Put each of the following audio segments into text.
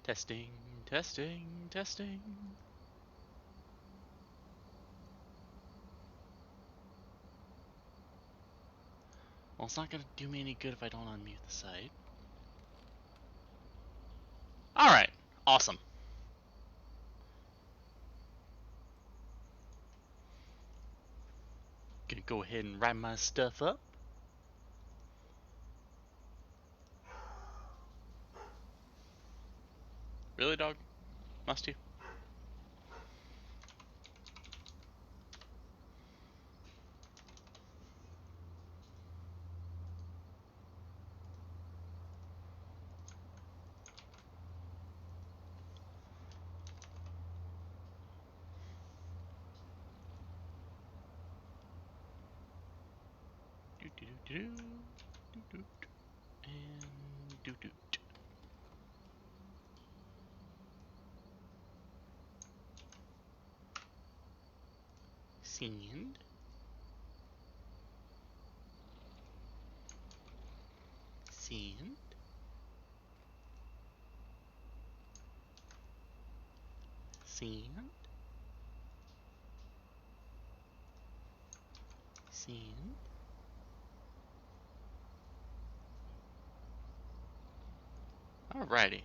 Testing, testing, testing. Well, it's not gonna do me any good if I don't unmute the site. Alright, awesome. Gonna go ahead and write my stuff up. Really, dog? Must you? And do. Sand. Sand. Sand. Sand. Alrighty.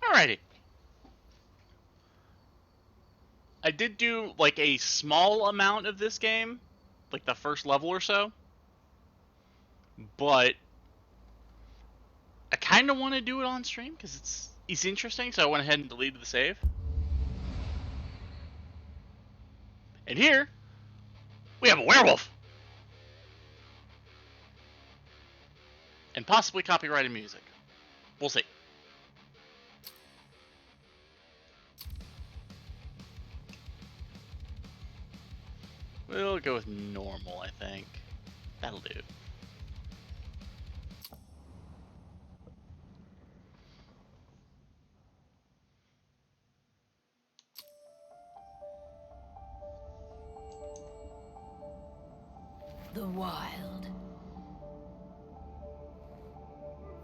Alrighty. I did do like a small amount of this game, like the first level or so, but I kind of want to do it on stream because it's interesting. So I went ahead and deleted the save. And here we have a werewolf and possibly copyrighted music. We'll see. We'll go with normal, I think. That'll do. The Wild.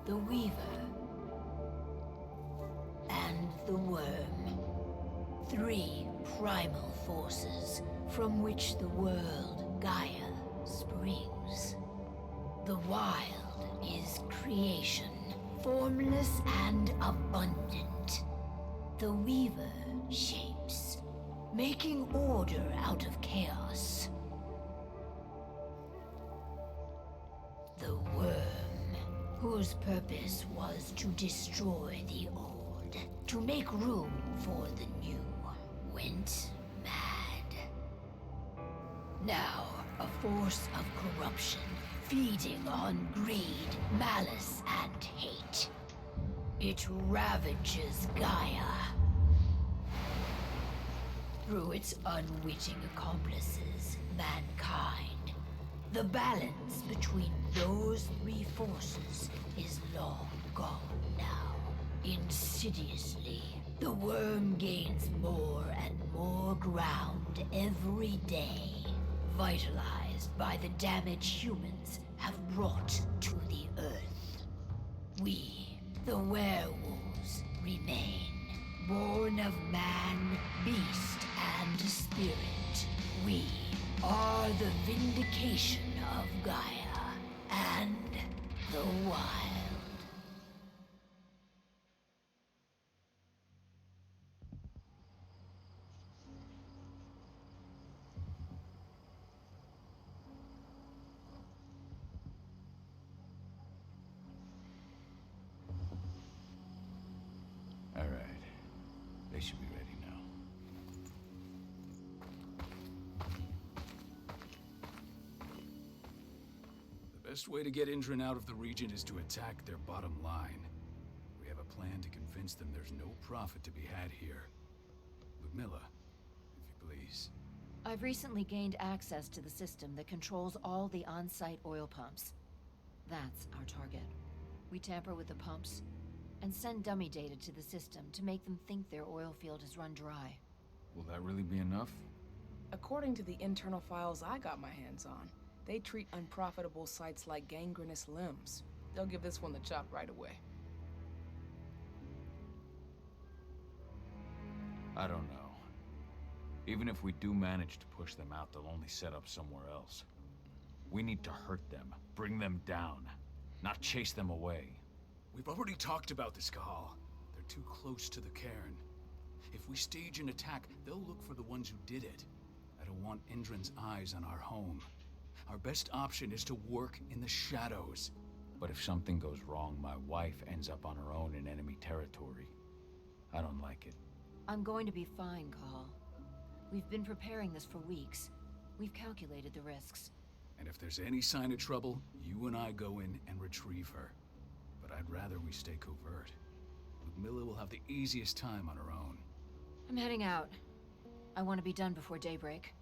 The Weaver. And the Worm. 3 primal forces from which the world Gaia springs. The Wild is creation, formless and abundant. The Weaver shapes, making order out of chaos. The Worm, whose purpose was to destroy the old, to make room for the new, went mad. Now, a force of corruption, feeding on greed, malice, and hate. It ravages Gaia. Through its unwitting accomplices, mankind. The balance between those 3 forces is long gone now. Insidiously, the worm gains more and more ground every day, vitalized by the damage humans have brought to the Earth. We, the werewolves, remain, born of man, beast, and spirit. We are the vindication of Gaia and the Wild. All right. They should be ready now. The best way to get Indran out of the region is to attack their bottom line. We have a plan to convince them there's no profit to be had here. Ludmilla, if you please. I've recently gained access to the system that controls all the on-site oil pumps. That's our target. We tamper with the pumps and send dummy data to the system to make them think their oil field has run dry. Will that really be enough? According to the internal files I got my hands on, they treat unprofitable sites like gangrenous limbs. They'll give this one the chop right away. I don't know. Even if we do manage to push them out, they'll only set up somewhere else. We need to hurt them, bring them down, not chase them away. We've already talked about this, Kahal. They're too close to the cairn. If we stage an attack, they'll look for the ones who did it. I don't want Indran's eyes on our home. Our best option is to work in the shadows. But if something goes wrong, my wife ends up on her own in enemy territory. I don't like it. I'm going to be fine, Call. We've been preparing this for weeks. We've calculated the risks. And if there's any sign of trouble, you and I go in and retrieve her. But I'd rather we stay covert. Ludmilla will have the easiest time on her own. I'm heading out. I want to be done before daybreak.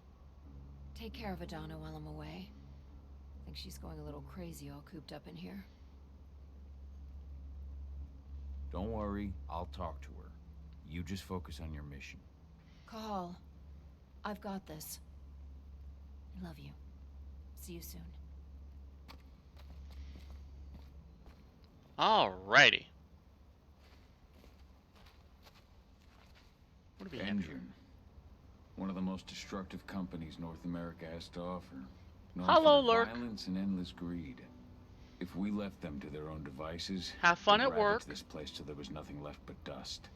Take care of Adana while I'm away. I think she's going a little crazy all cooped up in here. Don't worry, I'll talk to her. You just focus on your mission. Call. I've got this. I love you. See you soon. Alrighty. What do we have here? Engine. One of the most destructive companies North America has to offer. Known Hello, for their Lurk. violence and endless greed. If we left them to their own devices, Have fun they'd at ravage work. this place till there was nothing left but dust.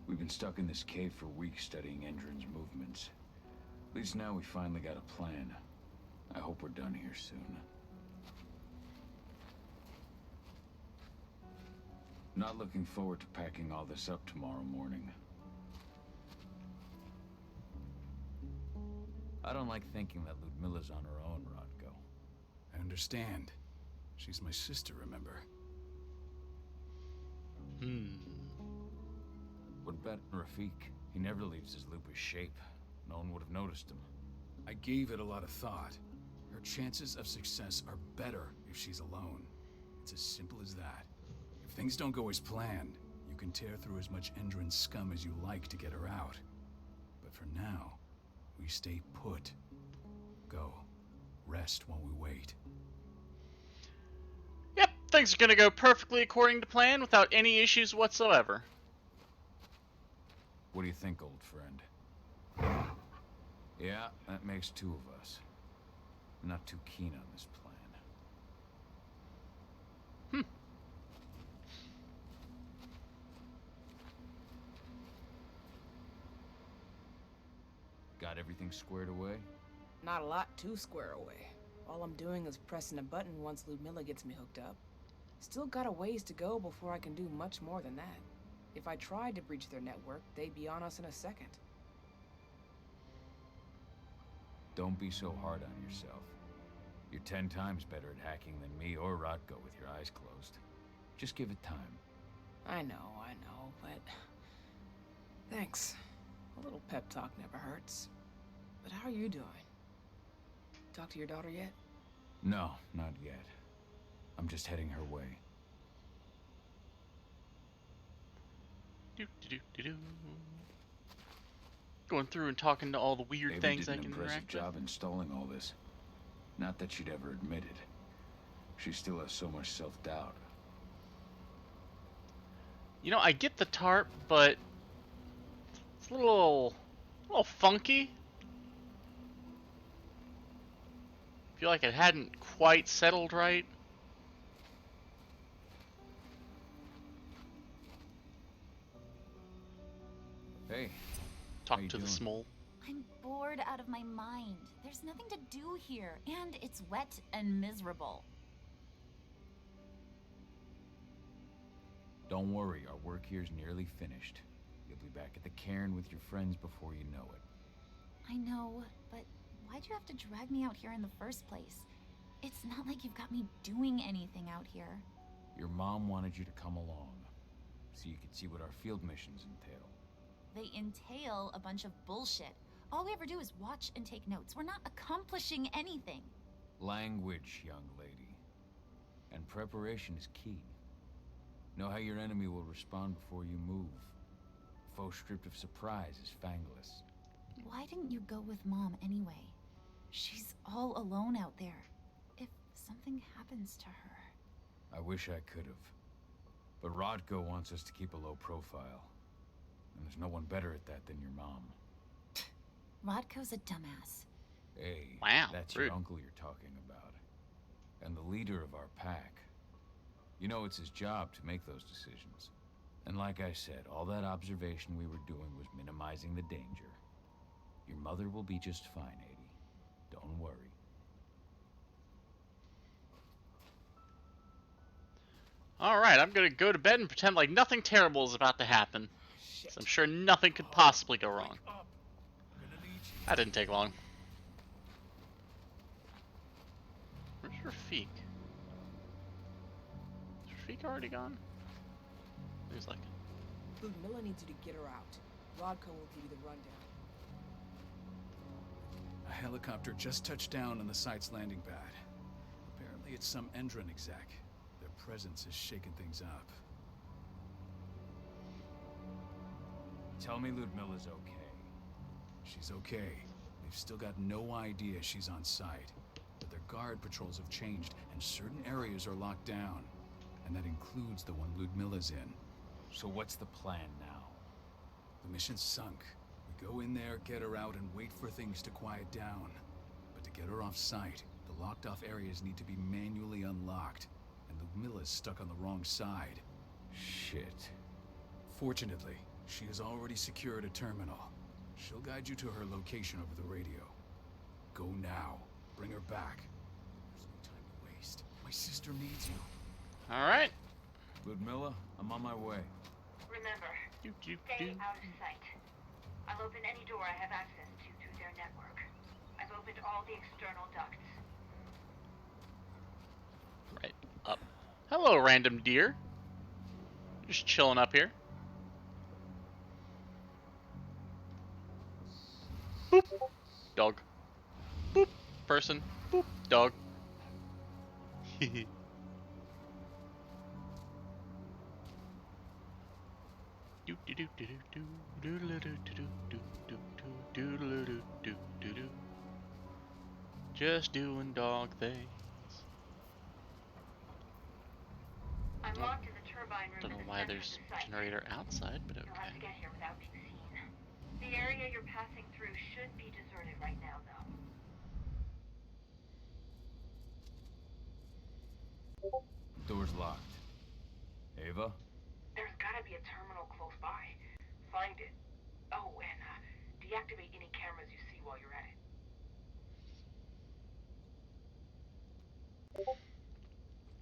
We've been stuck in this cave for weeks studying Endrin's movements. At least now we finally got a plan. I hope we're done here soon. Not looking forward to packing all this up tomorrow morning. I don't like thinking that Ludmilla's on her own, Rodko. I understand. She's my sister, remember? What about Rafik? He never leaves his lupus shape. No one would have noticed him. I gave it a lot of thought. Her chances of success are better if she's alone. It's as simple as that. If things don't go as planned, you can tear through as much Endrin scum as you like to get her out. But for now, we stay put. Go. Rest while we wait. Yep, things are gonna go perfectly according to plan without any issues whatsoever. What do you think, old friend? Yeah, that makes two of us. I'm not too keen on this plan. Got everything squared away? Not a lot to square away. All I'm doing is pressing a button once Ludmilla gets me hooked up. Still got a ways to go before I can do much more than that. If I tried to breach their network, they'd be on us in a second. Don't be so hard on yourself. You're 10 times better at hacking than me or Rodko with your eyes closed. Just give it time. I know, but... Thanks. A little pep talk never hurts. But how are you doing? Talk to your daughter yet? No, not yet. I'm just heading her way. Do. Going through and talking to all the weird Ava things did I an can impressive interact with. job installing all this. Not that she'd ever admit it. She still has so much self-doubt. You know, I get the tarp, but it's a little funky. Feel like it hadn't quite settled right. Hey, Talk you to the doing? small. I'm bored out of my mind. There's nothing to do here, and it's wet and miserable. don't worry, our work here's nearly finished. You'll be back at the cairn with your friends before you know it. I know, but why'd you have to drag me out here in the first place? It's not like you've got me doing anything out here. Your mom wanted you to come along. so you could see what our field missions entail. They entail a bunch of bullshit. All we ever do is watch and take notes. We're not accomplishing anything. Language, young lady. And preparation is key. Know how your enemy will respond before you move. Faux stripped of surprise is fangless. Why didn't you go with Mom anyway? She's all alone out there. If something happens to her... I wish I could have. But Rodko wants us to keep a low profile. And there's no one better at that than your mom. Rodko's a dumbass. Hey, Wow, that's rude. your uncle you're talking about. And the leader of our pack. You know it's his job to make those decisions. And like I said, all that observation we were doing was minimizing the danger. Your mother will be just fine, Adie. Don't worry. Alright, I'm gonna go to bed and pretend like nothing terrible is about to happen. 'Cause I'm sure nothing could possibly go wrong. That didn't take long. Where's Rafik? Is Rafik already gone? He's like... Ludmilla needs you to get her out. Rodko will give you the rundown. A helicopter just touched down on the site's landing pad. Apparently it's some Endron exec. Their presence is shaking things up. Tell me Ludmilla's okay. She's okay. They've still got no idea she's on site. But their guard patrols have changed, and certain areas are locked down. And that includes the one Ludmilla's in. So what's the plan now? The mission's sunk. We go in there, get her out, and wait for things to quiet down. But to get her off site, the locked-off areas need to be manually unlocked. And Ludmilla's stuck on the wrong side. Shit. Fortunately, she has already secured a terminal. She'll guide you to her location over the radio. Go now. Bring her back. There's no time to waste. My sister needs you. Alright. Ludmilla, I'm on my way. Remember, stay out of sight. I'll open any door I have access to through their network. I've opened all the external ducts. Right up. Hello, random deer. Just chilling up here. Boop. Dog. Boop. Person. Boop. Dog. Just doing dog things. I'm locked in the turbine room. Don't know at the why center there's of the a site. generator outside, but You'll have to okay. get here without being seen. The area you're passing through should be deserted right now, though. Door's locked. Ava? There's gotta be a terminal close by. Find it. Oh, and deactivate any cameras you see while you're at it.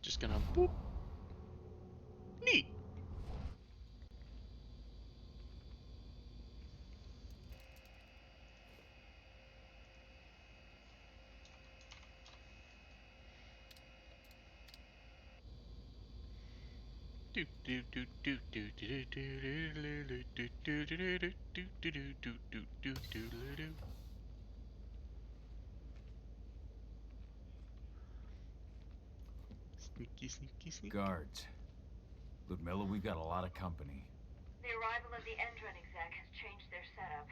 Just gonna boop. Neat. Do do do do do do do do do do do do do do do do do do do do. Sneaky, sneaky, sneaky. Guards. Ludmilla, we've got a lot of company. The arrival of the Endron exec has changed their setup.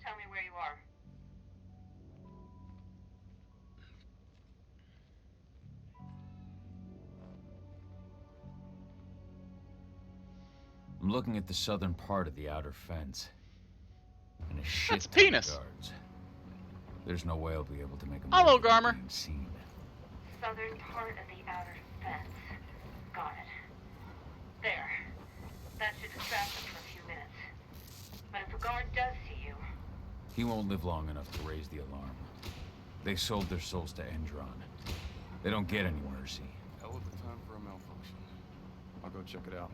Tell me where you are. I'm looking at the southern part of the outer fence. And a shit That's a ton of penis. guards. There's no way I'll be able to make a Hello, move without Garmer. being seen. Southern part of the outer fence. Got it. There. That should distract them for a few minutes. But if a guard does see you... He won't live long enough to raise the alarm. They sold their souls to Endron. They don't get any mercy. Hell of a time for a malfunction. I'll go check it out.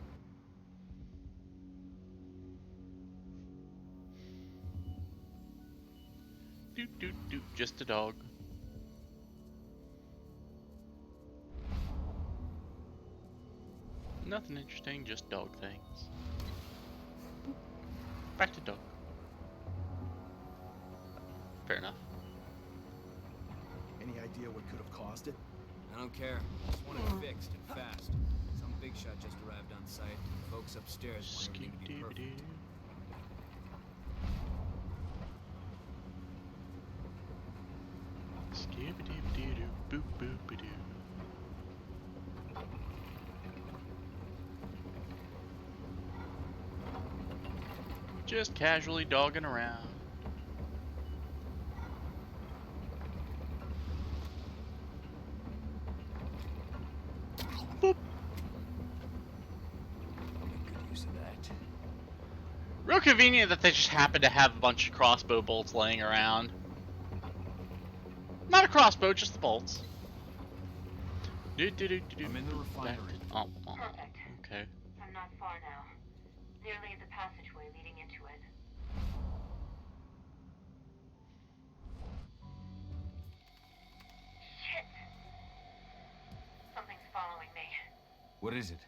Do do do. Just a dog. Nothing interesting, just dog things. Back to dog. Fair enough. Any idea what could have caused it? I don't care. Just want it fixed and fast. Some big shot just arrived on site. Folks upstairs want everything to be perfect. Skibidi-doo, boop boop-a-doo. Just casually dogging around. Boop. Make good use of that. Real convenient that they just happen to have a bunch of crossbow bolts laying around. Not a crossbow, just the bolts. I'm in the refinery. Oh, Perfect. okay. I'm not far now. Nearly the passageway leading into it. Shit! Something's following me. What is it?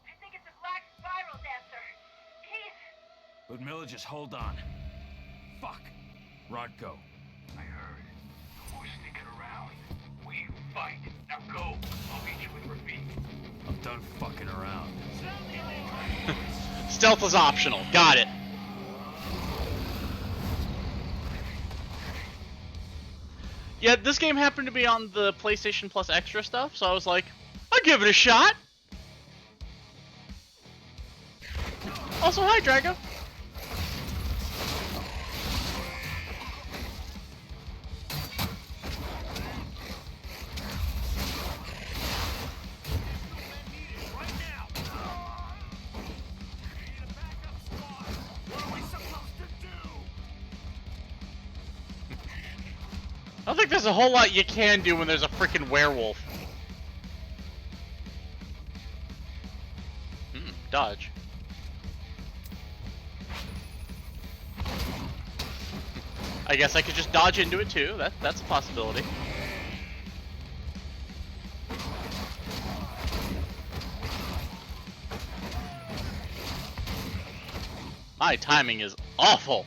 I think it's a black spiral dancer. He's... Ludmilla, just hold on. Fuck. Rodko. I heard. Who's sticking around? We fight. Now go. I'll meet you with Rafik. I'm done fucking around. Stealth is optional. Got it. Yeah, this game happened to be on the PlayStation Plus Extra stuff, so I was like, I'll give it a shot. Also, hi, Drago. I don't think there's a whole lot you can do when there's a freaking werewolf. Dodge. I guess I could just dodge into it too. That's a possibility. My timing is awful.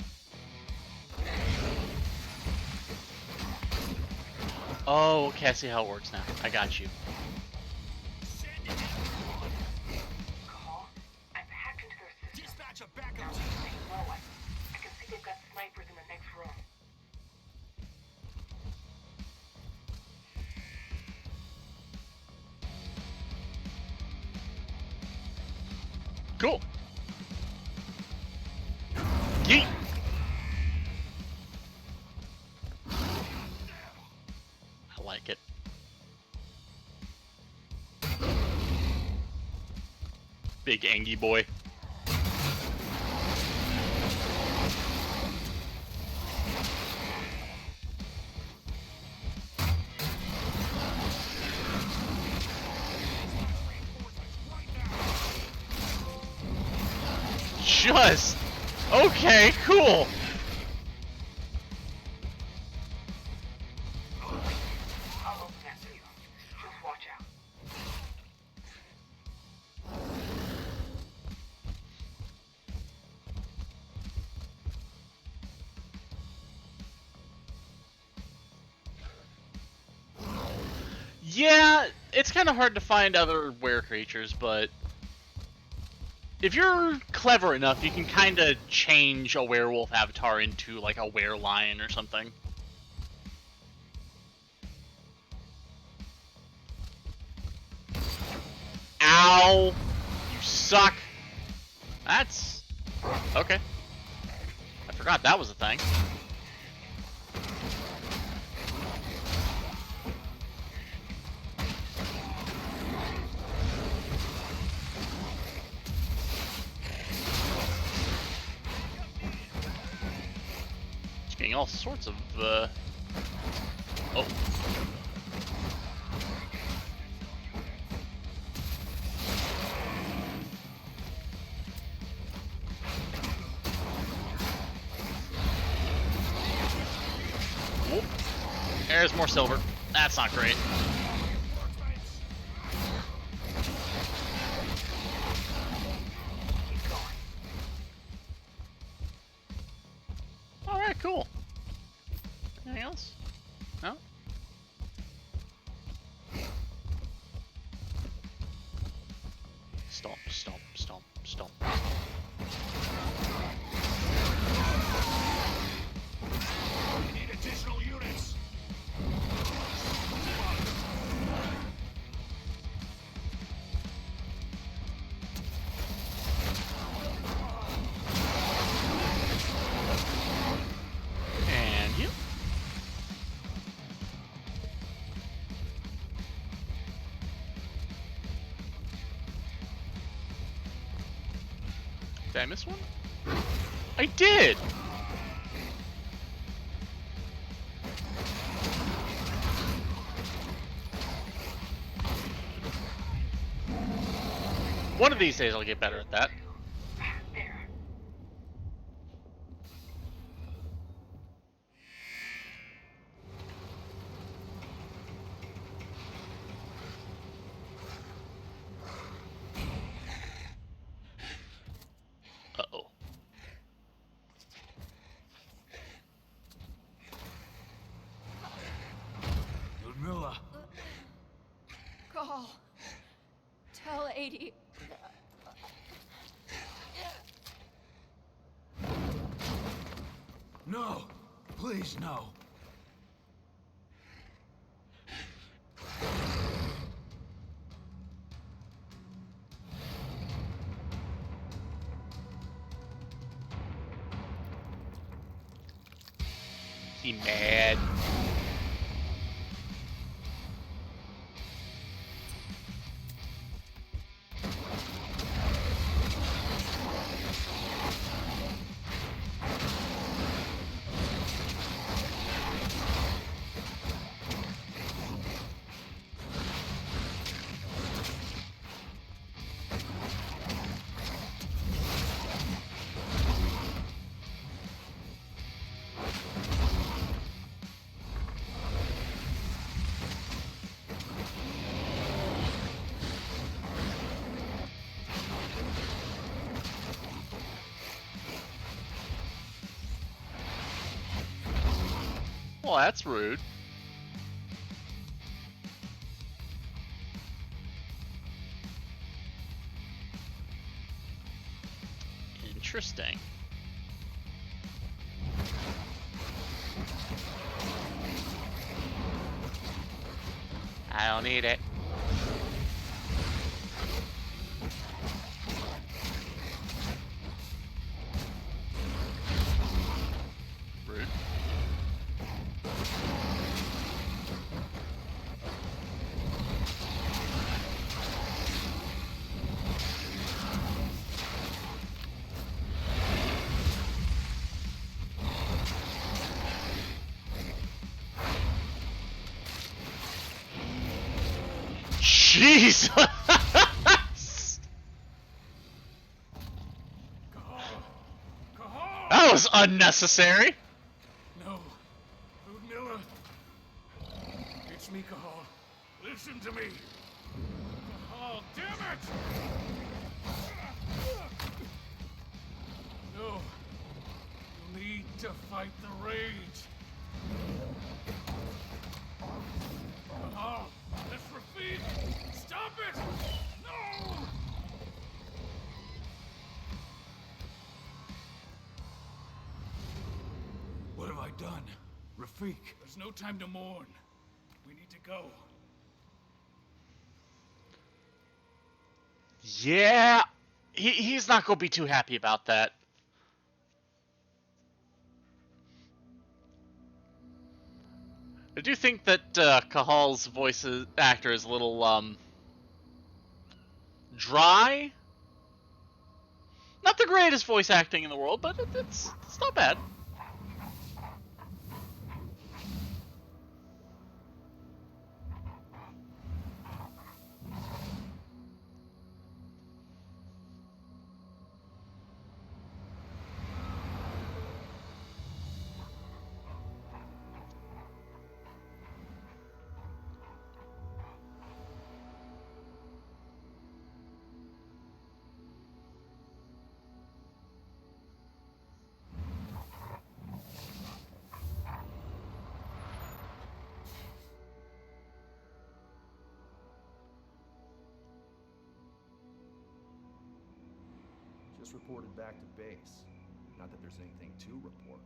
Oh, okay, I see how it works now. I got you. Call? I've hacked into their system. Dispatch a backup team. I can see they've got snipers in the next room. Cool. Yeet. I like it. Big Angie boy. Just okay, cool. I'll open that to you. Just watch out. Yeah, it's kind of hard to find other were creatures, but if you're clever enough, you can kind of change a werewolf avatar into like a were lion or something. Ow! You suck! That's... okay. I forgot that was a thing. Just getting all sorts of, oh. Whoop. There's more silver. That's not great. Stomp, stomp, stomp, stomp. We need additional units. And you. Did I miss one? I did! One of these days I'll get better at that. There. Uh-oh. Ludmilla! Call. Tell 80. No! Please, no! He mad. Well, that's rude. Interesting. I don't need it. Rude. Jesus! That was unnecessary. No. Ludmilla. It's me, Cahal. Listen to me. Cahal, damn it! No. You need to fight the rage. Cahal, that's Rafik. Stop it! No! What have I done? Rafik? There's no time to mourn. We need to go. Yeah, he's not gonna be too happy about that. I do think that Cahal's actor is a little dry. Not the greatest voice acting in the world, but it's not bad. Just reported back to base. Not that there's anything to report.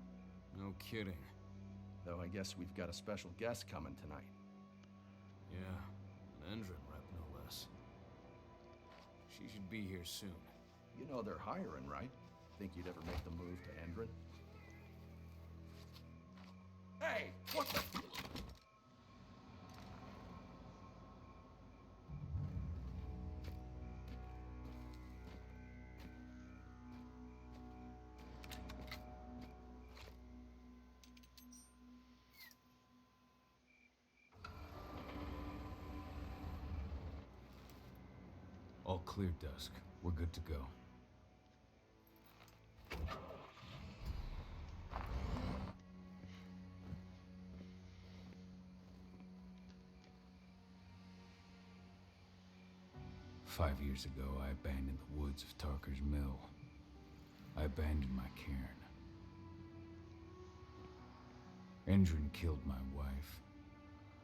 No kidding. Though I guess we've got a special guest coming tonight. Yeah, an Endron rep, no less. She should be here soon. You know they're hiring, right? Think you'd ever make the move to Endron? Hey, what the... All clear, Dusk. We're good to go. 5 years ago, I abandoned the woods of Tarker's Mill. I abandoned my cairn. Endron killed my wife.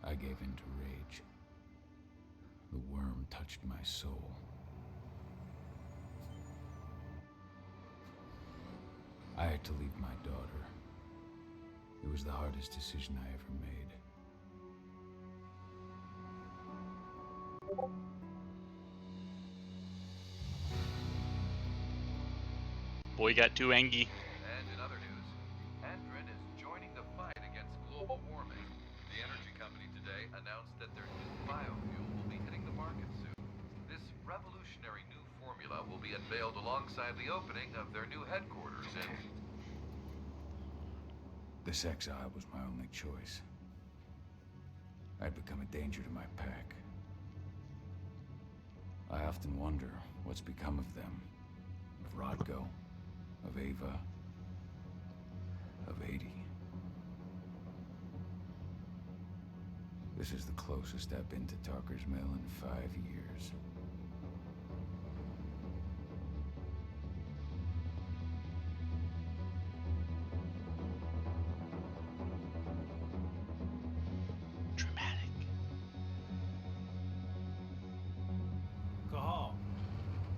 I gave in to rage. The worm touched my soul. I had to leave my daughter. It was the hardest decision I ever made. Boy got too angry. And in other news, Endron is joining the fight against global warming. The energy company today announced that their new biofuel will be hitting the market soon. This revolutionary new formula will be unveiled alongside the opening of their new headquarters in... This exile was my only choice. I'd become a danger to my pack. I often wonder what's become of them. Of Rodko, of Ava, of 80. This is the closest I've been to Tarker's Mill in 5 years. Dramatic. Cahal,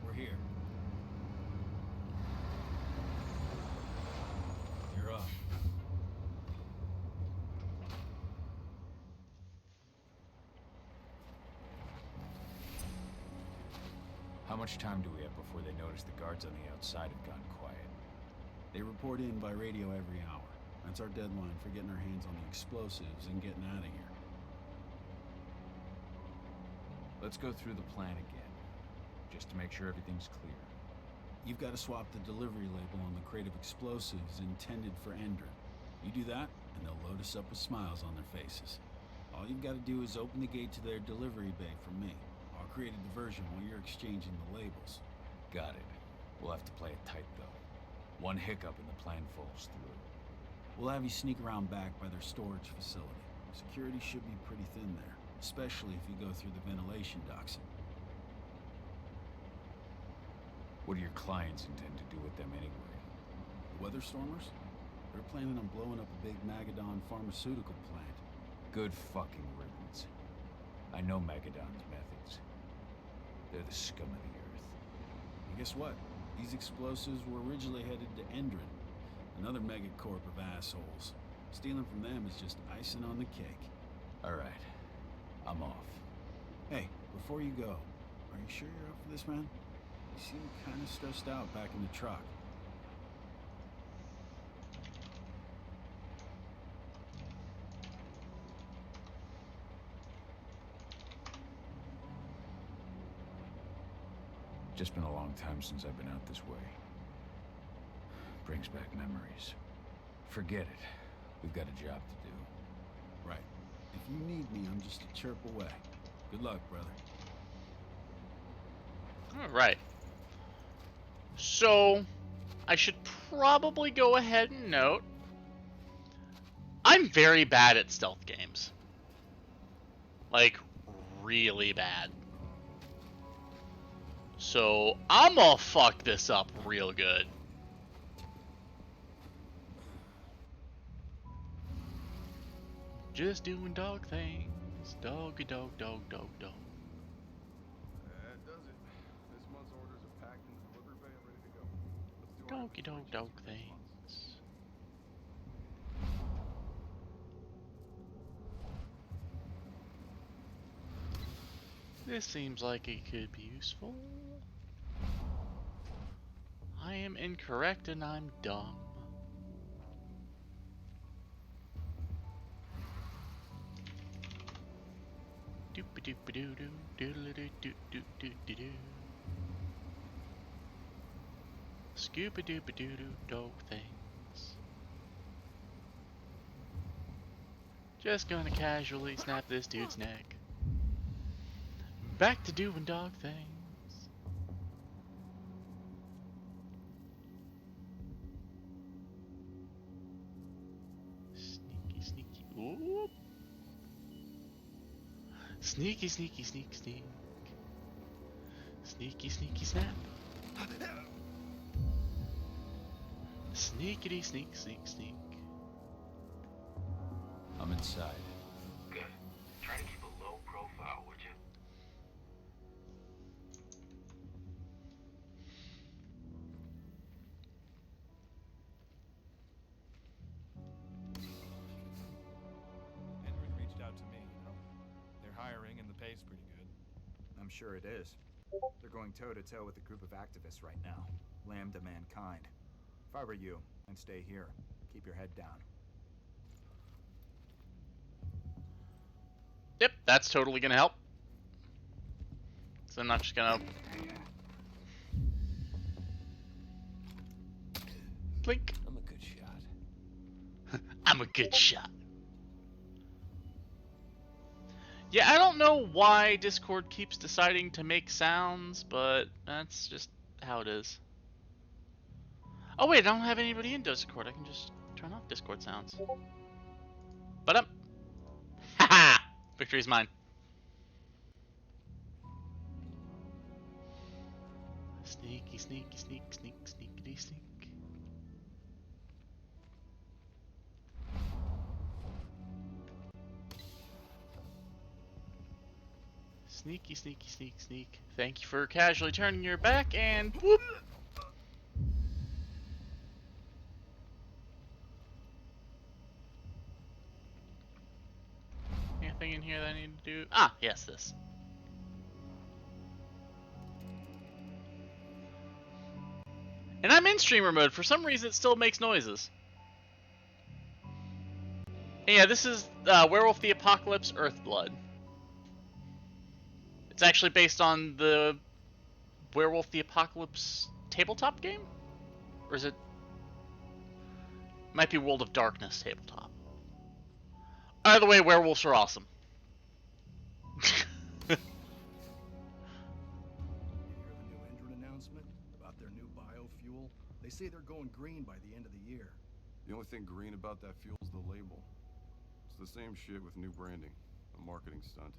we're here. You're up. How much time do we have before they notice the guards on the outside have gone quiet? They report in by radio every hour. That's our deadline for getting our hands on the explosives and getting out of here. Let's go through the plan again, just to make sure everything's clear. You've got to swap the delivery label on the crate of explosives intended for Endron. You do that, and they'll load us up with smiles on their faces. All you've got to do is open the gate to their delivery bay for me. I'll create a diversion while you're exchanging the labels. Got it. We'll have to play it tight, though. One hiccup and the plan falls through. We'll have you sneak around back by their storage facility. Security should be pretty thin there, especially if you go through the ventilation ducts. What do your clients intend to do with them anyway? The Weatherstormers? They're planning on blowing up a big Magadon pharmaceutical plant. Good fucking riddance. I know Magadon's methods. They're the scum of the earth. And guess what? These explosives were originally headed to Endron, another megacorp of assholes. Stealing from them is just icing on the cake. All right, I'm off. Hey, before you go, are you sure you're up for this, man? You seem kind of stressed out back in the truck. Just been a long time since I've been out this way. Brings back memories. Forget it. We've got a job to do. Right. If you need me, I'm just a chirp away. Good luck, brother. Alright. So, I should probably go ahead and note, I'm very bad at stealth games. Like, really bad. So, I'm gonna fuck this up real good. Just doing dog things. Doggy dog, dog, dog, dog. That does it. This month's orders are packed in the delivery bay and ready to go. Donkey dog things. This seems like it could be useful. I am incorrect and I'm dumb. Doop doop doo doo doodle doo doo doo doo doo doo. Scoopa doopa doo doo dog things. Just gonna casually snap this dude's neck. Back to doing dog things. Sneaky, sneaky. Ooh. Sneaky, sneaky, sneak, sneak. Sneaky, sneaky, snap. Sneakity, sneak, sneak, sneak. I'm inside. Good. Try to keep a low profile, would you? Henry reached out to me, They're hiring and the pay's pretty good. I'm sure it is. They're going toe-to-toe with a group of activists right now. Lambda mankind. If I were you, I'd stay here. Keep your head down. Yep, that's totally gonna help. So I'm not just gonna... blink. I'm a good shot. I'm a good shot. Yeah, I don't know why Discord keeps deciding to make sounds, but that's just how it is. Oh wait, I don't have anybody in Discord. I can just turn off Discord sounds. But haha! Victory's mine. Sneaky, sneaky, sneak, sneak, sneakity, sneak. Sneaky, sneaky, sneak, sneak. Thank you for casually turning your back and whoop! Anything in here that I need to do? Ah, yes, this. And I'm in streamer mode. For some reason, it still makes noises. And yeah, this is Werewolf the Apocalypse Earthblood. It's actually based on the Werewolf the Apocalypse tabletop game? Or is it... might be World of Darkness tabletop. Either way, werewolves are awesome. You hear the new Endron announcement about their new biofuel? They say they're going green by the end of the year. The only thing green about that fuel is the label. It's the same shit with new branding. A marketing stunt.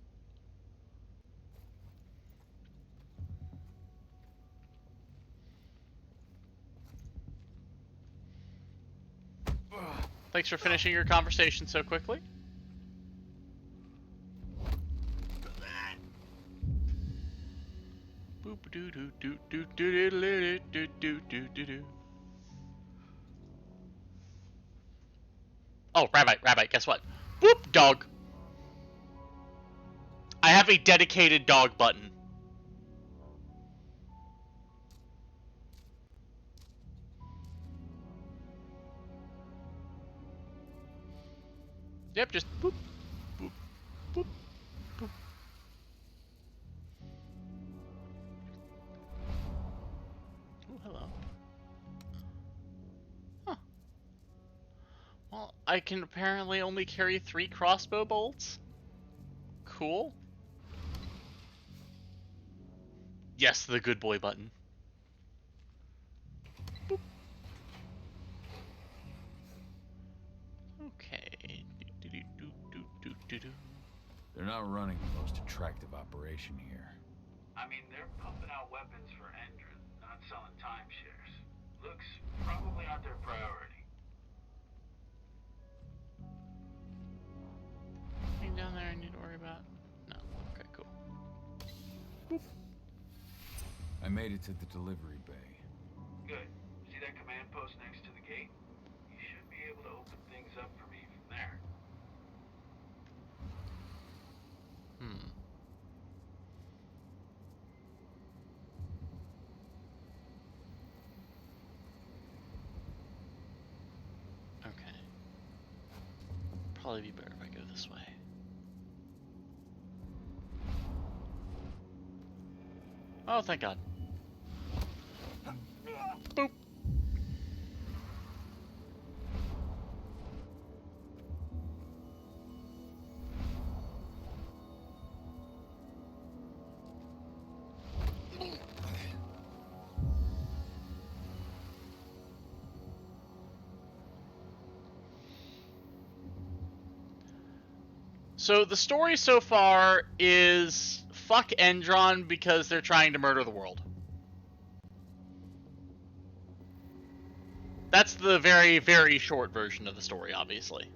Thanks for finishing your conversation so quickly. Boop doo doo doo doo doo doo doo doo doo doo doo. Oh, rabbit, guess what? Boop, dog. I have a dedicated dog button. Yep, just boop, boop, boop, boop. Oh, hello. Huh. Well, I can apparently only carry 3 crossbow bolts. Cool. Yes, the good boy button. Boop. Okay. They're not running the most attractive operation here. I mean, they're pumping out weapons for Endron, not selling timeshares. Looks probably not their priority. Anything down there I need to worry about? No. Okay, cool. Boop. I made it to the delivery bay. Good. See that command post next to the gate? You should be able to open things up for me from there. Okay. Probably be better if I go this way. Oh, thank God. Boop. So the story so far is fuck Endron because they're trying to murder the world. That's the very, very short version of the story, obviously.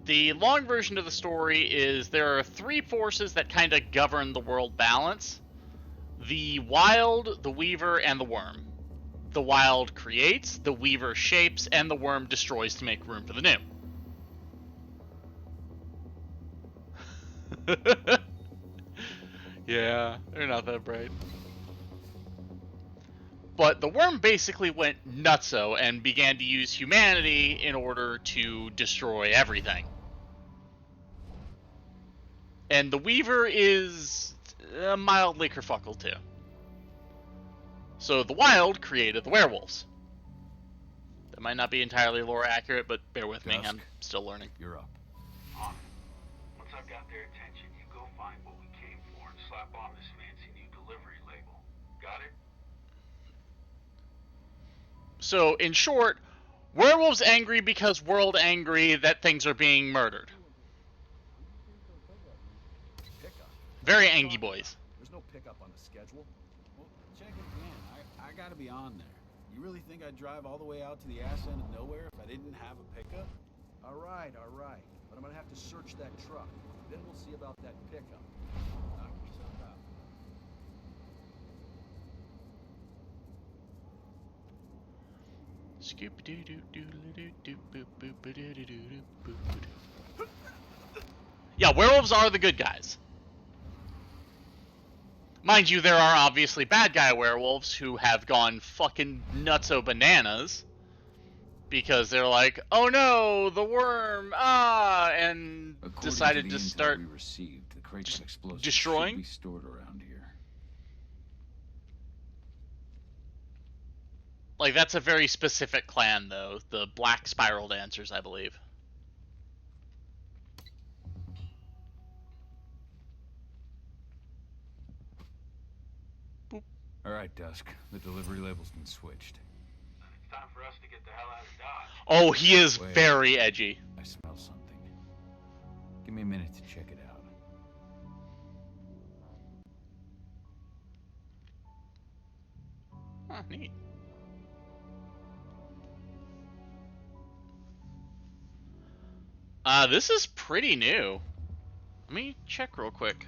The long version of the story is there are three forces that kind of govern the world balance. The Wild, the Weaver, and the Worm. The Wild creates, the Weaver shapes, and the Worm destroys to make room for the new. Yeah, they're not that bright. But the Worm basically went nutso and began to use humanity in order to destroy everything. And the Weaver is mildly kerfuckle too. So the Wild created the werewolves. That might not be entirely lore accurate, but bear with me, I'm still learning. You're up. On it. Once I've got their attention, you go find what we came for and slap on this fancy new delivery label. Got it? So, in short, werewolves angry because world angry that things are being murdered. Pickup. Very angry boys. There's no pickup on the schedule. Well, check again. I gotta be on there. You really think I'd drive all the way out to the ass end of nowhere if I didn't have a pickup? All right. But I'm gonna have to search that truck. Then we'll see about that pickup. Knock yourself out. Yeah, werewolves are the good guys. Mind you, there are obviously bad guy werewolves who have gone fucking nutso bananas because they're like, oh no, the worm, and According decided to to the intel start we received, the crates of explosives destroying. should be stored around here. Like, that's a very specific clan, though. The Black Spiral Dancers, I believe. Boop. All right, Dusk. The delivery label's been switched. It's time for us to get the hell out of Dodge. Oh, he is Wait. very edgy. I smell something. Give me a minute to check it out. Huh, neat. This is pretty new. Let me check real quick.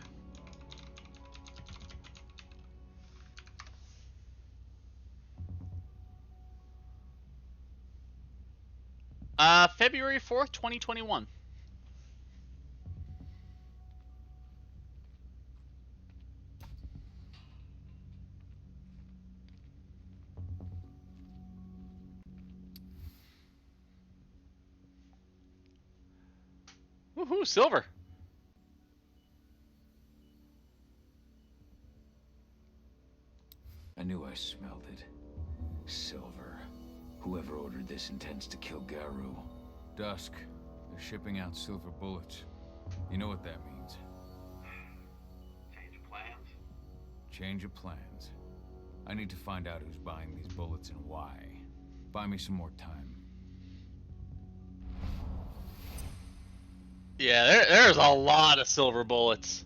February 4th, 2021. Woohoo, silver. I knew I smelled it. Silver. Whoever ordered this intends to kill Garu. Dusk. They're shipping out silver bullets. You know what that means. Change of plans? Change of plans. I need to find out who's buying these bullets and why. Buy me some more time. Yeah, there's a lot of silver bullets.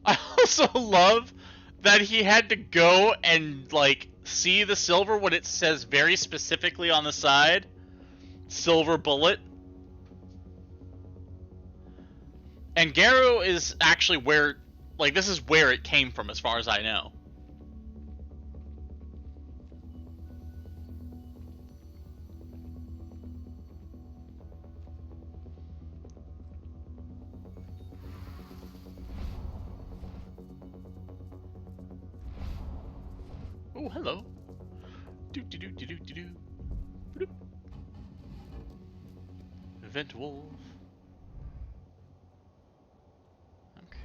I also love that he had to go and, like, see the silver when it says very specifically on the side, silver bullet. And Garu is actually where, Like, this is where it came from, as far as I know. Oh, hello. Do do do do do do do. Event Wolf. Okay.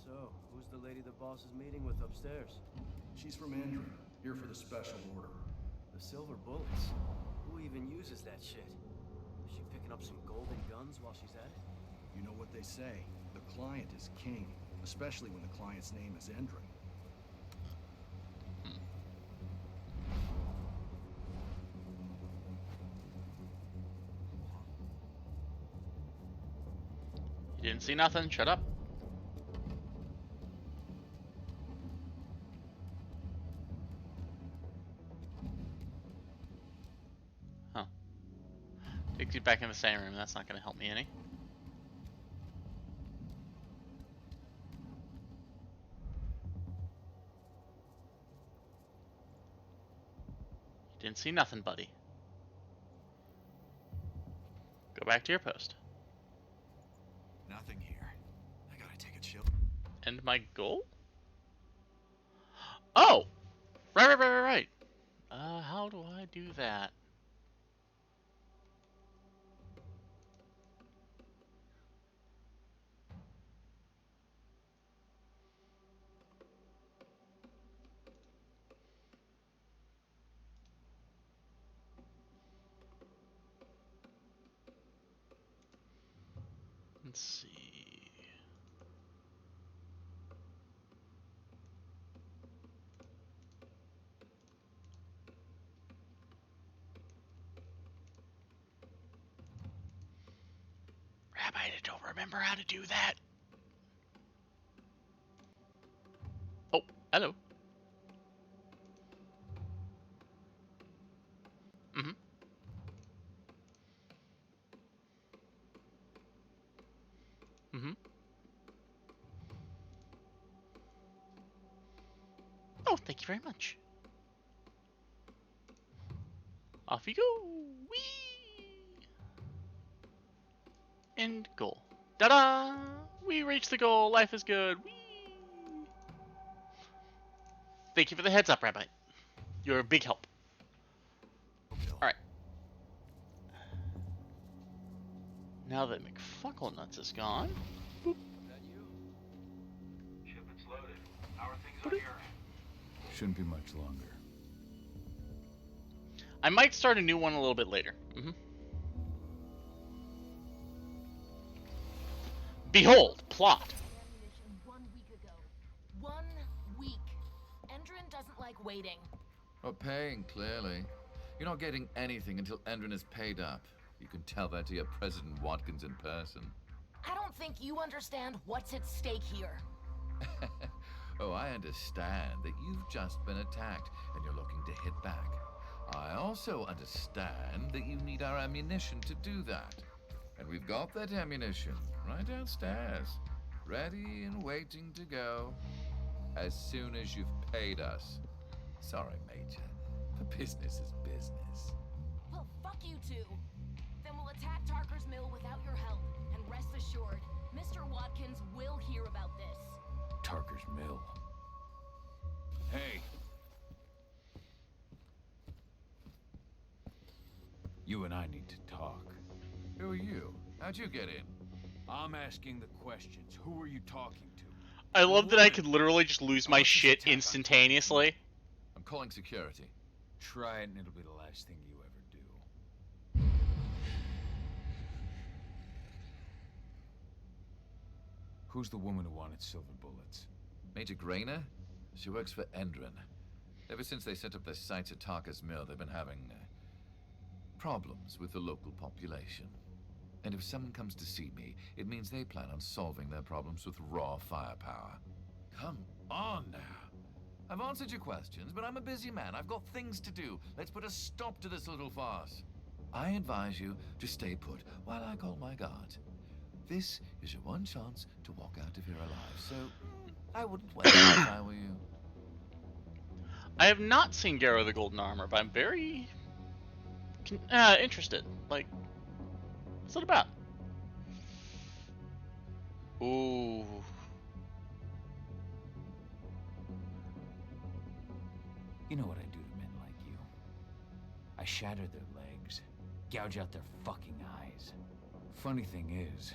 So, who's the lady the boss is meeting with upstairs? She's from Andrew, here for the special order. The silver bullets. Who even uses that shit? Is she picking up some golden guns while she's at it? You know what they say, the client is king, especially when the client's name is Endrin. You didn't see nothing? Shut up. Huh. Takes you back in the same room. That's not going to help me any. Didn't see nothing, buddy. Go back to your post. Nothing here. I gotta take a chill. And my goal? Oh! Right. How do I do that? Let's see. Rabbi, I don't remember how to do that. Oh, hello. Mm-hmm. Mm-hmm. Oh, thank you very much. Off you go. Whee! And goal. Ta-da! We reached the goal. Life is good. Whee! Thank you for the heads up, Rabbi. You're a big help. Alright. Now that McFucklenuts is gone. Boop. Shipment's loaded. How are things on your end? Shouldn't be much longer. I might start a new one a little bit later. Behold, plot. 1 week ago. 1 week. Endrin doesn't like waiting. Well, paying, clearly. You're not getting anything until Endrin is paid up. You can tell that to your President Watkins in person. I don't think you understand what's at stake here. Oh, I understand that you've just been attacked and you're looking to hit back. I also understand that you need our ammunition to do that. And we've got that ammunition right downstairs, ready and waiting to go as soon as you've paid us. Sorry, Major, but business is business. Well, fuck you two. Then we'll attack Tarker's mill without your help. And rest assured, Mr. Watkins will hear about this. Tarker's mill. Hey! You and I need to talk. Who are you? How'd you get in? I'm asking the questions. Who are you talking to? I love that I could literally just lose my shit instantaneously. I'm calling security. Try it and it'll be the last thing you ever do. Who's the woman who wanted silver bullets? Major Grainer? She works for Endrin. Ever since they set up their sights at Tarker's mill, they've been having problems with the local population. And if someone comes to see me, it means they plan on solving their problems with raw firepower. Come on now. I've answered your questions, but I'm a busy man. I've got things to do. Let's put a stop to this little farce. I advise you to stay put while I call my guards. This is your one chance to walk out of here alive, so I wouldn't waste it if I were you. I have not seen Garrow the Golden Armor, but I'm very interested. Like, what's it about? Ooh. You know what I do to men like you? I shatter their legs, gouge out their fucking eyes. Funny thing is,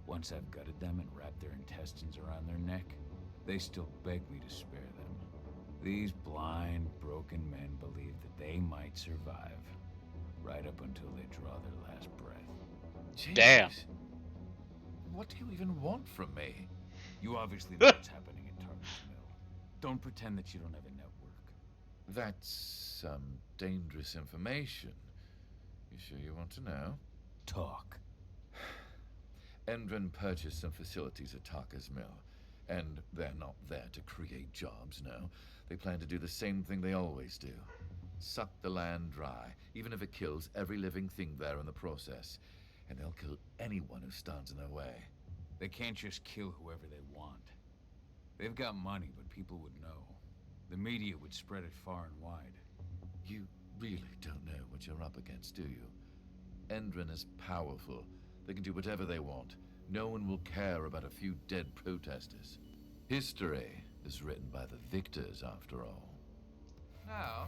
once I've gutted them and wrapped their intestines around their neck, they still beg me to spare them. These blind, broken men believe that they might survive, right up until they draw their last breath. Jeez. Damn. What do you even want from me? You obviously know what's happening at Target's Mill. Don't pretend that you don't have a network. That's some dangerous information. You sure you want to know? Talk. Endron purchased some facilities at Tarker's Mill, and they're not there to create jobs, no. They plan to do the same thing they always do. Suck the land dry, even if it kills every living thing there in the process. And they'll kill anyone who stands in their way. They can't just kill whoever they want. They've got money, but people would know. The media would spread it far and wide. You really don't know what you're up against, do you? Endron is powerful. They can do whatever they want. No one will care about a few dead protesters. History is written by the victors, after all. Now,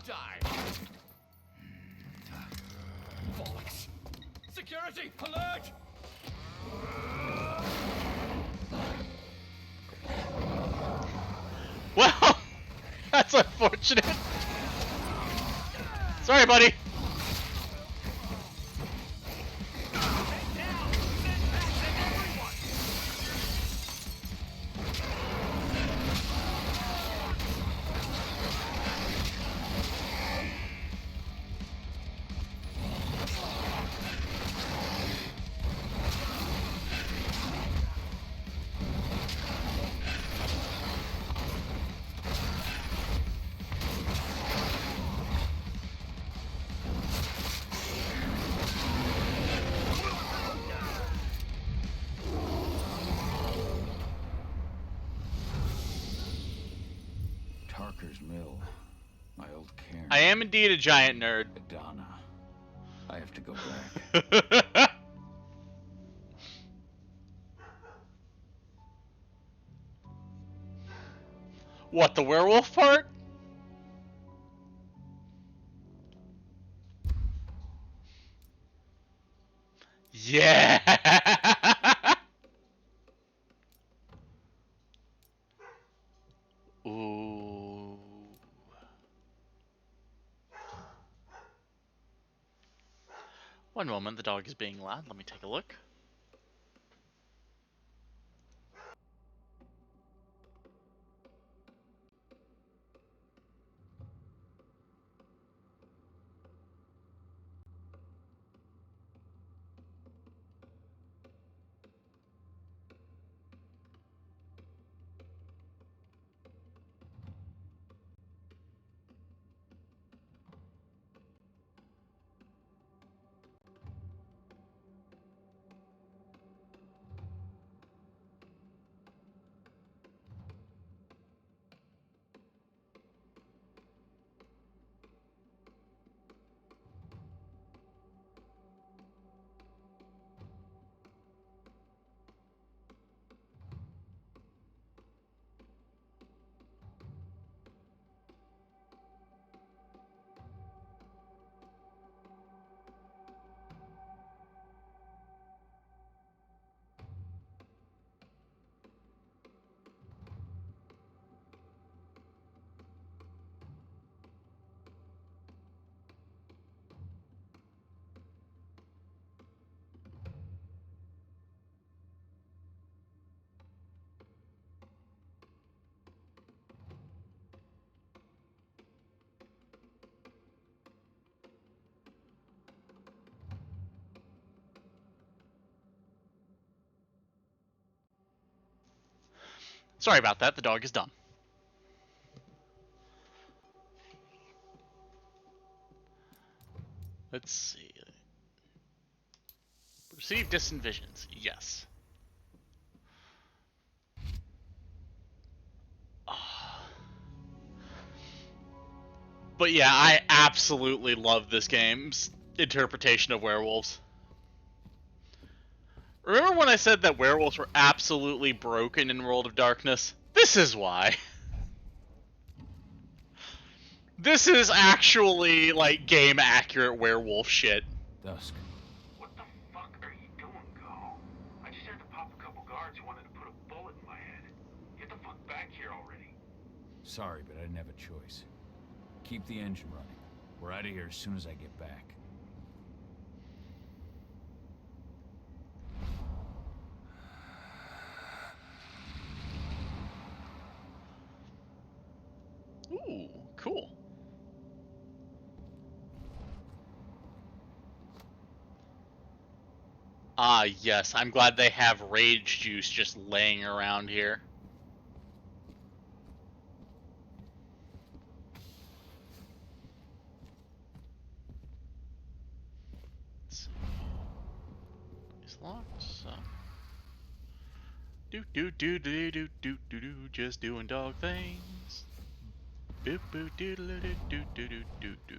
die! Bollocks! Security, alert! Well, that's unfortunate. Sorry, buddy. Tarker's Mill. My old cairn. I am indeed a giant nerd. Donna. I have to go back. What, the werewolf part? Yeah. Ooh. One moment, the dog is being loud. Let me take a look. Sorry about that, the dog is done. Let's see. Receive distant visions. Yes. But yeah, I absolutely love this game's interpretation of werewolves. Remember when I said that werewolves were absolutely broken in World of Darkness? This is why. This is actually, like, game-accurate werewolf shit. Dusk. What the fuck are you doing, Go? I just had to pop a couple guards who wanted to put a bullet in my head. Get the fuck back here already. Sorry, but I didn't have a choice. Keep the engine running. We're out of here as soon as I get back. Ooh, cool. Ah, yes, I'm glad they have rage juice just laying around here. Let's see. It's locked, so. Do do do do do do do do, just doing dog things. Boop boop do do do do do do do do.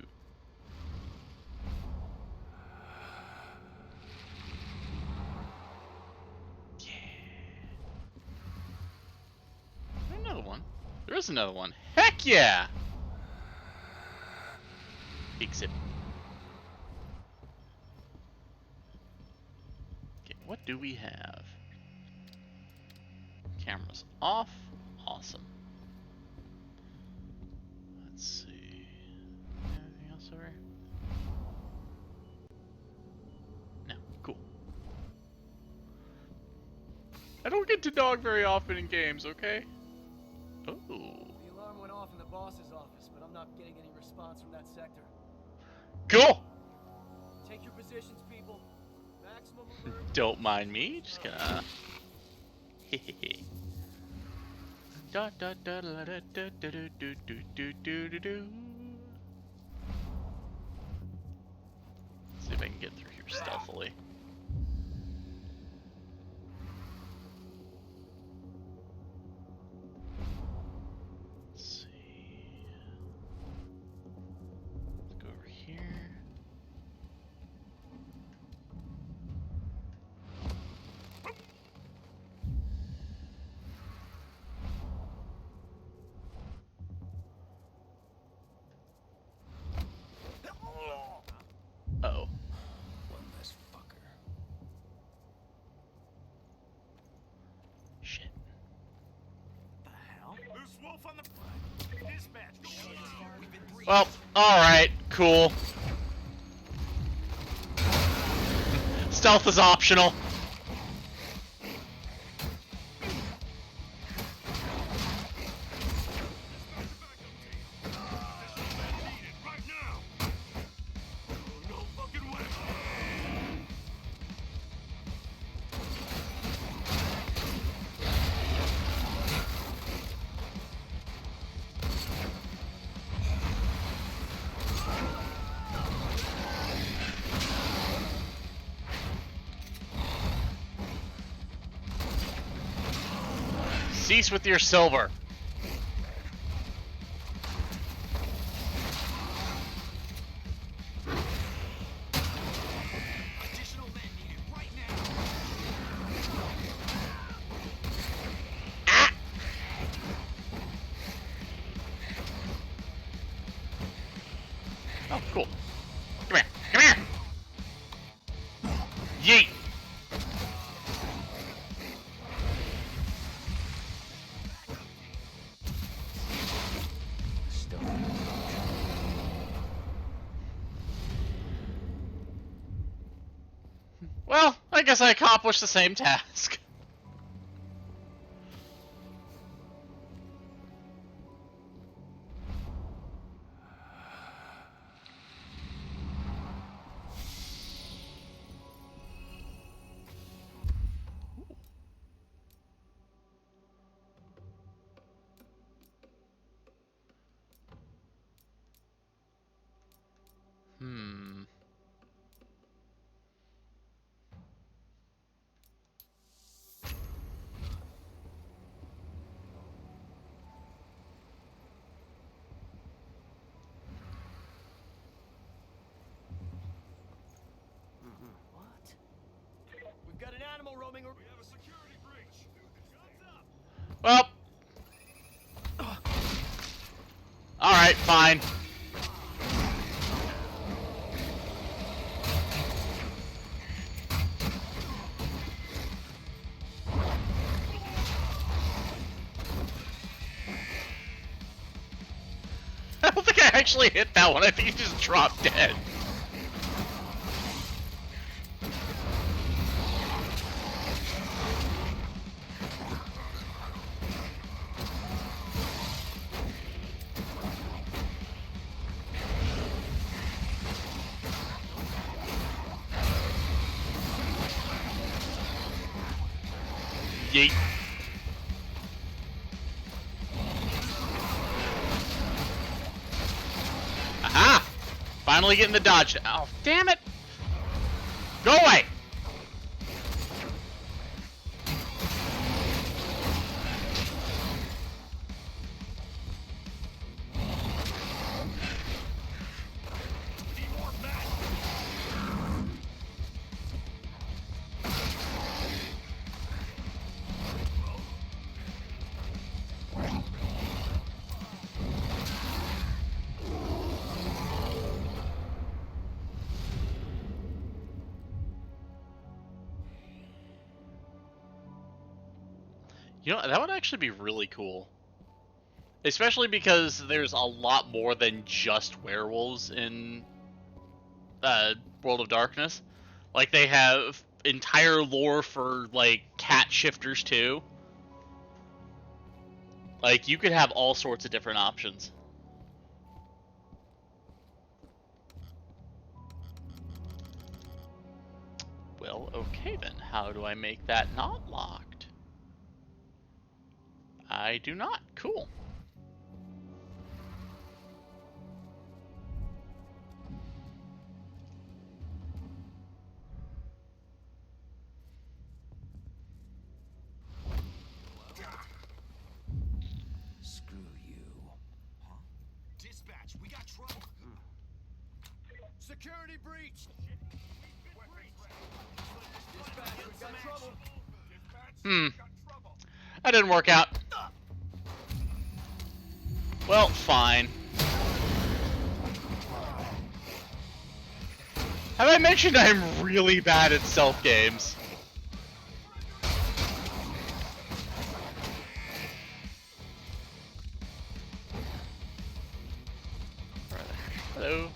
Another one. There is another one. Heck yeah! Exit. Okay, what do we have? Cameras off. Awesome. Let's see. Anything else over here? No. Cool. I don't get to dog very often in games, okay? Oh. The alarm went off in the boss's office, but I'm not getting any response from that sector. Cool! Take your positions, people. Maximum alert. Don't mind me, just gonna... Hehehe. Da da da da da da da do do do do do do. See if I can get through here stealthily. Let's see. Let's go over here. Uh-oh. One less fucker. Shit. The hell? Loose wolf on the dispatch. Well, alright, cool. Stealth is optional. Cease with your silver. Oh, cool. Come here. Come here. Yeet. Well, I guess I accomplished the same task. Well. Alright, fine. I don't think I actually hit that one. I think he just dropped dead. Yeet. Aha! Finally getting the dodge. Oh, damn it! Go away! You know, that would actually be really cool. Especially because there's a lot more than just werewolves in World of Darkness. Like, they have entire lore for, like, cat shifters, too. Like, you could have all sorts of different options. Well, okay then. How do I make that not locked? I do not. Cool. Screw you. Huh? Dispatch, we got trouble. Security breach. Dispatch, we got trouble. That didn't work out. Well, fine. Have I mentioned I'm really bad at stealth games? Hello.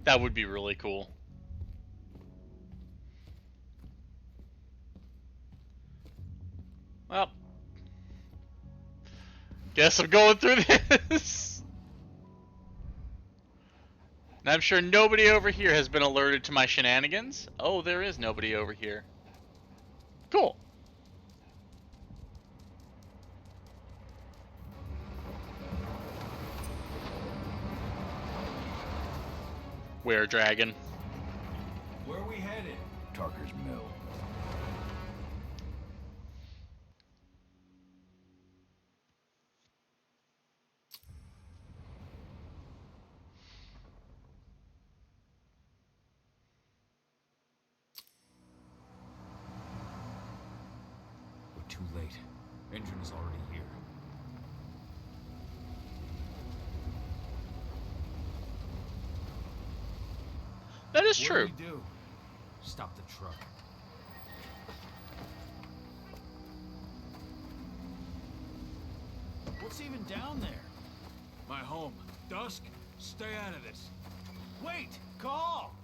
That would be really cool. Well, guess I'm going through this. And I'm sure nobody over here has been alerted to my shenanigans. Oh, there is nobody over here. Cool. Were Dragon. Where are we headed? Tarker's Mill. We're too late. Engine is already here. That is true. What do we do? Stop the truck. What's even down there? My home. Dusk? Stay out of this. Wait! Call!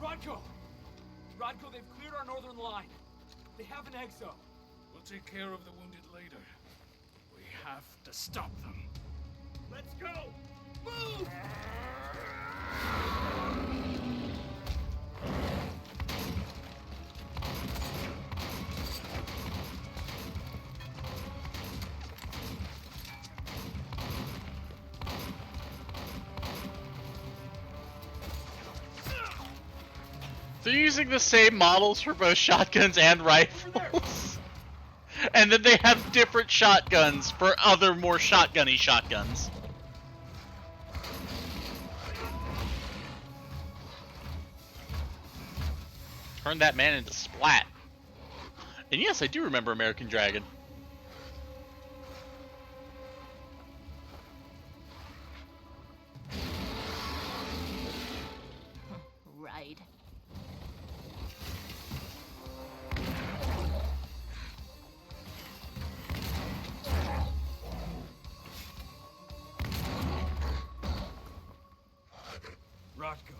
Rodko! Rodko, they've cleared our northern line. They have an exo. We'll take care of the wounded later. We have to stop them. Let's go! Move! They're using the same models for both shotguns and rifles. And then they have different shotguns for other more shotgunny shotguns. Turn that man into Splat. And yes, I do remember American Dragon. Right. Rotko.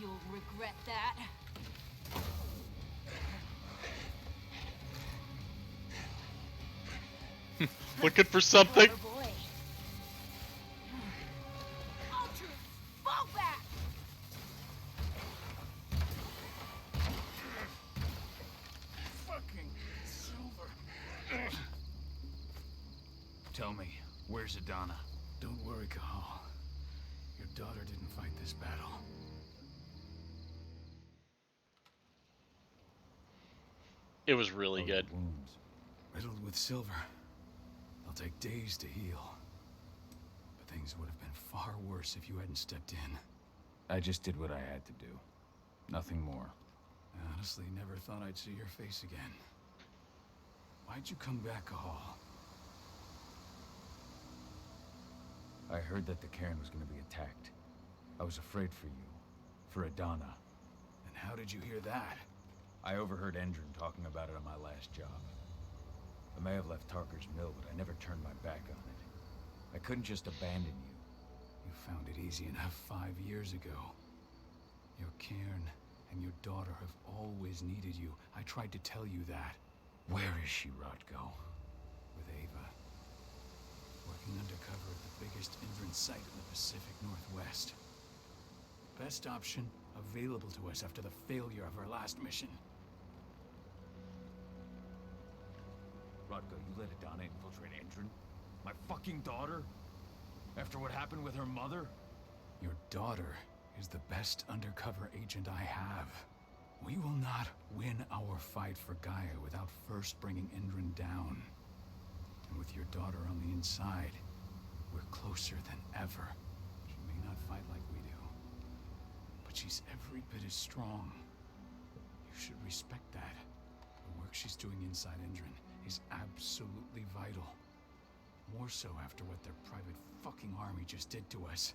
You'll regret that. Looking for something? Clever boy. Ultra, fall back. Fucking Silver. Tell me, where's Adana? Don't worry, Cahal. Your daughter didn't fight this battle. It was really good. Wounds. Riddled with silver. They'll take days to heal. But things would have been far worse if you hadn't stepped in. I just did what I had to do. Nothing more. I honestly never thought I'd see your face again. Why'd you come back, Cahal? I heard that the cairn was going to be attacked. I was afraid for you. For Adana. And how did you hear that? I overheard Endron talking about it on my last job. I may have left Tarker's Mill, but I never turned my back on it. I couldn't just abandon you. You found it easy enough 5 years ago. Your cairn and your daughter have always needed you. I tried to tell you that. Where is she, Rotko? With Ava. Working undercover at the biggest Endron site in the Pacific Northwest. Best option available to us after the failure of our last mission. Rotko, you let Adana infiltrate Endron? My fucking daughter? After what happened with her mother? Your daughter is the best undercover agent I have. We will not win our fight for Gaia without first bringing Endron down. And with your daughter on the inside, we're closer than ever. She may not fight like we do, but she's every bit as strong. You should respect that. The work she's doing inside Endron is absolutely vital. More so after what their private fucking army just did to us.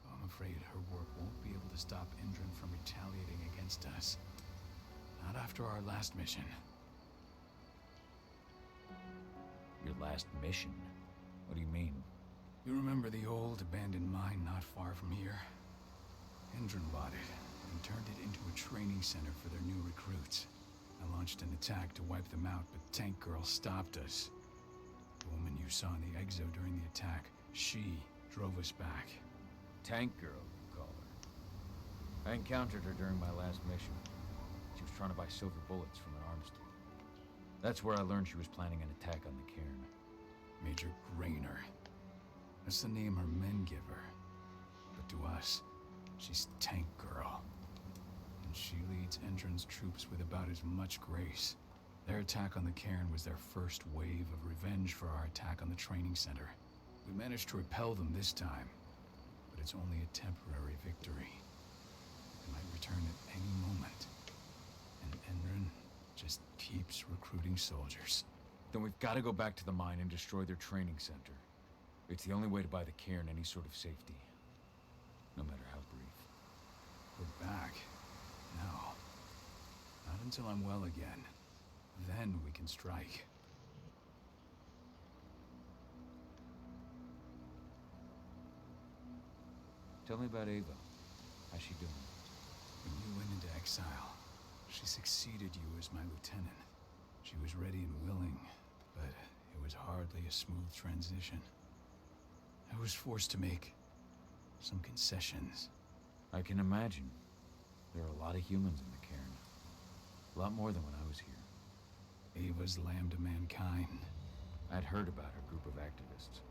I'm afraid her work won't be able to stop Endron from retaliating against us. Not after our last mission. Your last mission? What do you mean? You remember the old abandoned mine not far from here? Endron bought it and turned it into a training center for their new recruits. I launched an attack to wipe them out, but Tank Girl stopped us. The woman you saw in the exo during the attack, she drove us back. Tank Girl, you call her. I encountered her during my last mission. She was trying to buy silver bullets from an arms dealer. That's where I learned she was planning an attack on the cairn. Major Grainer. That's the name her men give her. But to us, she's Tank Girl. And she leads Endron's troops with about as much grace. Their attack on the cairn was their first wave of revenge for our attack on the training center. We managed to repel them this time, but it's only a temporary victory. They might return at any moment. And Endron just keeps recruiting soldiers. Then we've got to go back to the mine and destroy their training center. It's the only way to buy the cairn any sort of safety. No matter how brief. Go back? No. Not until I'm well again. Then we can strike. Tell me about Ava. How's she doing? When you went into exile, she succeeded you as my lieutenant. She was ready and willing, but it was hardly a smooth transition. I was forced to make some concessions. I can imagine. There are a lot of humans in the cairn. A lot more than when I was here. Ava's Lambda Mankind. I'd heard about her group of activists.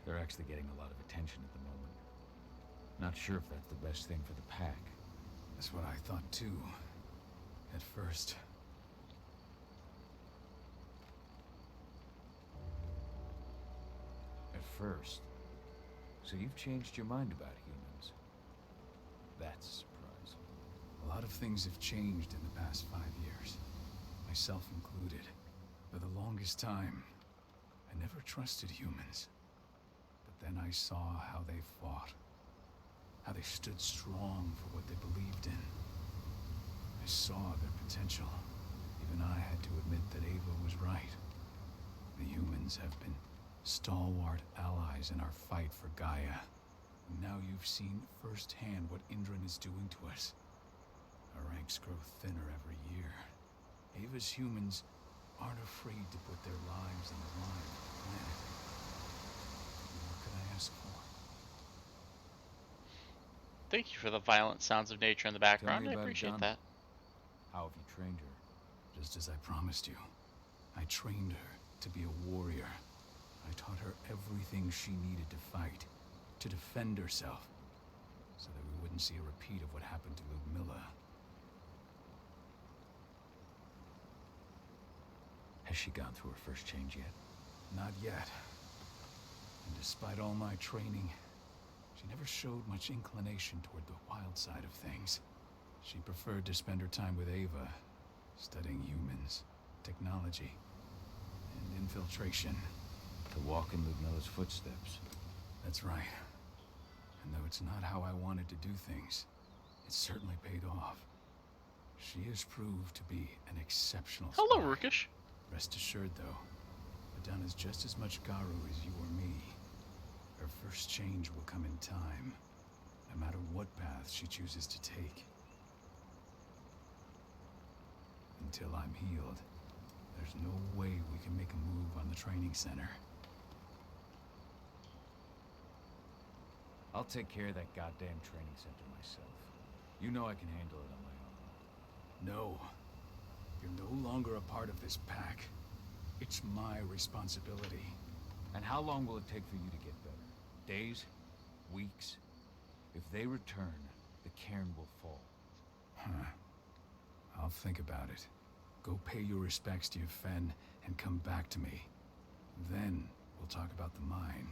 They're actually getting a lot of attention at the moment. Not sure if that's the best thing for the pack. That's what I thought too. At first. At first? So you've changed your mind about humans? That's a surprise. A lot of things have changed in the past 5 years. Myself included. For the longest time, I never trusted humans. But then I saw how they fought. How they stood strong for what they believed in. I saw their potential. Even I had to admit that Ava was right. The humans have been stalwart allies in our fight for Gaia. And now you've seen firsthand what Indran is doing to us. Our ranks grow thinner every year. Ava's humans aren't afraid to put their lives on the line for the planet. What could I ask for? Thank you for the violent sounds of nature in the background. I appreciate that. How have you trained her? Just as I promised you. I trained her to be a warrior. I taught her everything she needed to fight, to defend herself, so that we wouldn't see a repeat of what happened to Ludmilla. Has she gone through her first change yet? Not yet. And despite all my training, she never showed much inclination toward the wild side of things. She preferred to spend her time with Ava, studying humans, technology, and infiltration. To walk in Ludmilla's footsteps. That's right. And though it's not how I wanted to do things, it certainly paid off. She has proved to be an exceptional spy. Hello, Rukish. Rest assured, though, Adana's just as much Garu as you or me. Her first change will come in time, no matter what path she chooses to take. Until I'm healed, there's no way we can make a move on the training center. I'll take care of that goddamn training center myself. You know I can handle it on my own. No. You're no longer a part of this pack. It's my responsibility. And how long will it take for you to get better? Days? Weeks? If they return, the cairn will fall. Huh. I'll think about it. Go pay your respects to your Fen and come back to me. Then we'll talk about the mine.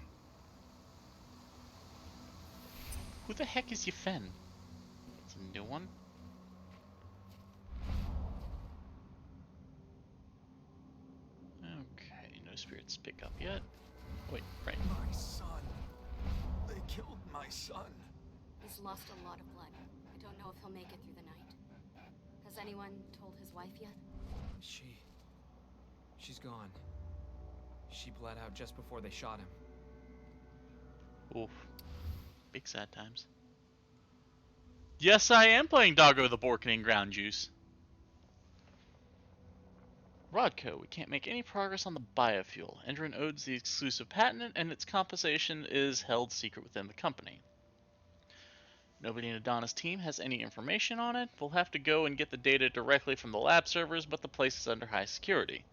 Who the heck is Yefen? It's a new one. Okay, no spirits pick up yet. Wait, right. My son. They killed my son. He's lost a lot of blood. I don't know if he'll make it through the night. Has anyone told his wife yet? She's gone. She bled out just before they shot him. Oof. Big sad times. Yes, I am playing Doggo the Borkening Ground Juice. Rodco, we can't make any progress on the biofuel. Endron owns the exclusive patent, and its compensation is held secret within the company. Nobody in Adana's team has any information on it. We'll have to go and get the data directly from the lab servers, but the place is under high security.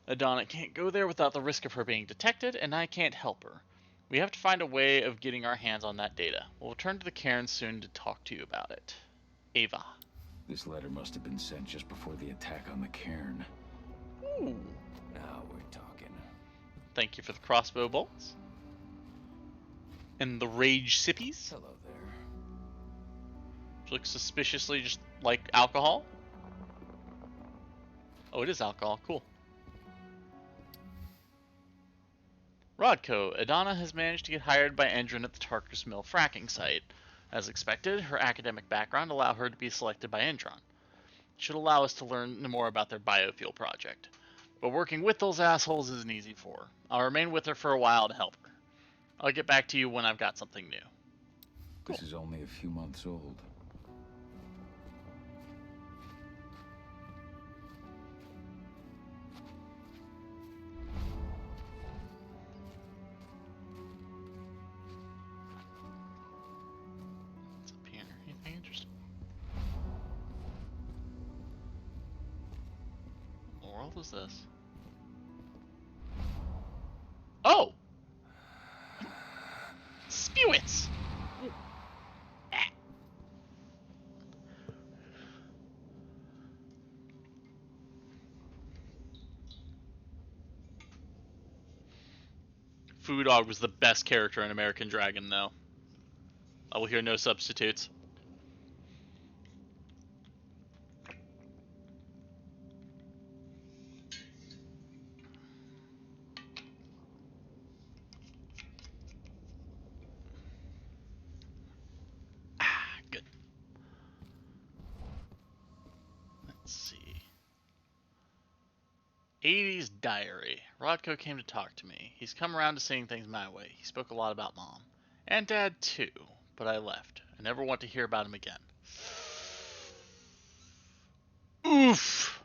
Adana can't go there without the risk of her being detected, and I can't help her. We have to find a way of getting our hands on that data. We'll return to the cairn soon to talk to you about it. Ava. This letter must have been sent just before the attack on the cairn. Ooh. Now we're talking. Thank you for the crossbow bolts. And the rage sippies. Hello there. Which looks suspiciously just like alcohol. Oh, it is alcohol. Cool. Rodco, Adana has managed to get hired by Endron at the Tarkus Mill fracking site. As expected, her academic background allowed her to be selected by Endron. It should allow us to learn more about their biofuel project. But working with those assholes isn't easy for her. I'll remain with her for a while to help her. I'll get back to you when I've got something new. Cool. This is only a few months old. What's up here? Anything interesting? hell was this? Oh! Spew it! Foo Dog was the best character in American Dragon, though. I will hear no substitutes. Good. Let's see. 80s diary. Rodko came to talk to me. He's come around to seeing things my way. He spoke a lot about Mom. And Dad, too. But I left. I never want to hear about him again. Oof!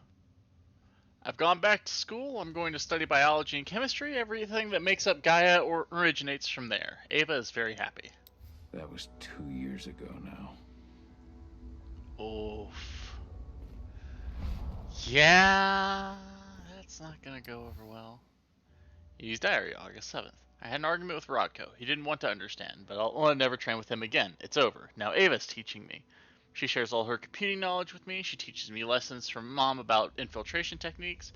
I've gone back to school. I'm going to study biology and chemistry. Everything that makes up Gaia originates from there. Ava is very happy. That was 2 years ago now. Oof. Yeah, that's not gonna go over well. Use diary, August 7th. I had an argument with Rodko. He didn't want to understand, but I'll never train with him again. It's over. Now Ava's teaching me. She shares all her computing knowledge with me. She teaches me lessons from Mom about infiltration techniques,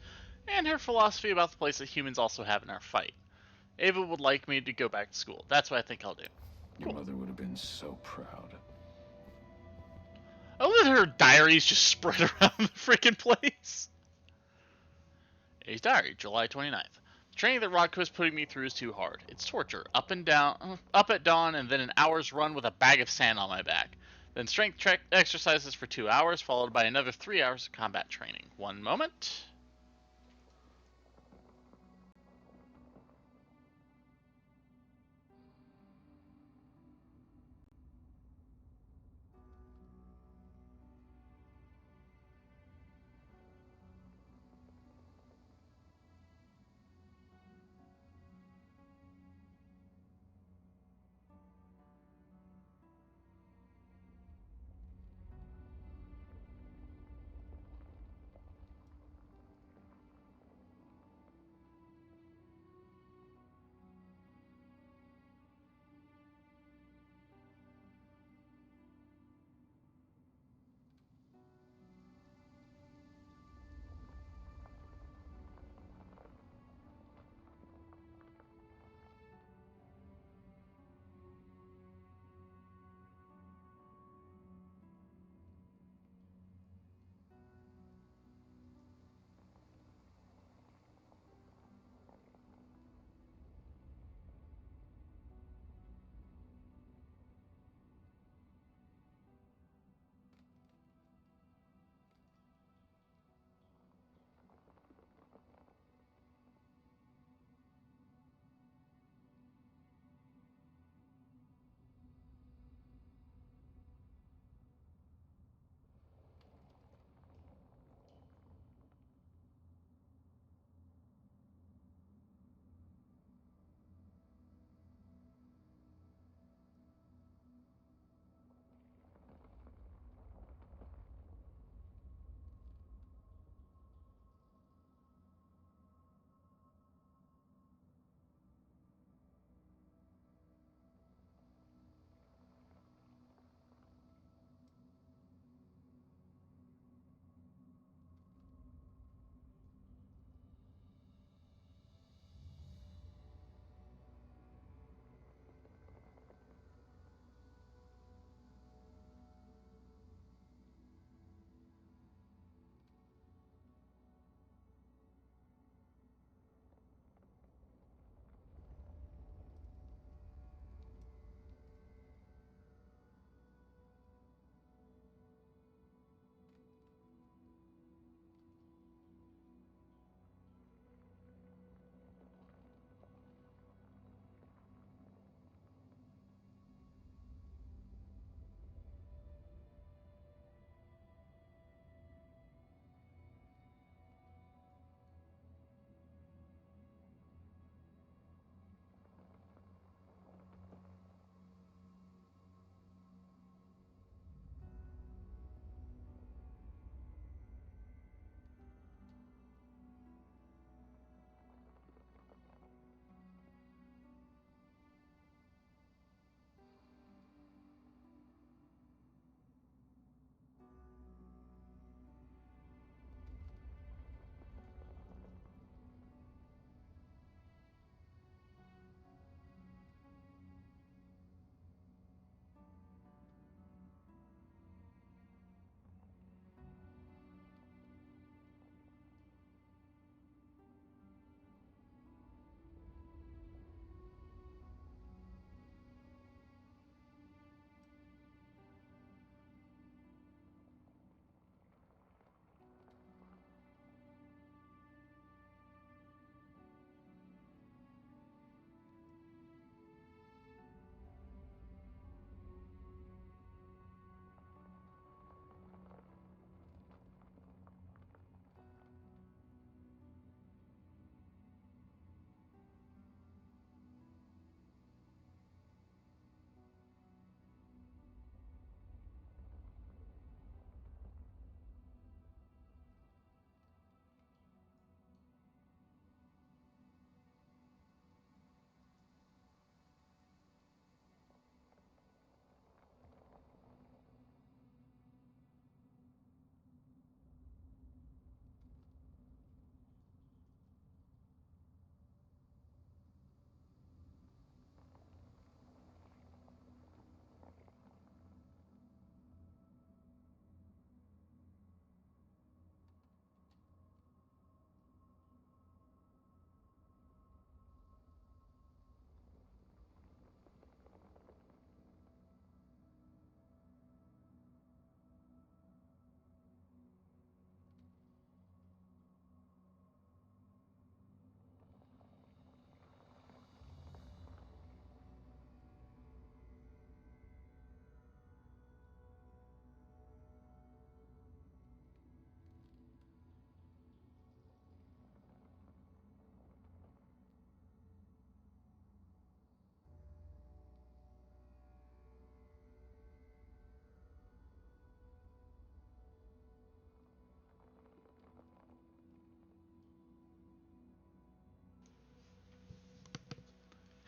and her philosophy about the place that humans also have in our fight. Ava would like me to go back to school. That's what I think I'll do. Your mother would have been so proud. I let her diaries just spread around the freaking place. A's diary, July 29th. The training that Rodko is putting me through is too hard. It's torture. Up at dawn, and then an hour's run with a bag of sand on my back. Then strength exercises for 2 hours, followed by another 3 hours of combat training. One moment.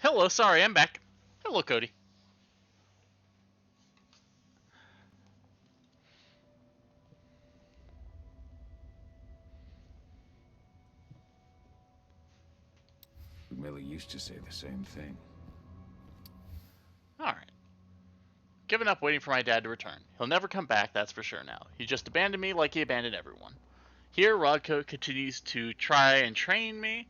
Hello, sorry, I'm back. Hello, Cody. Millie used to say the same thing. Alright. Given up waiting for my dad to return. He'll never come back, that's for sure now. He just abandoned me like he abandoned everyone. Here, Rodko continues to try and train me,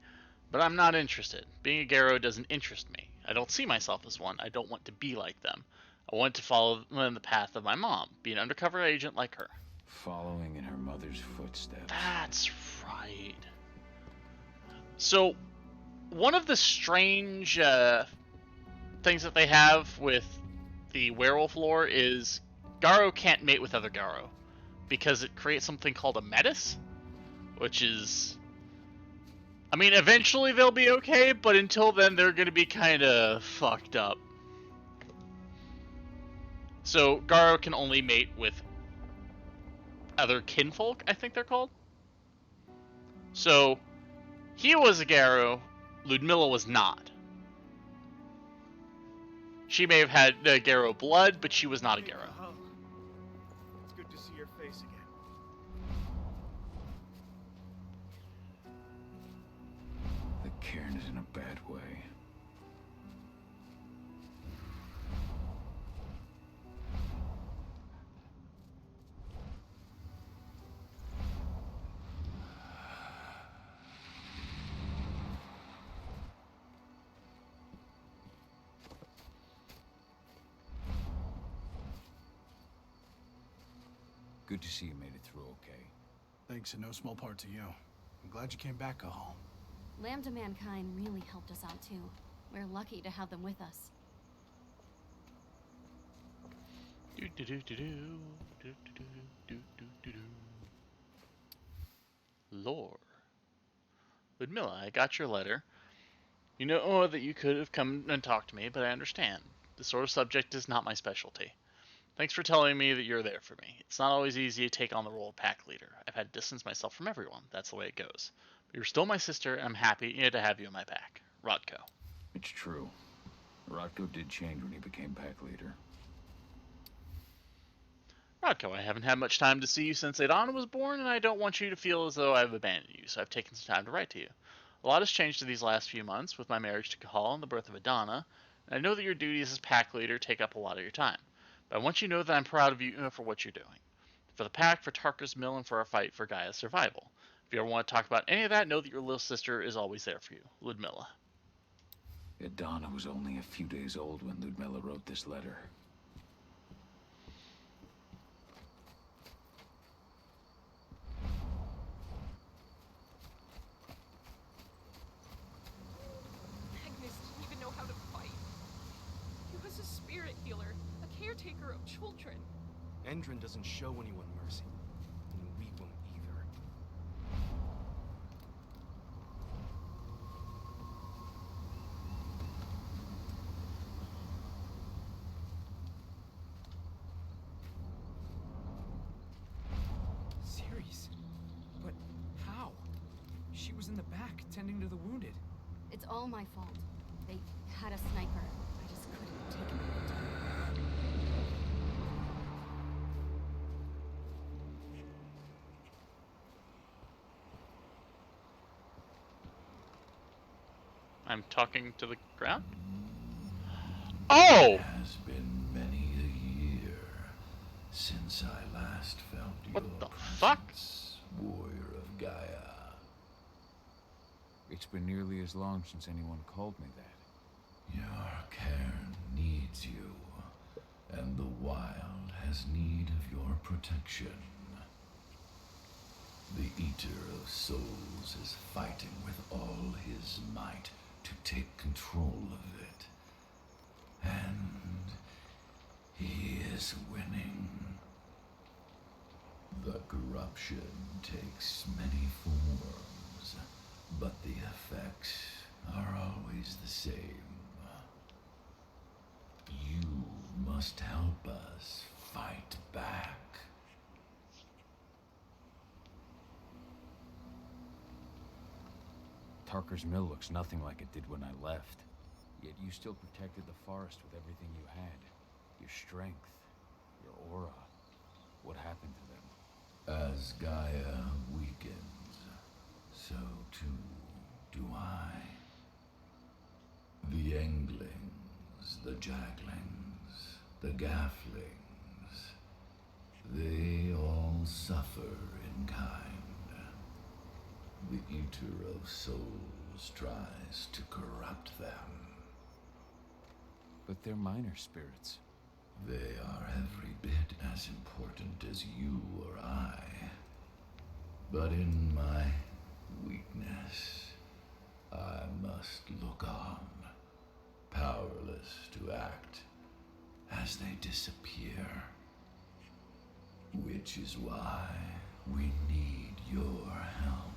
but I'm not interested. Being a Garrow doesn't interest me. I don't see myself as one. I don't want to be like them. I want to follow in the path of my mom, be an undercover agent like her. Following in her mother's footsteps. That's right. So, one of the strange things that they have with the werewolf lore is Garrow can't mate with other Garrow because it creates something called a metis, which is... I mean, eventually they'll be okay, but until then they're going to be kind of fucked up. So, Garrow can only mate with other kinfolk, I think they're called. So, he was a Garrow, Ludmilla was not. She may have had Garrow blood, but she was not a Garrow. It's good to see your face again. The cairn is in a bad way. Good to see you made it through okay. Thanks in no small part to you. I'm glad you came back, Cahal. Lambda Mankind really helped us out too. We're lucky to have them with us. Lore. Ludmilla, I got your letter. You know that you could have come and talked to me, but I understand. This sort of subject is not my specialty. Thanks for telling me that you're there for me. It's not always easy to take on the role of pack leader. I've had to distance myself from everyone. That's the way it goes. But you're still my sister, and I'm happy to have you in my pack. Rodko. It's true. Rodko did change when he became pack leader. Rodko, I haven't had much time to see you since Adana was born, and I don't want you to feel as though I've abandoned you, so I've taken some time to write to you. A lot has changed in these last few months, with my marriage to Cahal and the birth of Adana, and I know that your duties as pack leader take up a lot of your time. But I want you to know that I'm proud of you for what you're doing. For the pack, for Tarker's Mill, and for our fight for Gaia's survival. If you ever want to talk about any of that, know that your little sister is always there for you. Ludmilla. Adana was only a few days old when Ludmilla wrote this letter. Magnus didn't even know how to fight. He was a spirit healer, a caretaker of children. Endrin doesn't show anyone mercy, and we won't either. Ceres? But how? She was in the back, tending to the wounded. It's all my fault. They had a sniper. I just couldn't take him out. I'm talking to the ground? Oh! It has been many a year since I last felt What your the presence, warrior of Gaia. It's been nearly as long since anyone called me that. Your cairn needs you, and the wild has need of your protection. The Eater of Souls is fighting with all his might to take control of it. And he is winning. The corruption takes many forms, but the effects are always the same. You must help us fight back. Tarker's Mill looks nothing like it did when I left. Yet you still protected the forest with everything you had. Your strength, your aura. What happened to them? As Gaia weakens, so too do I. The Younglings, the Jacklings, the Gafflings, they all suffer in kind. The Eater of Souls tries to corrupt them. But they're minor spirits. They are every bit as important as you or I. But in my weakness, I must look on, powerless to act as they disappear. Which is why we need your help.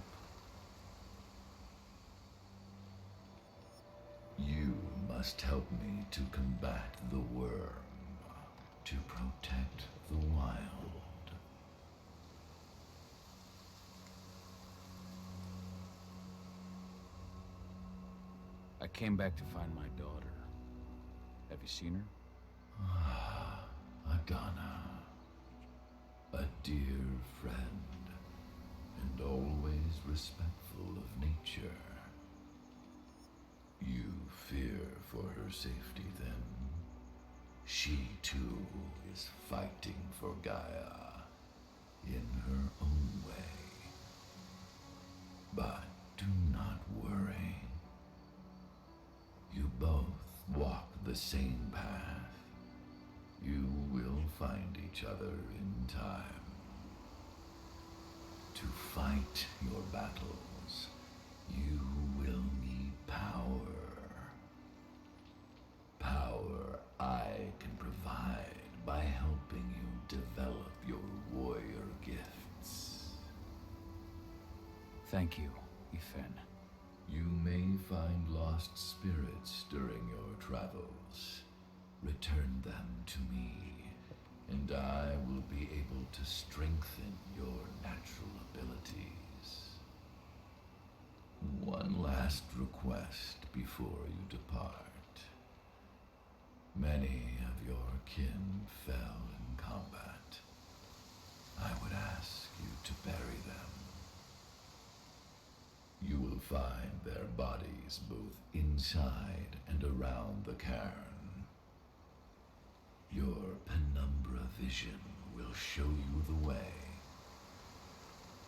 You must help me to combat the worm, to protect the wild. I came back to find my daughter. Have you seen her? Agana, a dear friend, and always respectful of nature. You fear for her safety, then? She, too, is fighting for Gaia, in her own way. But do not worry. You both walk the same path. You will find each other in time. To fight your battles, you will need power. Power I can provide by helping you develop your warrior gifts. Thank you, Ethan. You may find lost spirits during your travels. Return them to me, and I will be able to strengthen your natural abilities. One last request before you depart. Many of your kin fell in combat. I would ask you to bury them. You will find their bodies both inside and around the cairn. Your penumbra vision will show you the way.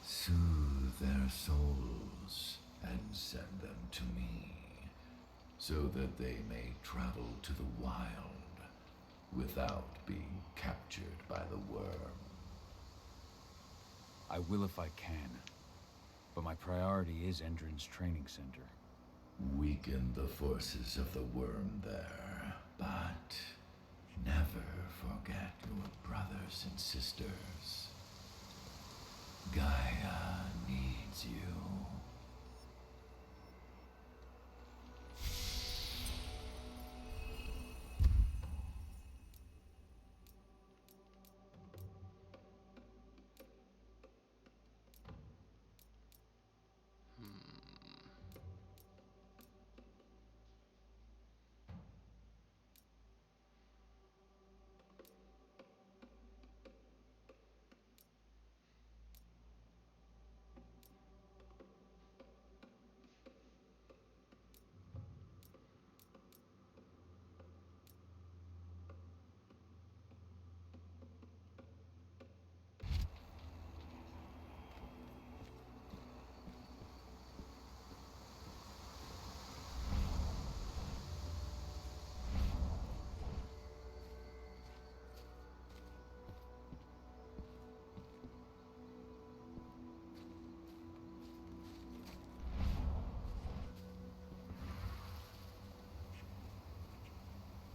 Soothe their souls and send them to me, so that they may travel to the wild without being captured by the worm. I will if I can, but my priority is Endron's training center. Weaken the forces of the worm there, but never forget your brothers and sisters. Gaia needs you.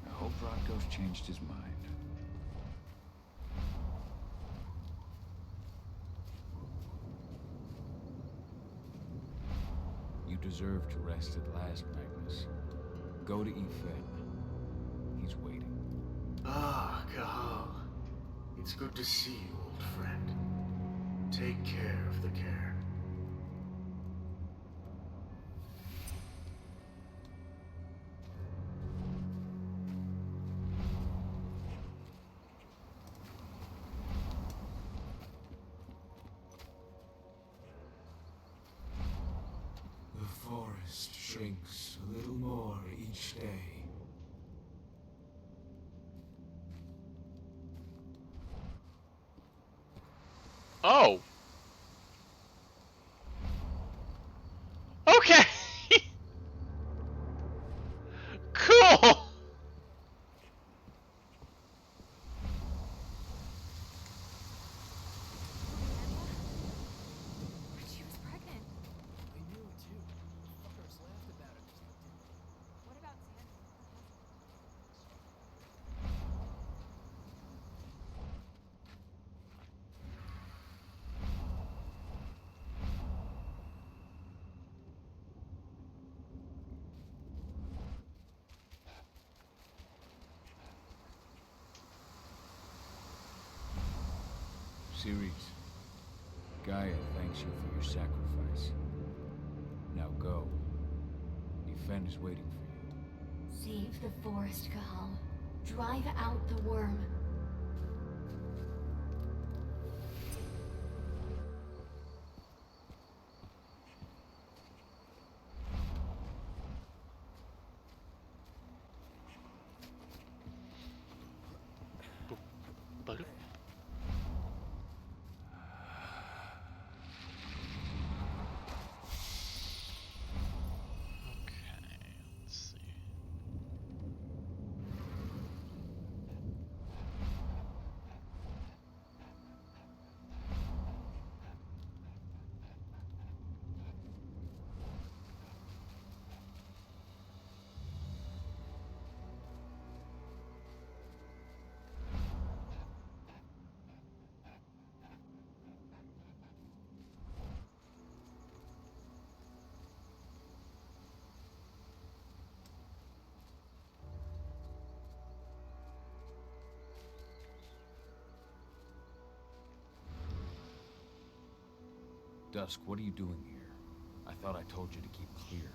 I hope Rodko's changed his mind. You deserve to rest at last, Magnus. Go to Ethan. He's waiting. Ah, Cahal. It's good to see you, old friend. Take care of the cairn. forest shrinks a little more each day. Oh. Okay. Cool. She was pregnant. I knew it too. Fuckers laughed about it 'cause they didn't. What about Sandy? Ceres, Gaia thanks you for your sacrifice. Now go. Defend is waiting for you. Save the forest, Cahal. Drive out the worm. Dusk, what are you doing here? I thought I told you to keep clear.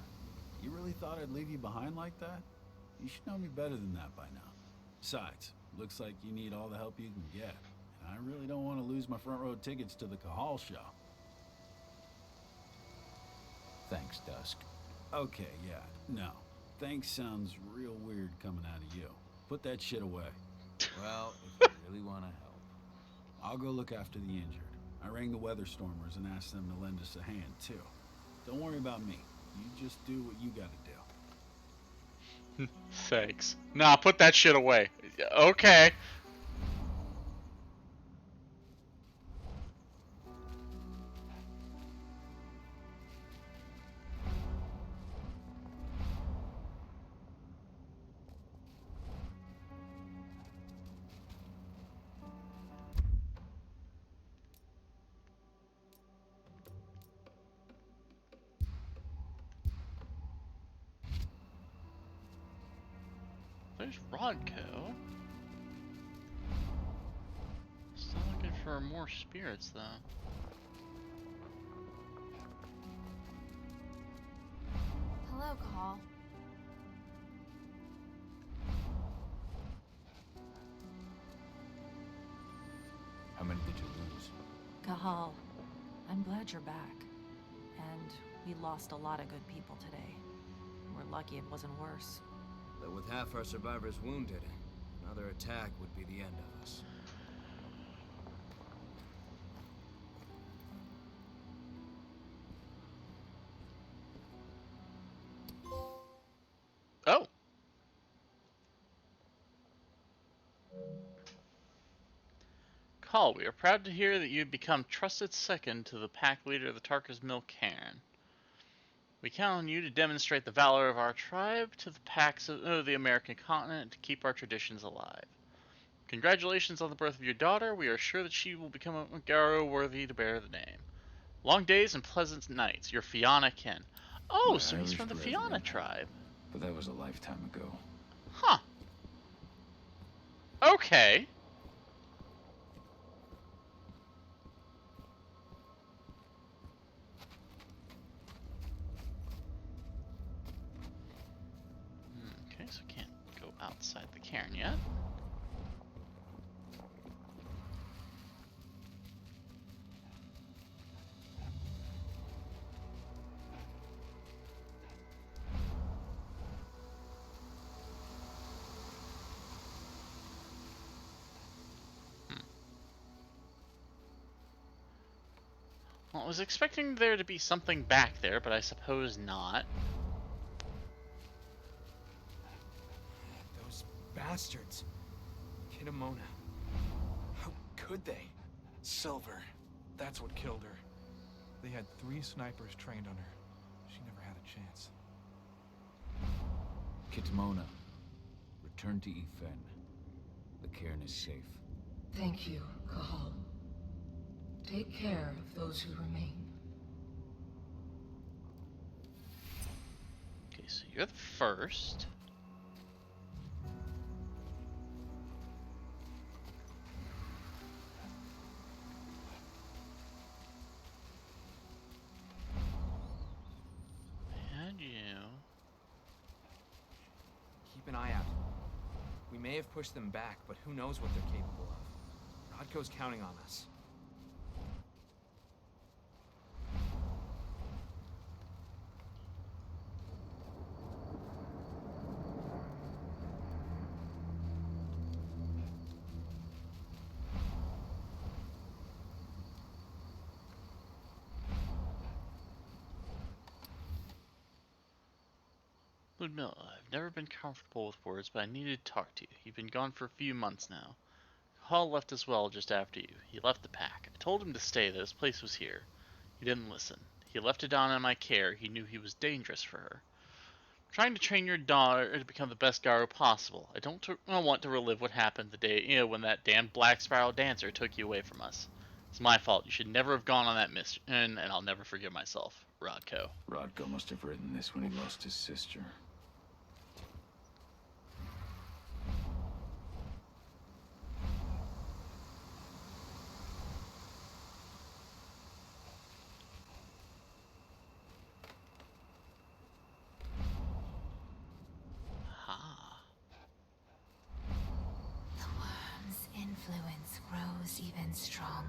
You really thought I'd leave you behind like that? You should know me better than that by now. Besides, looks like you need all the help you can get. And I really don't want to lose my front row tickets to the Cahal show. Thanks, Dusk. Okay, yeah, no. Thanks sounds real weird coming out of you. Put that shit away. Well, if you really want to help. I'll go look after the injured. I rang the weather stormers and asked them to lend us a hand, too. Don't worry about me. You just do what you gotta do. Thanks. Nah, put that shit away. Okay. There's Rodco. Still looking for more spirits, though. Hello, Cahal. How many did you lose? Cahal, I'm glad you're back. And we lost a lot of good people today. We're lucky it wasn't worse. But with half our survivors wounded, another attack would be the end of us. Oh. Call, we are proud to hear that you've become trusted second to the pack leader of the Tarka's Mill Cairn. We count on you to demonstrate the valor of our tribe to the packs of the American continent to keep our traditions alive. Congratulations on the birth of your daughter. We are sure that she will become a Magaro worthy to bear the name. Long days and pleasant nights, your Fianna kin. Oh, My so he's Irish from the brethren, Fianna tribe. But that was a lifetime ago. Huh. Okay. Okay, so can't go outside the cairn yet. Well, I was expecting there to be something back there, but I suppose not. Those bastards. Kitamona. How could they? Silver. That's what killed her. They had 3 snipers trained on her. She never had a chance. Kitamona, return to Efen. The cairn is safe. Thank you, Cahal. Take care of those who remain. Okay, so you're the first. And you. Keep an eye out. We may have pushed them back, but who knows what they're capable of. Rodko's counting on us. Ludmilla, I've never been comfortable with words, but I needed to talk to you. You've been gone for a few months now. Hall left as well just after you. He left the pack. I told him to stay, that his place was here. He didn't listen. He left Adana in my care. He knew he was dangerous for her. I'm trying to train your daughter to become the best Garo possible. I don't want to relive what happened the day, when that damn Black Spiral dancer took you away from us. It's my fault. You should never have gone on that mission, and I'll never forgive myself. Rodko. Rodko must have written this when he lost his sister. The worm's influence grows even stronger.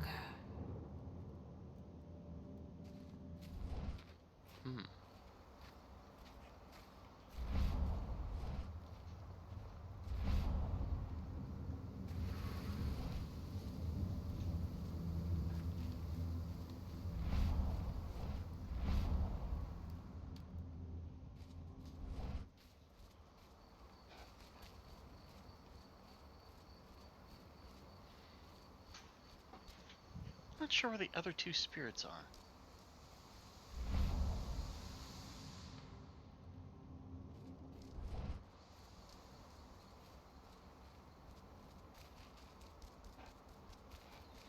Not sure where the other 2 spirits are.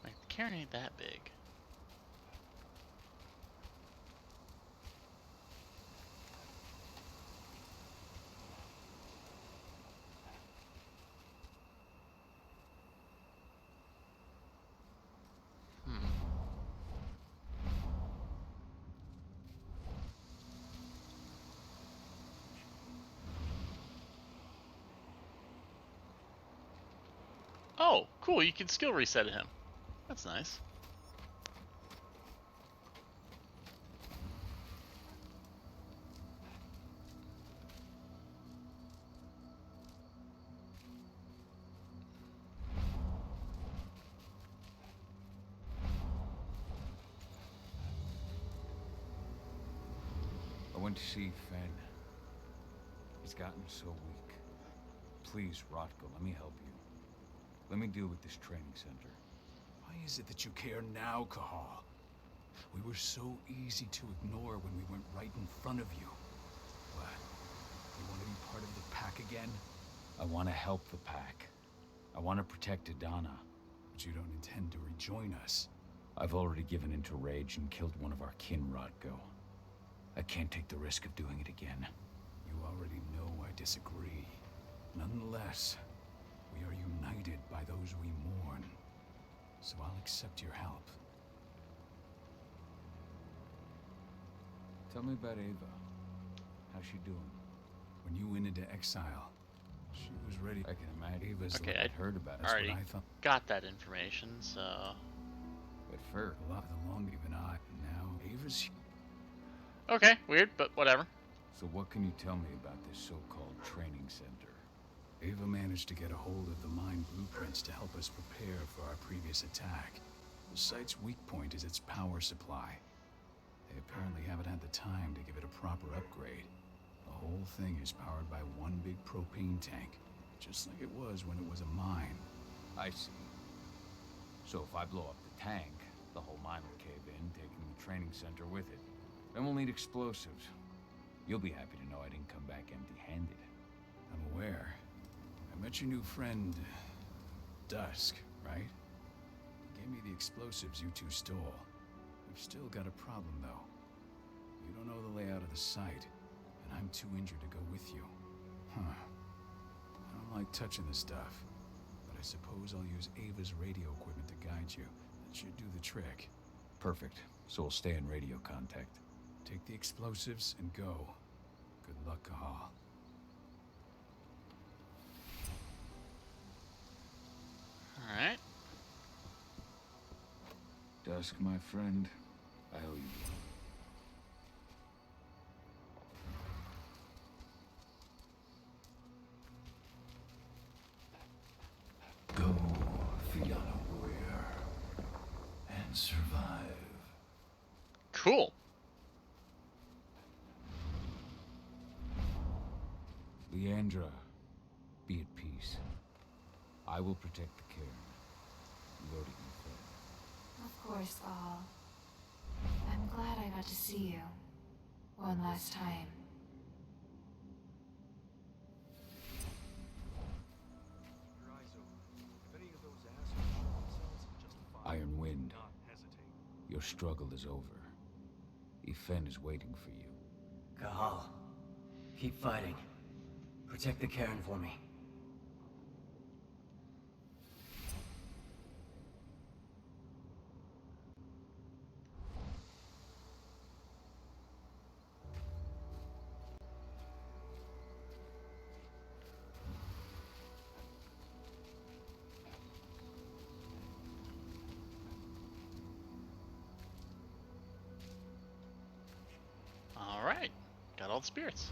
Like, the cairn ain't that big. Oh, cool, you can skill reset him. That's nice. I went to see Fen. He's gotten so weak. Please, Rodko, let me help you. Let me deal with this training center. Why is it that you care now, Cahal? We were so easy to ignore when we went right in front of you. What? You want to be part of the pack again? I want to help the pack. I want to protect Adana. But you don't intend to rejoin us. I've already given in to rage and killed one of our kin, Rodko. I can't take the risk of doing it again. You already know I disagree. Nonetheless, we are united by those we mourn. So I'll accept your help. Tell me about Ava. How's she doing? When you went into exile, she was ready. I can imagine. Ava's Okay, I heard about it. already I thought. got that information, so... But for a lot of the long even I. Now Ava's. Okay, weird, but whatever. So what can you tell me about this so-called training center? Ava managed to get a hold of the mine blueprints to help us prepare for our previous attack. The site's weak point is its power supply. They apparently haven't had the time to give it a proper upgrade. The whole thing is powered by one big propane tank, just like it was when it was a mine. I see. So if I blow up the tank, the whole mine will cave in, taking the training center with it. Then we'll need explosives. You'll be happy to know I didn't come back empty-handed. I'm aware. I met your new friend, Dusk, right? He gave me the explosives you two stole. We've still got a problem, though. You don't know the layout of the site, and I'm too injured to go with you. Huh. I don't like touching the stuff, but I suppose I'll use Ava's radio equipment to guide you. That should do the trick. Perfect. So we'll stay in radio contact. Take the explosives and go. Good luck, Cahal. Alright. Dusk, my friend, I owe you one. Go, Fiona Warrior, and survive. Cool. Leandra, be at peace. I will protect the cairn. You go to Ethan. Of course, Cahal. I'm glad I got to see you. One last time. Your eyes open. If any of those assholes show themselves, justify. Iron Wind, Not hesitate. your struggle is over. Ethan is waiting for you. Cahal, keep fighting. Protect the cairn for me. Alright. Got all the spirits.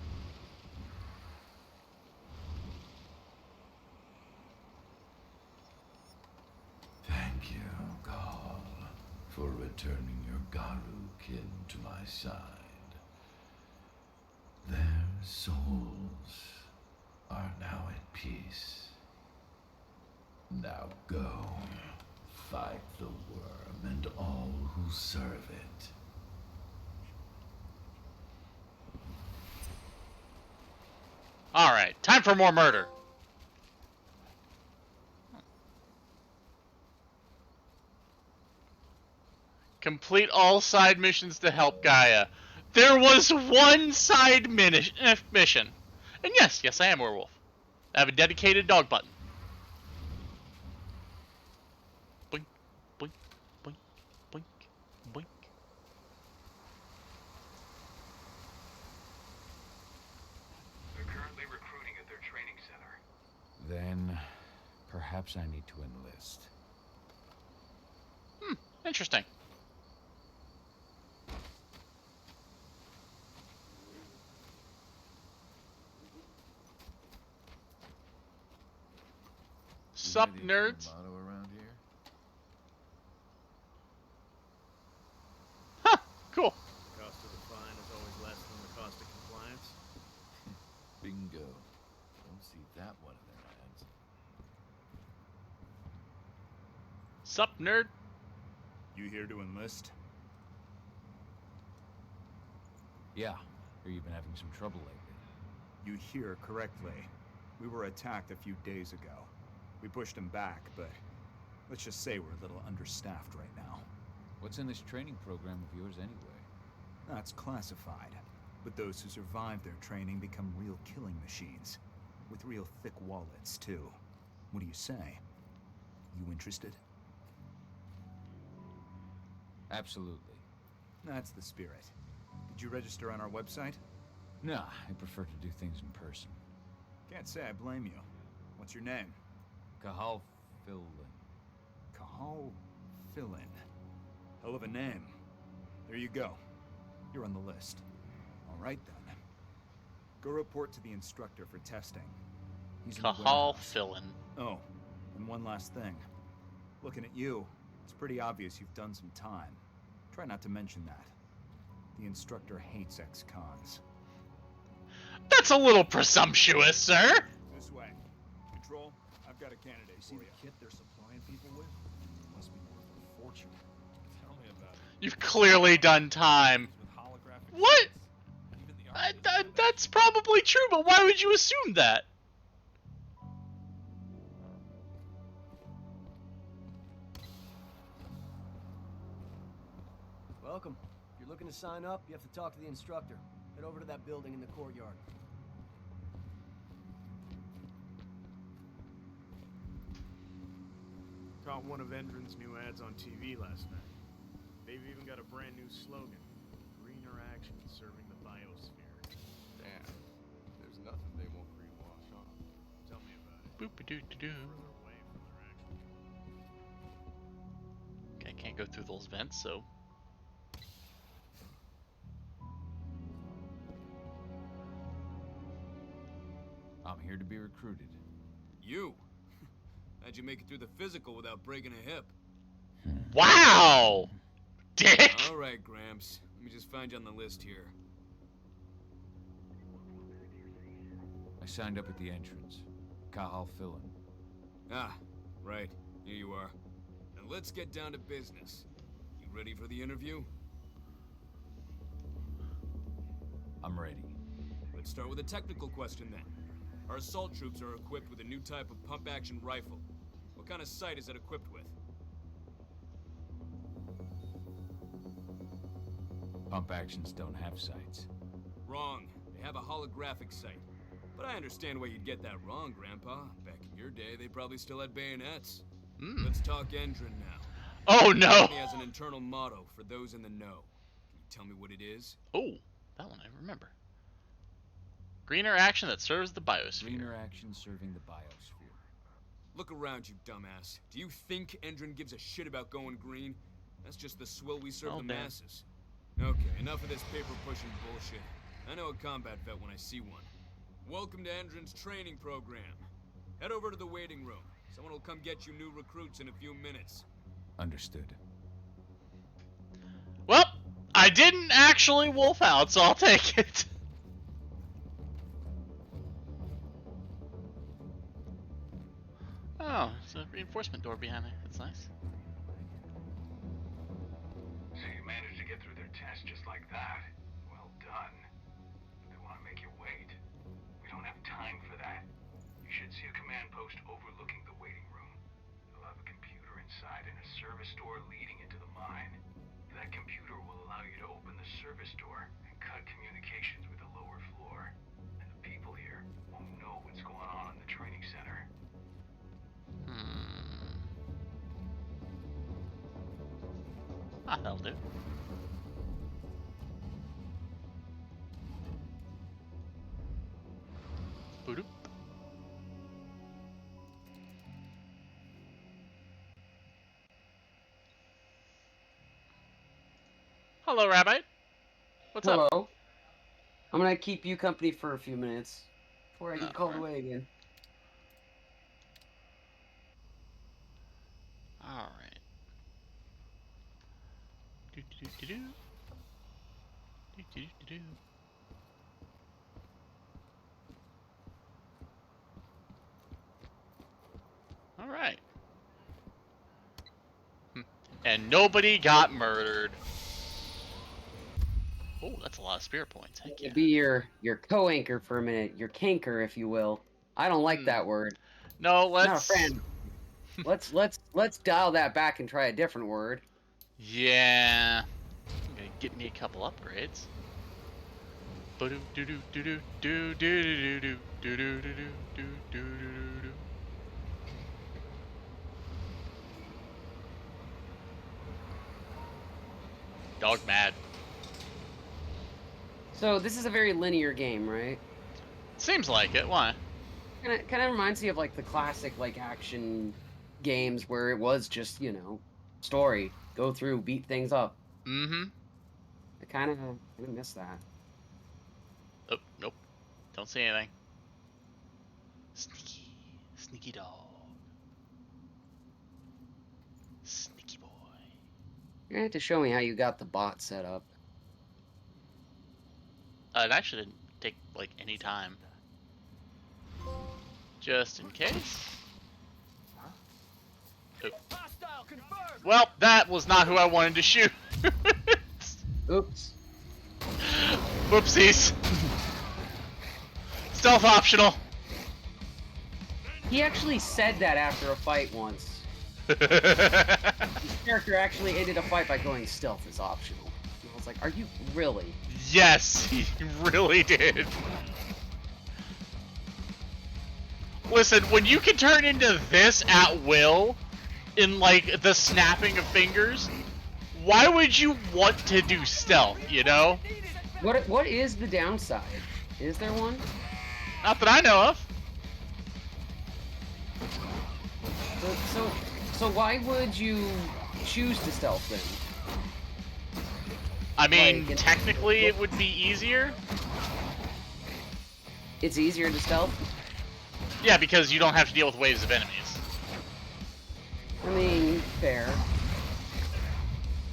Thank you, Gaul, for returning your Garu kin to my side. Their souls are now at peace. Now go, fight the worm and all who serve it. Alright, time for more murder. Complete all side missions to help Gaia. There was one side mission. And yes, I am a werewolf. I have a dedicated dog button. Boink, boink, boink, boink, boink. They're currently recruiting at their training center. Then, perhaps I need to enlist. Interesting. Sup, nerds? Motto around here? Huh, cool. The cost of the fine is always less than the cost of compliance. Bingo. Don't see that one in their hands. Sup, nerd? You here to enlist? Yeah, hear you've been having some trouble lately. You hear correctly. We were attacked a few days ago. We pushed them back, but let's just say we're a little understaffed right now. What's in this training program of yours anyway? That's classified. But those who survive their training become real killing machines. With real thick wallets, too. What do you say? You interested? Absolutely. That's the spirit. Did you register on our website? Nah, I prefer to do things in person. Can't say I blame you. What's your name? Cahal Fillin. Cahal Fillin. Hell of a name. There you go. You're on the list. All right, then. Go report to the instructor for testing. He's in the Cahal warehouse. Fillin. Oh, and one last thing. Looking at you, it's pretty obvious you've done some time. Try not to mention that. The instructor hates ex-cons. That's a little presumptuous, sir. This way. Control, I've got a candidate See for the you. kit they're supplying people with? Must be worth a fortune. Tell me about it. You've clearly done time. With holographic What? sights. Even the army doesn't have that That's shit. probably true, but why would you assume that? Welcome. If you're looking to sign up, you have to talk to the instructor. Head over to that building in the courtyard. Caught one of Endron's new ads on TV last night. They've even got a brand new slogan. Greener action serving the biosphere. Damn. There's nothing they won't greenwash, huh? Tell me about it. Boop-a-doo-doo-doo. Further away from their actual... Okay, I can't go through those vents, so... I'm here to be recruited. You? How'd you make it through the physical without breaking a hip? Wow! Dick! Alright, Gramps. Let me just find you on the list here. I signed up at the entrance. Cahal Fillin. Ah, right. Here you are. Now let's get down to business. You ready for the interview? I'm ready. Let's start with a technical question then. Our assault troops are equipped with a new type of pump-action rifle. What kind of sight is it equipped with? Pump actions don't have sights. Wrong. They have a holographic sight. But I understand why you'd get that wrong, Grandpa. Back in your day, they probably still had bayonets. Let's talk Endron now. Oh no! The company has an internal motto for those in the know. Can you tell me what it is? Oh, that one I remember. Greener action that serves the biosphere. Greener action serving the biosphere. Look around, you dumbass. Do you think Endron gives a shit about going green? That's just the swill we serve Oh, the man. masses. Okay, enough of this paper-pushing bullshit. I know a combat vet when I see one. Welcome to Endron's training program. Head over to the waiting room. Someone will come get you new recruits in a few minutes. Understood. Well, I didn't actually wolf out, so I'll take it. Oh, it's a reinforcement door behind me. That's nice. So you managed to get through their test just like that. Well done. But they want to make you wait. We don't have time for that. You should see a command post overlooking the waiting room. You'll have a computer inside and a service door leading into the mine. That computer will allow you to open the service door and cut communications with the lower floor. And the people here won't know what's going on in the training center. Ah, that'll do. Boop. Hello, Rabbi. What's Hello. up? I'm gonna keep you company for a few minutes before I get called away again. All right. Do do do do do. Do do do do. All right. And nobody got murdered. Oh, that's a lot of spirit points. Heck yeah. Be your co-anchor for a minute, your canker, if you will. I don't like that word. No, let's. Not a fan. let's dial that back and try a different word. Yeah. Okay, get me a couple upgrades. Do do do do do do do do do do do do do do do. Dog mad. So this is a very linear game, right? Seems like it. Why? Kind of reminds me of like the classic like action games where it was just, you know, story, go through, beat things up. Mm-hmm. I kind of miss that. Oh, nope. Don't say anything. Sneaky. Sneaky dog. Sneaky boy. You're gonna have to show me how you got the bot set up. It actually didn't take, like, any time. Just in case. Oh. Well, that was not who I wanted to shoot. Oops. Whoopsies. Stealth optional. He actually said that after a fight once. His character actually ended a fight by going stealth is optional. And I was like, are you really? Yes, he really did. Listen, when you can turn into this at will, in like the snapping of fingers, why would you want to do stealth, you know? What is the downside? Is there one? Not that I know of. So why would you choose to stealth then? I mean, like, technically it would be easier. It's easier to stealth? Yeah, because you don't have to deal with waves of enemies. I mean, fair.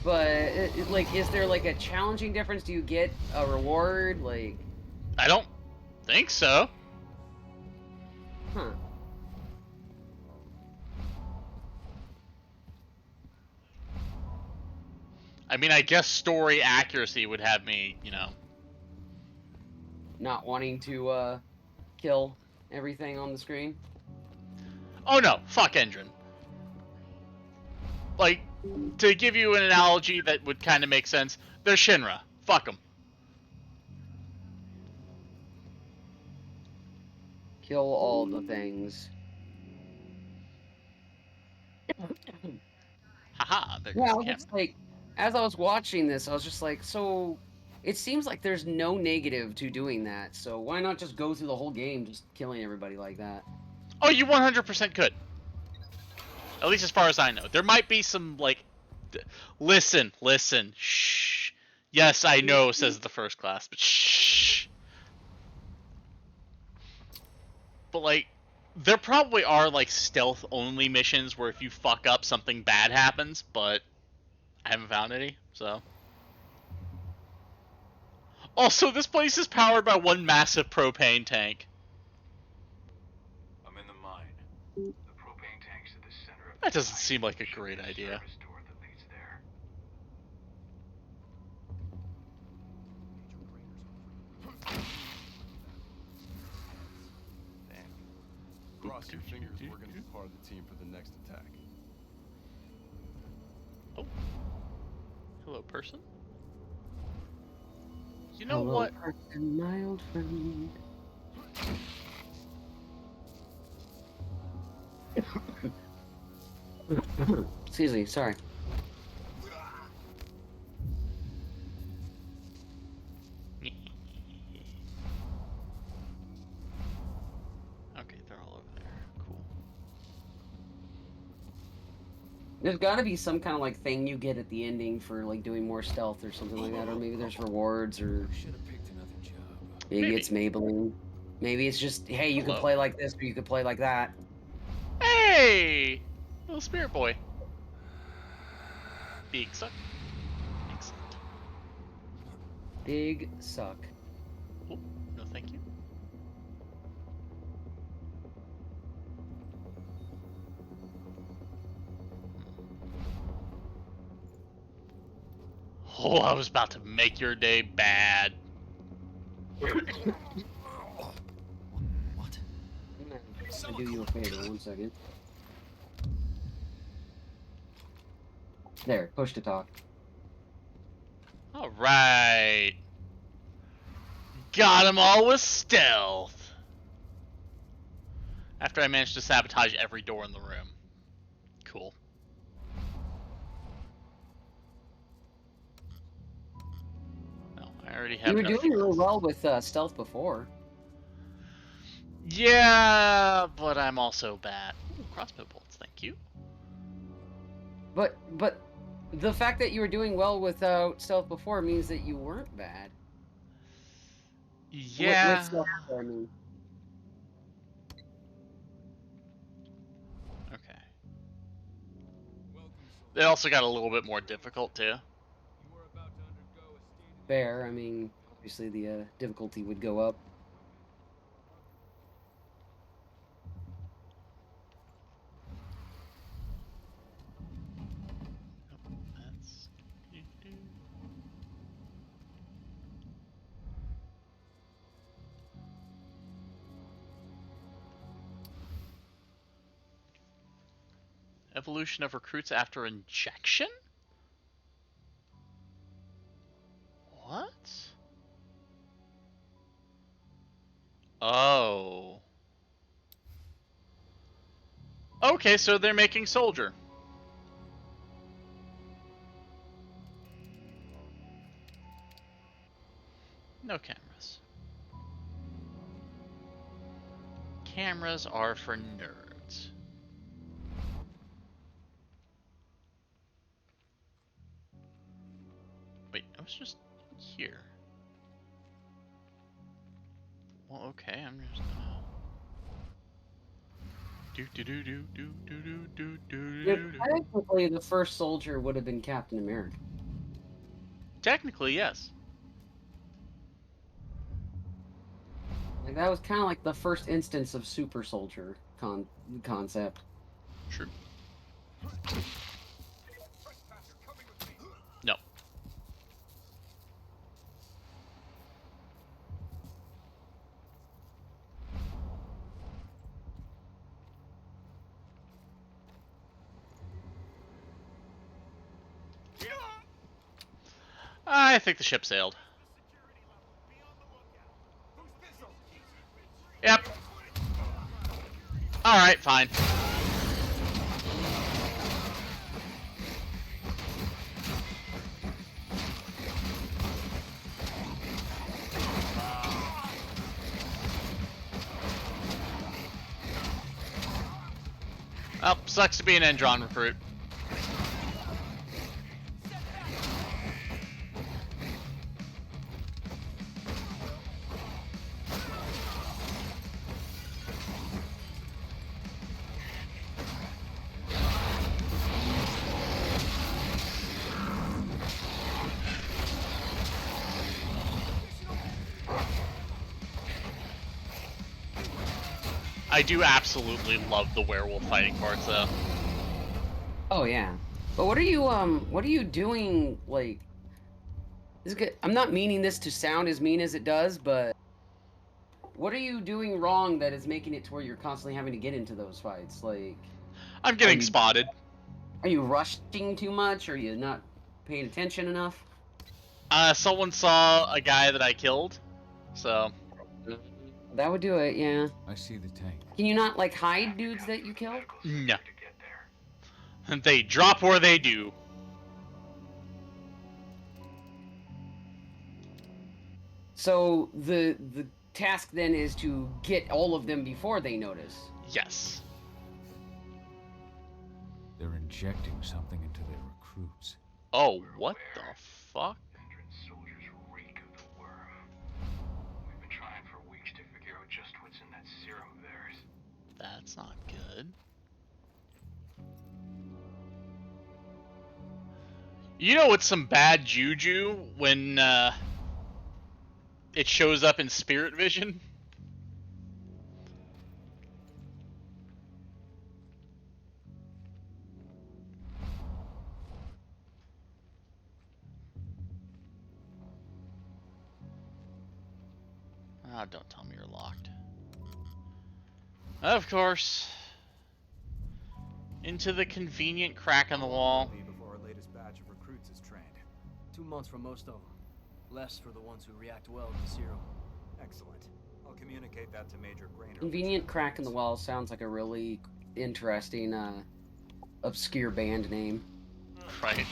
But, like, is there, like, a challenging difference? Do you get a reward? Like... I don't think so. Huh. I mean, I guess story accuracy would have me, you know... not wanting to, kill everything on the screen? Oh no, fuck Endrin. Like, to give you an analogy that would kind of make sense, they're Shinra. Fuck them. Kill all the things. Haha, there's yeah, the camera. It's like, as I was watching this, I was just like, so... It seems like there's no negative to doing that, so why not just go through the whole game just killing everybody like that? Oh, you 100% could. At least as far as I know. There might be some, like... Listen. Shh. Yes, I know, says the first class, but shh. But, like, there probably are, like, stealth-only missions where if you fuck up, something bad happens, but I haven't found any, so... Also, this place is powered by one massive propane tank. I'm in the mine. The propane tank's at the center of that doesn't seem like a great idea. Cross your fingers, we're gonna be part of the team for the next attack. Oh. Hello, person. You know what? Person, my old friend. Excuse me, sorry. Okay, they're all over there. Cool. There's gotta be some kind of like thing you get at the ending for like doing more stealth or something like that, or maybe there's rewards, or maybe it's Maybelline. Maybe it's just, hey, you can play like this, or you could play like that. Hey, little spirit boy. Big suck. Excellent. Big suck. Oh, no, thank you. Oh, I was about to make your day bad. What? I'll do you a favor, 1 second. There, push to talk. Alright. Got them all with stealth. After I managed to sabotage every door in the room. Cool. No, I already have. You were doing real well with stealth before. Yeah, but I'm also bad. Ooh, crossbow bolts, thank you. But the fact that you were doing well without stealth before means that you weren't bad. Yeah. With stealth, I mean. Okay. It also got a little bit more difficult too. Fair, I mean, obviously the difficulty would go up. That's... Evolution of recruits after injection? What? Oh. Okay, so they're making soldier. No cameras. Cameras are for nerds. Wait, I was just here. Well, okay, I'm just gonna... Technically, the first soldier would have been Captain America. Technically, yes. Like that was kind of like the first instance of super soldier concept. True. No. I think the ship sailed. Yep. Alright, fine. Oh, sucks to be an Endron recruit. I do absolutely love the werewolf fighting parts, though. Oh yeah, but what are you doing? Like, I'm not meaning this to sound as mean as it does, but what are you doing wrong that is making it to where you're constantly having to get into those fights? Like, I'm getting spotted. Are you rushing too much? Are you not paying attention enough? Someone saw a guy that I killed, so... That would do it, yeah. I see the tank. Can you not, like, hide dudes that you killed? No. They drop where they do. So, the task then is to get all of them before they notice? Yes. They're injecting something into their recruits. Oh, what the fuck? That's not good. You know it's some bad juju when it shows up in spirit vision? Ah, don't tell me you're locked. Of course. Into the convenient crack in the wall. Before our latest batch of recruits is trained. 2 months for most of them. Less for the ones who react well to the serum. Excellent. I'll communicate that to Major Grainer. Convenient crack in the wall sounds like a really interesting, obscure band name. Right.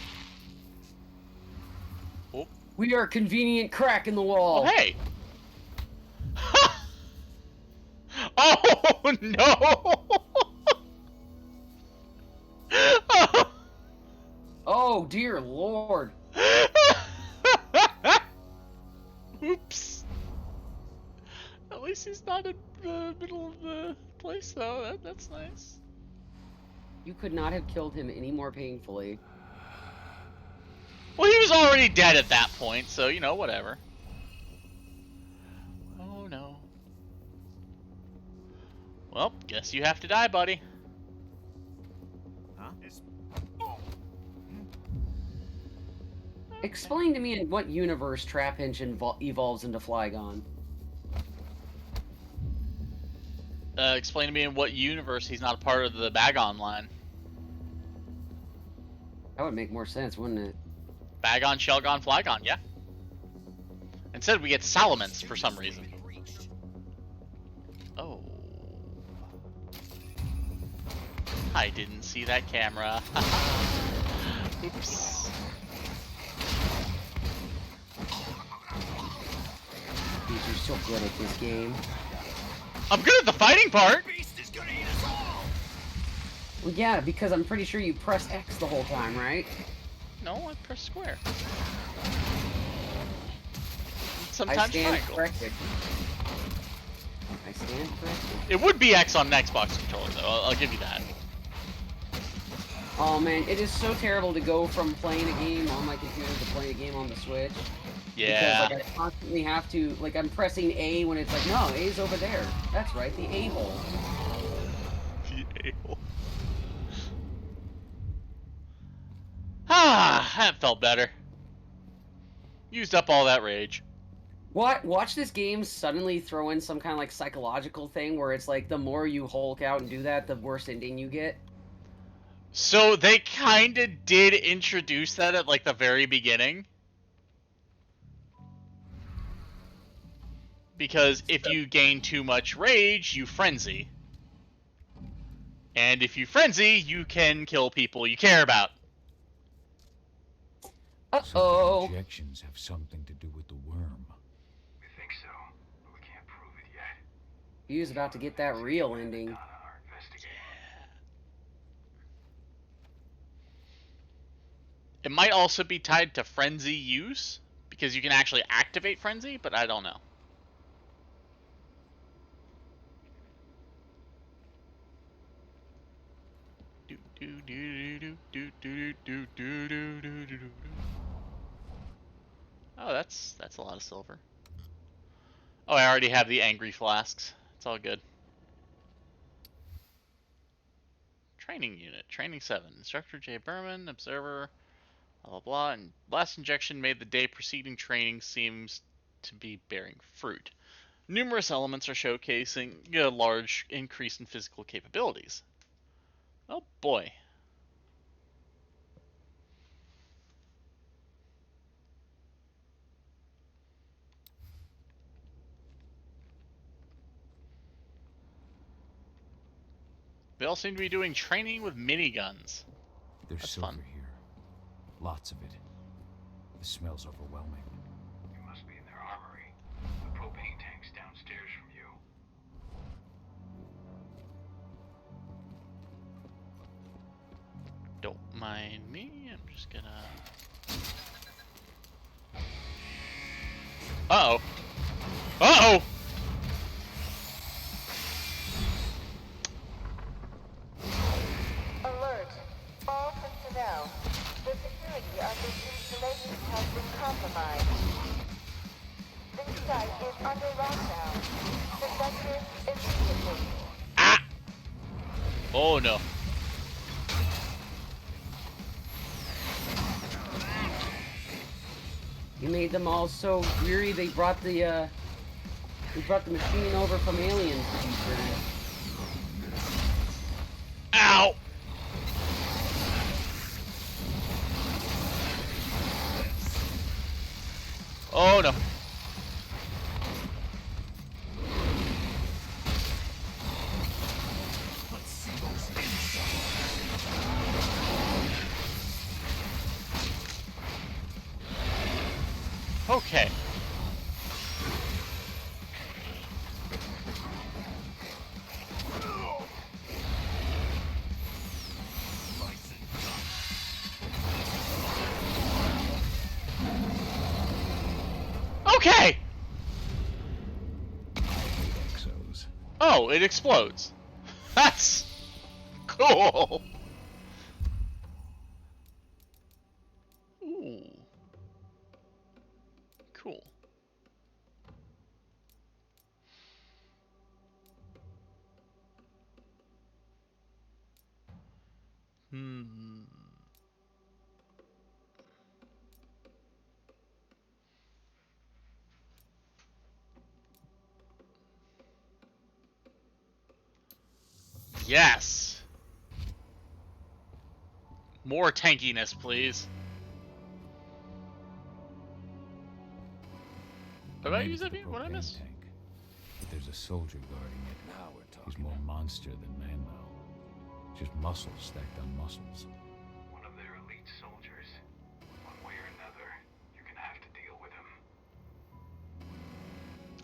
Oh. We are convenient crack in the wall. Oh, hey! Oh, no! Oh, dear lord. Oops. At least he's not in the middle of the place, though. That's nice. You could not have killed him any more painfully. Well, he was already dead at that point, so, you know, whatever. Well, guess you have to die, buddy. Huh? Explain to me in what universe Trapinch evolves into Flygon. Explain to me in what universe he's not a part of the Bagon line. That would make more sense, wouldn't it? Bagon, Shelgon, Flygon, yeah. Instead, we get Salamence for some reason. Oh. I didn't see that camera. Oops. Dude, you're so good at this game. I'm good at the fighting part! Well, yeah, because I'm pretty sure you press X the whole time, right? No, I press square. I Sometimes stand triangle. corrected. I stand corrected. It would be X on an Xbox controller, though. I'll give you that. Oh man, it is so terrible to go from playing a game on my computer to playing a game on the Switch. Yeah. Because, like, I constantly have to, like, I'm pressing A when it's like, no, A's over there. That's right, the A hole. The A hole. Ah, that felt better. Used up all that rage. What? Watch this game suddenly throw in some kind of, like, psychological thing where it's like, the more you Hulk out and do that, the worse ending you get. So they kinda did introduce that at, like, the very beginning. Because if you gain too much rage, you frenzy. And if you frenzy, you can kill people you care about. Uh-oh. Injections have something to do with the worm. We think so, but we can't prove it yet. He was about to get that real ending. It might also be tied to frenzy use, because you can actually activate frenzy, but I don't know. Oh, that's a lot of silver. Oh, I already have the angry flasks. It's all good. Training unit, training 7. Instructor J. Berman, observer, blah blah blah. And last injection made the day preceding training seems to be bearing fruit. Numerous elements are showcasing a large increase in physical capabilities. Oh boy. They all seem to be doing training with miniguns. There's That's silver fun. here. Lots of it. The smell's overwhelming. It must be in their armory. The propane tank's downstairs from you. Don't mind me, I'm just gonna... Uh-oh. Uh-oh! Alert! All personnel. The security of this installation has been compromised. This site is under lockdown. Surrender immediately. Ah! Oh no. You made them all so weary they brought the machine over from Aliens to be turned. Ow! Oh no. Okay. Okay! Oh, it explodes. That's cool. Ooh. Cool. Hmm. Yes. More tankiness, please. What about you, Zippy? What did I miss? Tank, but there's a soldier guarding it. Now we're talking. He's more monster than man, though. Just muscles stacked on muscles. One of their elite soldiers. One way or another, you're gonna have to deal with him.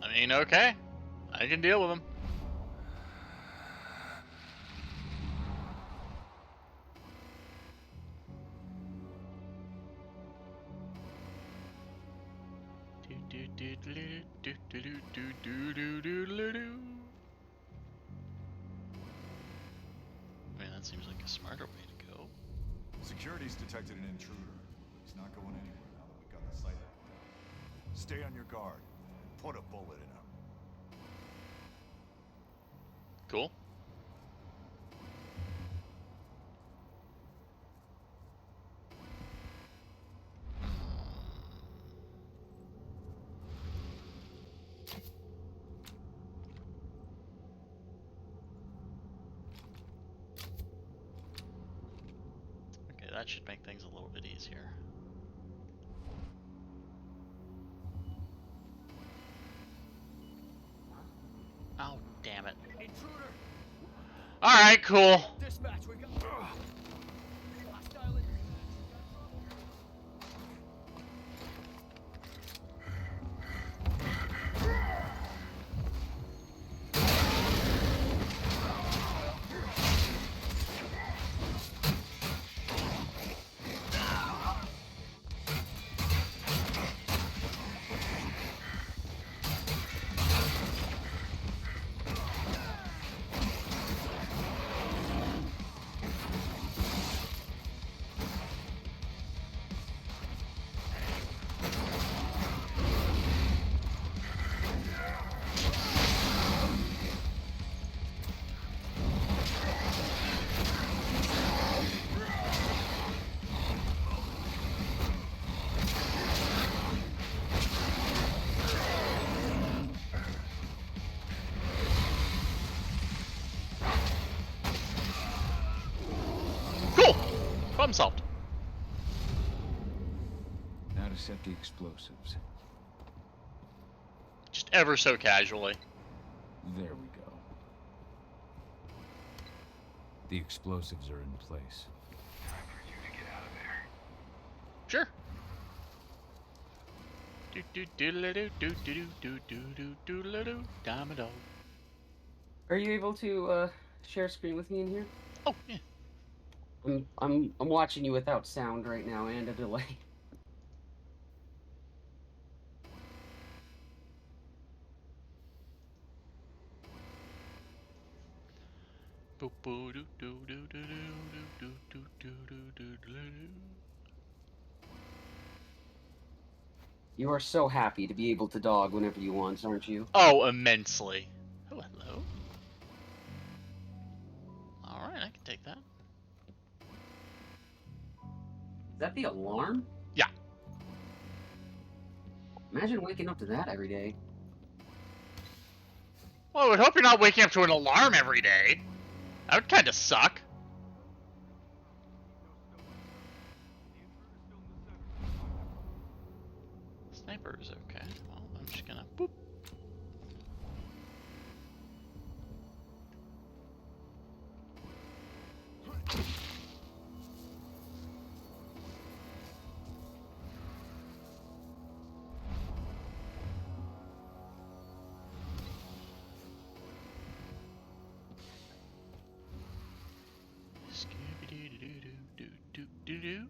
I mean, okay. I can deal with him. I mean, that seems like a smarter way to go. Security's detected an intruder. He's not going anywhere now that we got the site locked down. Stay on your guard. Put a bullet in him. Cool. Okay, that should make things a little bit easier. Oh, damn it. Intruder. Alright, cool. Dispatch, we got hostile in. Problem solved. Now to set the explosives. Just ever so casually. There we go. The explosives are in place. Time for you to get out of there. Sure. Do do do do do do do do do do do do damado. Are you able to share screen with me in here? Oh yeah. I'm watching you without sound right now and a delay. You are so happy to be able to dog whenever you want, aren't you? Oh, immensely. Oh, hello. Alright, I can take that. Is that the alarm? Yeah. Imagine waking up to that every day. Well, I would hope you're not waking up to an alarm every day. That would kind of suck. Sniper is okay. Well, I'm just gonna boop. Scooby-doo-doo-doo-doo-doo-doo.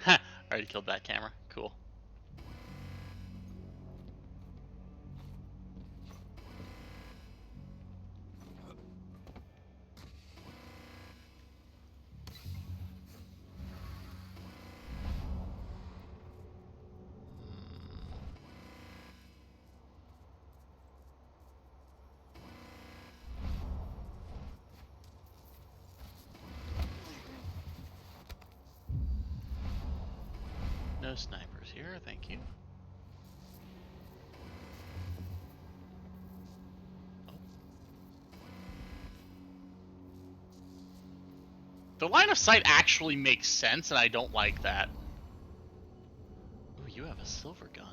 Ha! Already killed that camera. Cool. No snipers here, thank you. Oh. The line of sight actually makes sense, and I don't like that. Ooh, you have a silver gun.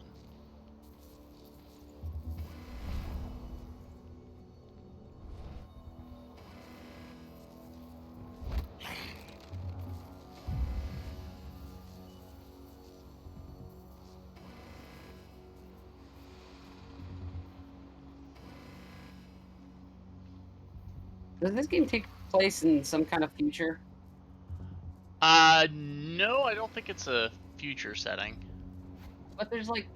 Does this game take place in some kind of future? No, I don't think it's a future setting. But there's like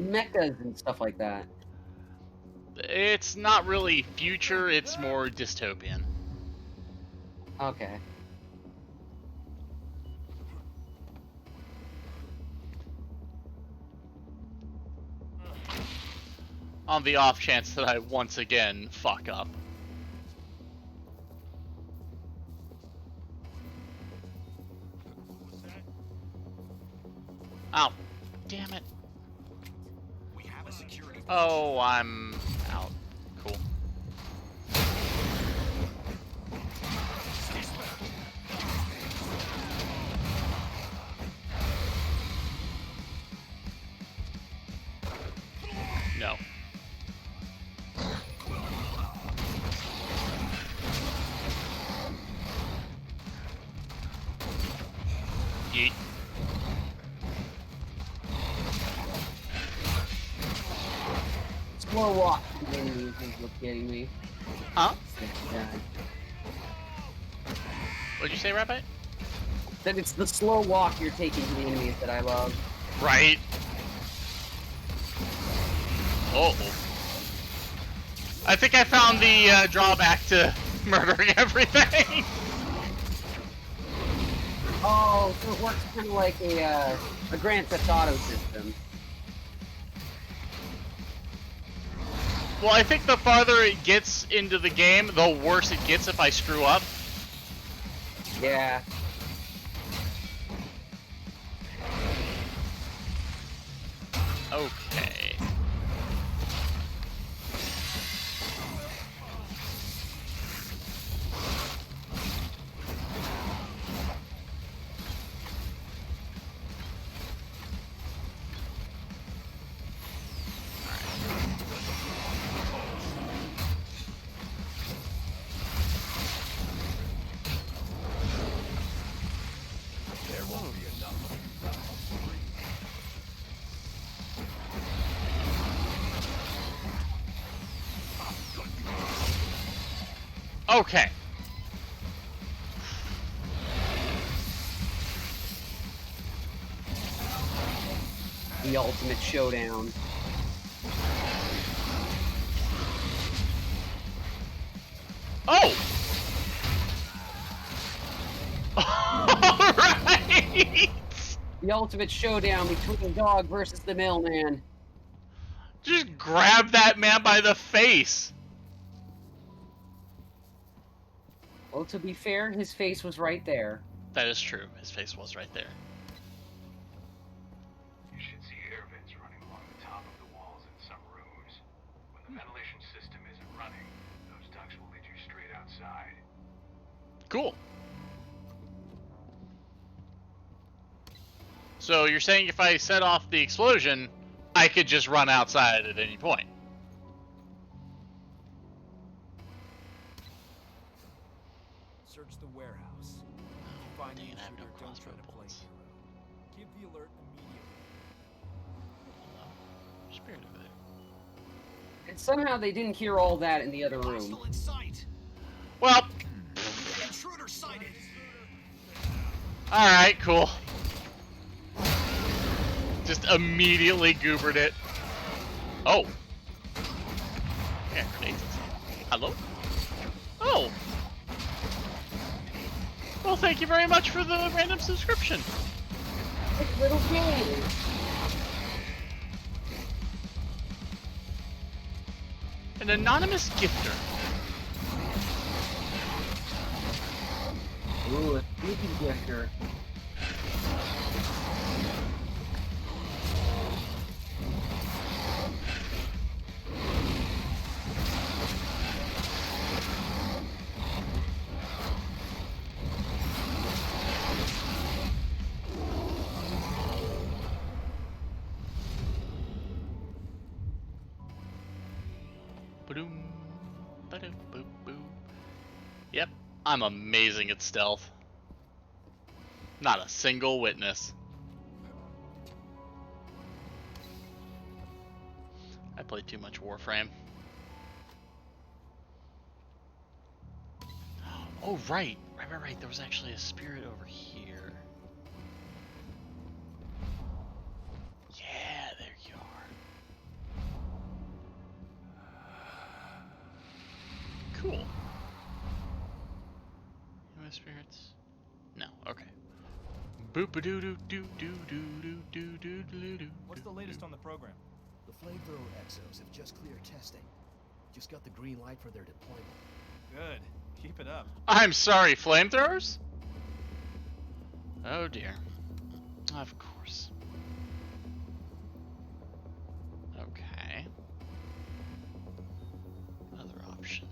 mechas and stuff like that. It's not really future, it's more dystopian. Okay. On the off chance that I once again fuck up. Ow. Damn it. We have a security. Oh, I'm out. Cool. No. Yeet. Slow walk is what's getting me. Huh? Yeah. What'd you say, Rabbit? That it's the slow walk you're taking to the enemies that I love. Right. Uh-oh. I think I found the drawback to murdering everything. Oh, so it works kind of like a Grand Theft Auto system. Well, I think the farther it gets into the game, the worse it gets if I screw up. Yeah. Okay. There won't be enough. Okay. The ultimate showdown. Oh! Alright! The ultimate showdown between the dog versus the mailman. Just grab that man by the face. Well, to be fair, his face was right there. That is true. His face was right there. You should see air vents running along the top of the walls in some rooms. When the ventilation system isn't running, those ducts will lead you straight outside. Cool. So you're saying if I set off the explosion, I could just run outside at any point? Search the warehouse. If you find the intruder, don't try to play hero. Give the alert immediately. Spirit over there. And somehow they didn't hear all that in the other room. Well. Intruder sighted. Alright, cool. Just immediately goobered it. Oh. Yeah, grenades. Hello? Oh. Well, thank you very much for the random subscription. It's little game. An anonymous gifter. Ooh, a sneaky gifter. Ba-doom, ba-doom, boop, boop. Yep, I'm amazing at stealth. Not a single witness. I played too much Warframe. Oh, right. Right. There was actually a spirit over here. Yeah, there you are. Cool. Any spirits? No. Okay. Boop a doo doo doo doo doo doo doo doo doo doo. What's the latest on the program? The flamethrower exos have just cleared testing. Just got the green light for their deployment. Good. Keep it up. I'm sorry, flamethrowers? Oh dear. Of course. Okay. Other options.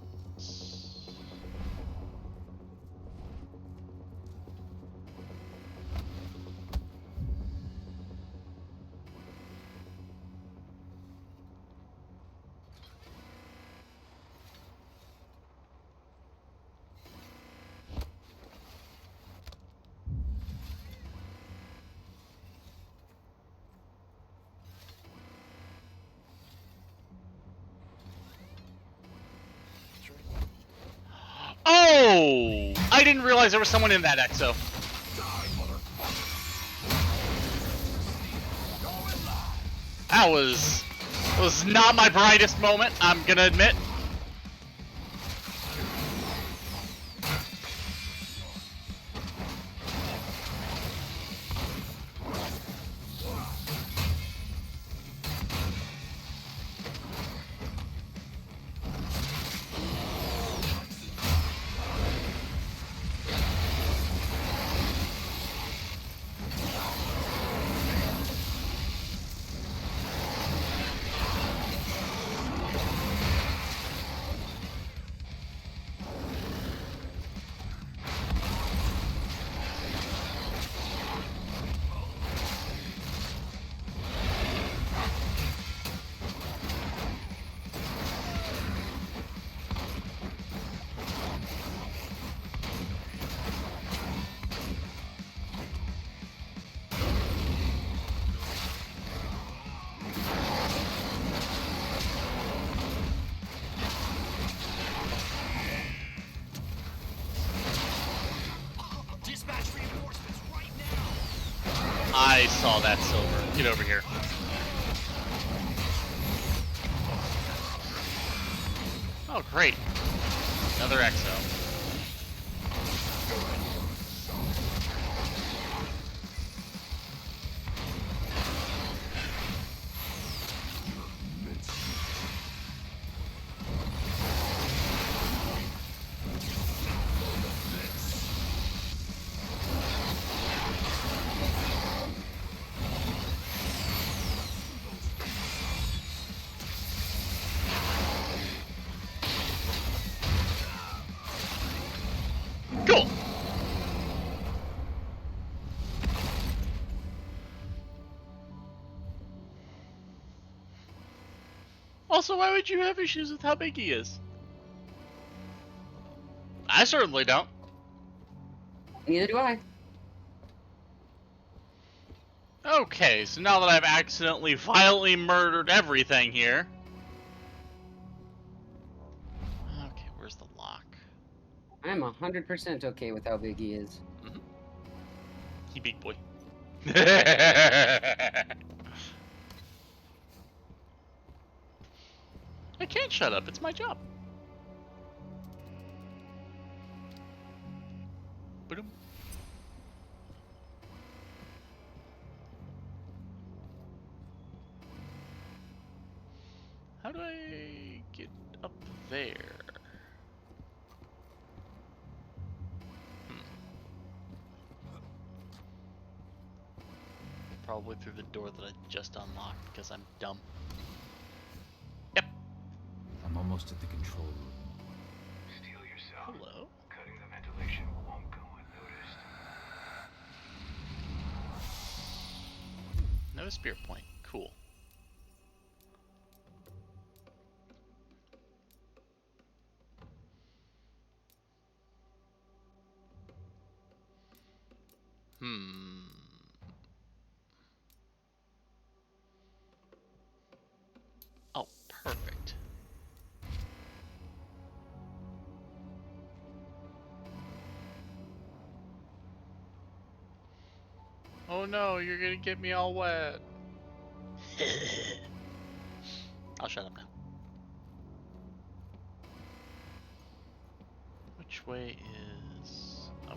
Oh! I didn't realize there was someone in that exo. That was not my brightest moment, I'm gonna admit. I saw that silver. Get over here. Oh, great. Another exo. Cool. Also, why would you have issues with how big he is? I certainly don't. Neither do I. Okay, so now that I've accidentally violently murdered everything here. Okay, where's the lock? I'm 100% okay with how big he is. Mm-hmm. He big boy. I can't shut up, it's my job. Ba-dum. How do I get up there? Probably through the door that I just unlocked because I'm dumb. Yep. I'm almost at the control room. Steel yourself. Hello. Cutting the ventilation won't go unnoticed. No spirit point. Cool. Oh, perfect. Oh no, you're gonna get me all wet. I'll shut up now. Which way is... Oh.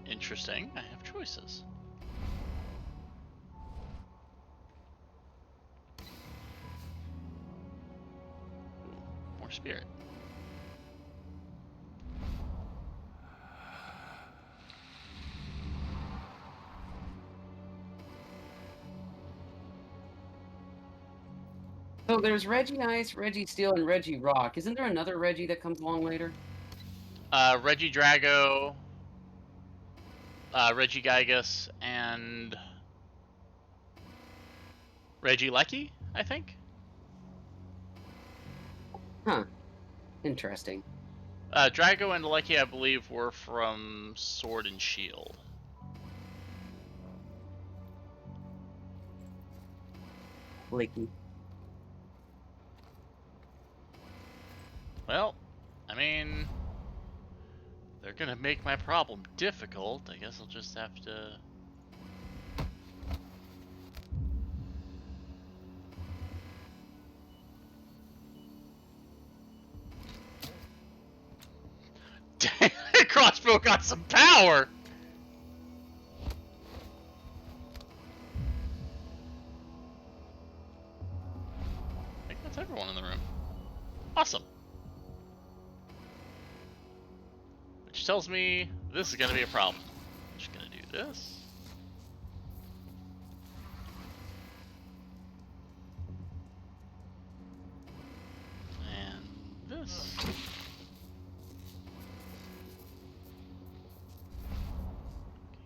Interesting, I have choices. Ooh, more spirit. So there's Reggie Ice, Reggie Steel, and Reggie Rock. Isn't there another Reggie that comes along later? Reggie Drago, Reggie Gygus, and Reggie Lecky, I think? Huh. Interesting. Drago and Lecky, I believe, were from Sword and Shield. Lecky. Well, I mean, they're gonna make my problem difficult. I guess I'll just have to... Dang, that crossbow got some power! I think that's everyone in the room. Awesome. Which tells me this is gonna be a problem. I'm just gonna do this. And this.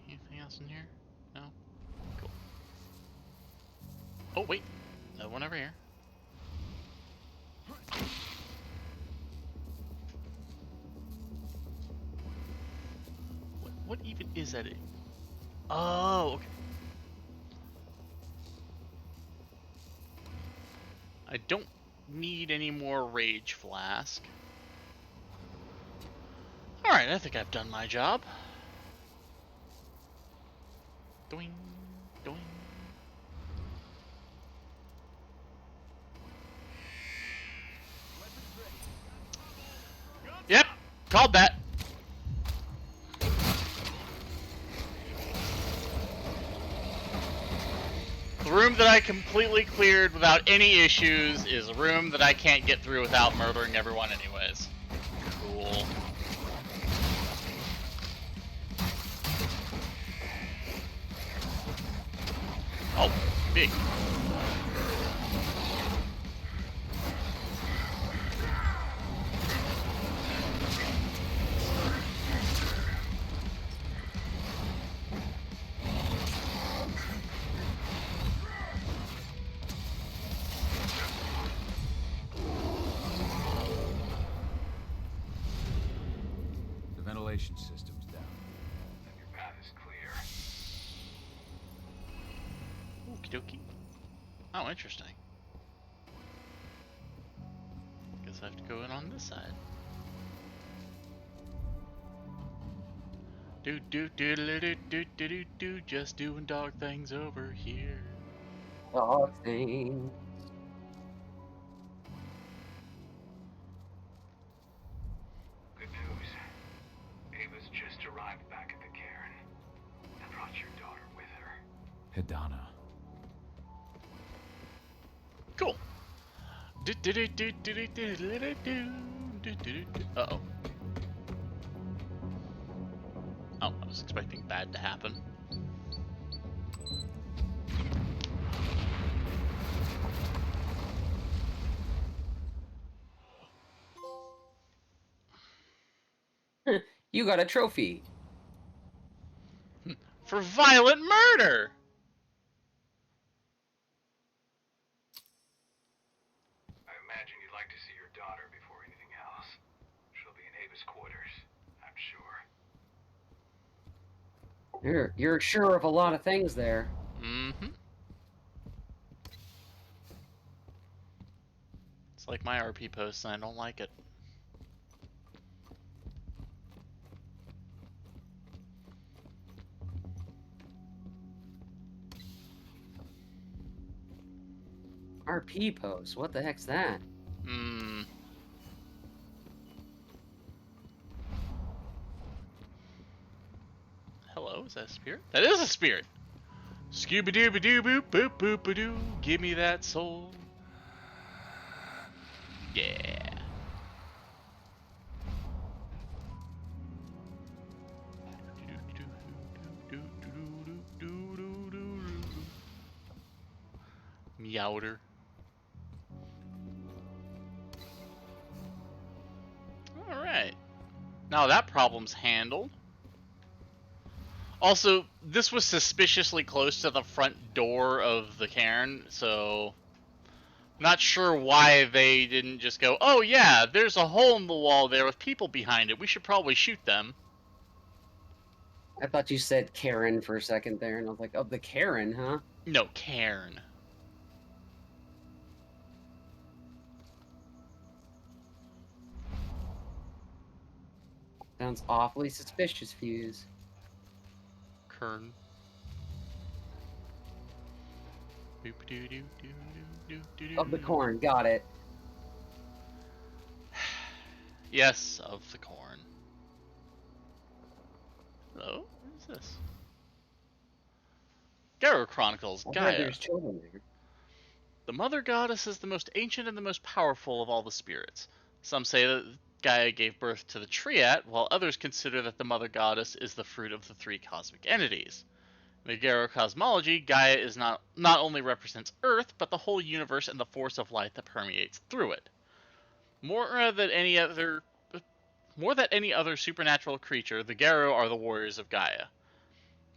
Anything else in here? No? Cool. Oh, wait. No one over here. What even is that? Oh, okay. I don't need any more Rage Flask. Alright, I think I've done my job. Doing, doing. Yep, called that. The room that I completely cleared without any issues is a room that I can't get through without murdering everyone anyways. Cool. Oh, big. Ventilation system's down. Then your path is clear. Okie dokie. Oh, interesting. Guess I have to go in on this side. Do do do do do do do do do. Just doing dog things over here. Dog thing. Good news. Ava's just arrived back at the cairn and brought your daughter with her. Hidana. Cool. Uh-oh. Oh, I was expecting bad to happen. You got a trophy. For violent murder! I imagine you'd like to see your daughter before anything else. She'll be in Ava's quarters, I'm sure. You're sure of a lot of things there. Mm-hmm. It's like my RP post, and I don't like it. RP post. What the heck's that? Hello, is that a spirit? That is a spirit! Scooby-dooby-doo boop boop boop ba doo. Give me that soul. Yeah. Meowder. Alright. Now that problem's handled. Also, this was suspiciously close to the front door of the cairn, so not sure why they didn't just go, oh yeah, there's a hole in the wall there with people behind it. We should probably shoot them. I thought you said Karen for a second there, and I was like, oh, the Karen, huh? No, cairn. Sounds awfully suspicious, Fuse. Kern. Of the corn, got it. Yes, of the corn. Hello? What is this? Garrow Chronicles, Gaia. There's children there. The Mother Goddess is the most ancient and the most powerful of all the spirits. Some say that Gaia gave birth to the Triad, while others consider that the Mother Goddess is the fruit of the three cosmic entities. In the Garrow cosmology, Gaia is not only represents Earth, but the whole universe and the force of light that permeates through it. More than any other supernatural creature, the Garrow are the warriors of Gaia.